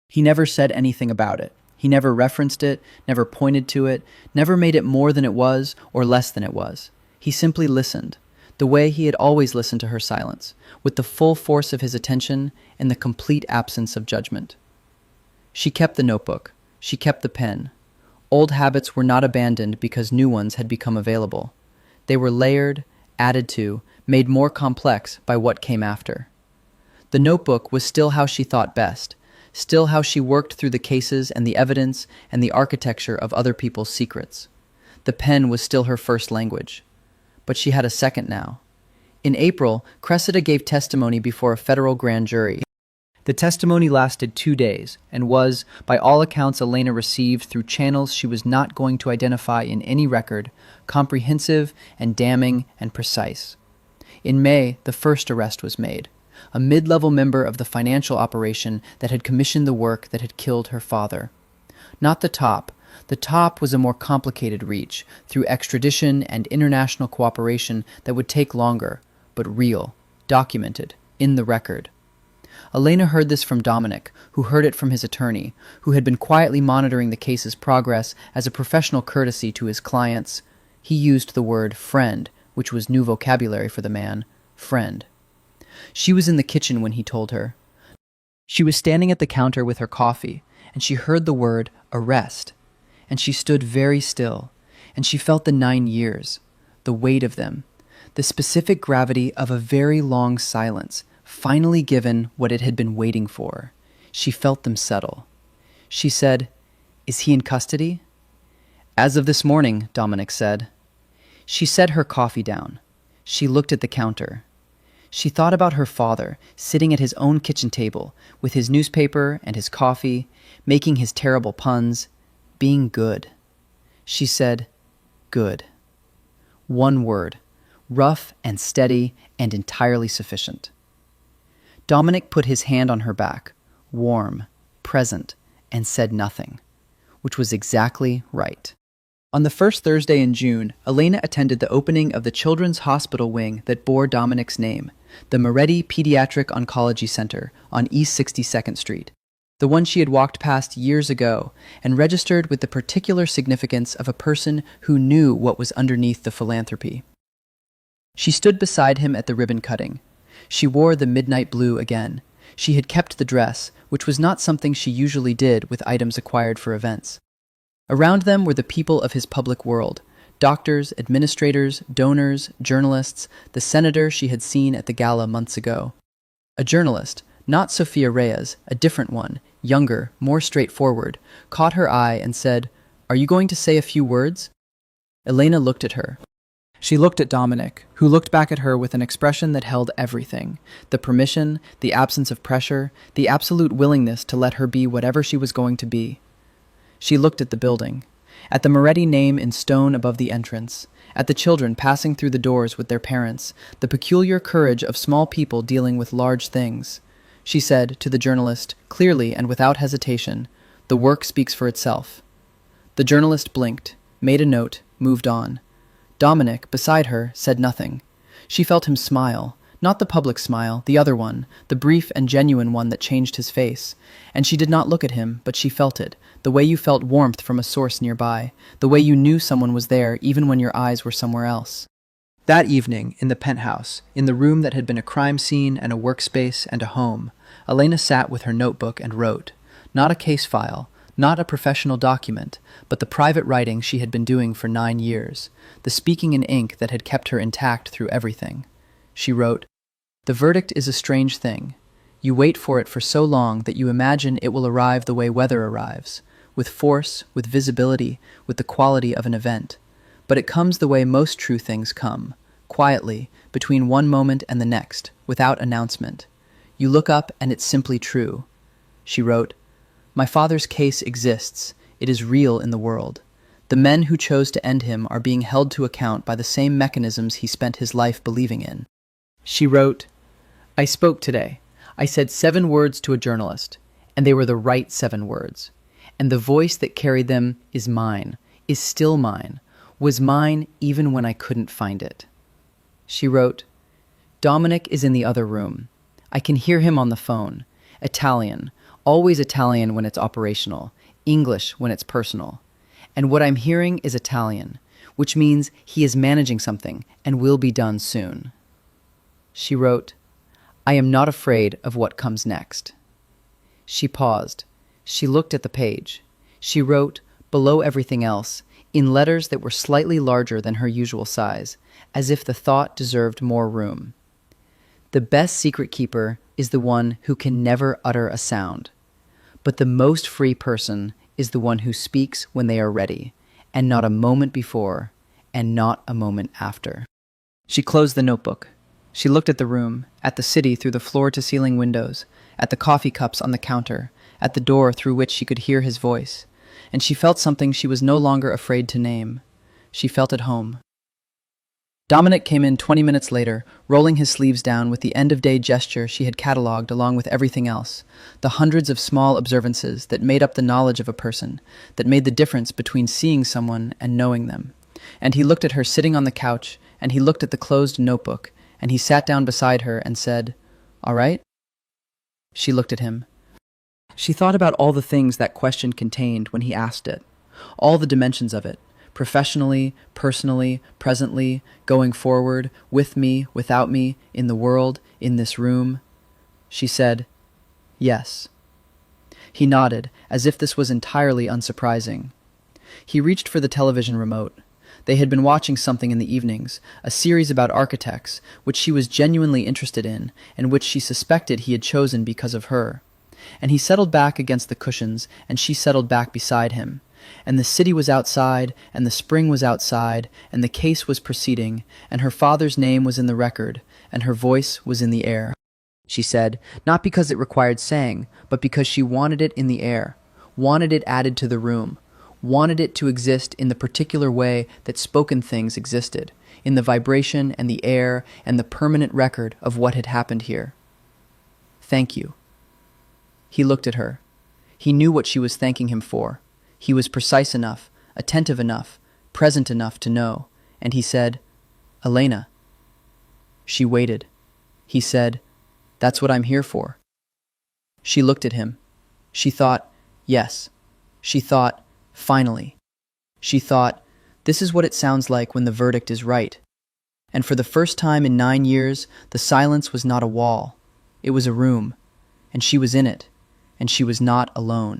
He never said anything about it. He never referenced it, never pointed to it, never made it more than it was or less than it was. He simply listened, the way he had always listened to her silence, with the full force of his attention and the complete absence of judgment. She kept the notebook. She kept the pen. Old habits were not abandoned because new ones had become available. They were layered, added to, made more complex by what came after. The notebook was still how she thought best, still how she worked through the cases and the evidence and the architecture of other people's secrets. The pen was still her first language. But she had a second now. In April, Cressida gave testimony before a federal grand jury, The testimony lasted 2 days and was, by all accounts Elena received through channels she was not going to identify in any record, comprehensive and damning and precise. In May, the first arrest was made. A mid-level member of the financial operation that had commissioned the work that had killed her father. Not the top. The top was a more complicated reach, through extradition and international cooperation that would take longer, but real, documented, in the record. Elena heard this from Dominic, who heard it from his attorney, who had been quietly monitoring the case's progress as a professional courtesy to his clients. He used the word friend, which was new vocabulary for the man, friend. She was in the kitchen when he told her. She was standing at the counter with her coffee, and she heard the word arrest, and she stood very still, and she felt the 9 years, the weight of them, the specific gravity of a very long silence, finally given what it had been waiting for. She felt them settle. She said, "Is he in custody?" "As of this morning," Dominic said. She set her coffee down. She looked at the counter. She thought about her father, sitting at his own kitchen table, with his newspaper and his coffee, making his terrible puns, being good. She said, good. One word, rough and steady and entirely sufficient. Dominic put his hand on her back, warm, present, and said nothing, which was exactly right. On the first Thursday in June, Elena attended the opening of the children's hospital wing that bore Dominic's name, the Moretti Pediatric Oncology Center on East 62nd Street, the one she had walked past years ago and registered with the particular significance of a person who knew what was underneath the philanthropy. She stood beside him at the ribbon cutting. She wore the midnight blue again. She had kept the dress, which was not something she usually did with items acquired for events. Around them were the people of his public world, doctors, administrators, donors, journalists, the senator she had seen at the gala months ago. A journalist, not Sophia Reyes, a different one, younger, more straightforward, caught her eye and said, "Are you going to say a few words?" Elena looked at her. She looked at Dominic, who looked back at her with an expression that held everything, the permission, the absence of pressure, the absolute willingness to let her be whatever she was going to be. She looked at the building, at the Moretti name in stone above the entrance, at the children passing through the doors with their parents, the peculiar courage of small people dealing with large things. She said to the journalist, clearly and without hesitation, "The work speaks for itself." The journalist blinked, made a note, moved on. Dominic, beside her, said nothing. She felt him smile, not the public smile, the other one, the brief and genuine one that changed his face. And she did not look at him, but she felt it, the way you felt warmth from a source nearby, the way you knew someone was there even when your eyes were somewhere else. That evening, in the penthouse, in the room that had been a crime scene and a workspace and a home, Elena sat with her notebook and wrote, not a case file, not a professional document, but the private writing she had been doing for 9 years, the speaking in ink that had kept her intact through everything. She wrote, "The verdict is a strange thing. You wait for it for so long that you imagine it will arrive the way weather arrives, with force, with visibility, with the quality of an event. But it comes the way most true things come, quietly, between one moment and the next, without announcement. You look up and it's simply true." She wrote, "My father's case exists. It is real in the world. The men who chose to end him are being held to account by the same mechanisms he spent his life believing in." She wrote, "I spoke today. I said 7 words to a journalist, and they were the right 7 words. And the voice that carried them is mine, is still mine, was mine even when I couldn't find it." She wrote, "Dominic is in the other room. I can hear him on the phone. Italian, always Italian when it's operational, English when it's personal. And what I'm hearing is Italian, which means he is managing something and will be done soon." She wrote, "I am not afraid of what comes next." She paused. She looked at the page. She wrote, below everything else, in letters that were slightly larger than her usual size, as if the thought deserved more room. "The best secret keeper is the one who can never utter a sound. But the most free person is the one who speaks when they are ready, and not a moment before, and not a moment after." She closed the notebook. She looked at the room, at the city through the floor-to-ceiling windows, at the coffee cups on the counter, at the door through which she could hear his voice, and she felt something she was no longer afraid to name. She felt at home. Dominic came in 20 minutes later, rolling his sleeves down with the end-of-day gesture she had catalogued along with everything else, the hundreds of small observances that made up the knowledge of a person, that made the difference between seeing someone and knowing them. And he looked at her sitting on the couch, and he looked at the closed notebook, and he sat down beside her and said, "All right?" She looked at him. She thought about all the things that question contained when he asked it, all the dimensions of it, professionally, personally, presently, going forward, with me, without me, in the world, in this room. She said, "Yes." He nodded, as if this was entirely unsurprising. He reached for the television remote. They had been watching something in the evenings, a series about architects, which she was genuinely interested in, and which she suspected he had chosen because of her. And he settled back against the cushions, and she settled back beside him. And the city was outside, and the spring was outside, and the case was proceeding, and her father's name was in the record, and her voice was in the air. She said, not because it required saying, but because she wanted it in the air, wanted it added to the room, wanted it to exist in the particular way that spoken things existed, in the vibration and the air and the permanent record of what had happened here. "Thank you." He looked at her. He knew what she was thanking him for. He was precise enough, attentive enough, present enough to know, and he said, "Elena." She waited. He said, "That's what I'm here for." She looked at him. She thought, yes. She thought, finally. She thought, this is what it sounds like when the verdict is right. And for the first time in 9 years, the silence was not a wall. It was a room, and she was in it, and she was not alone.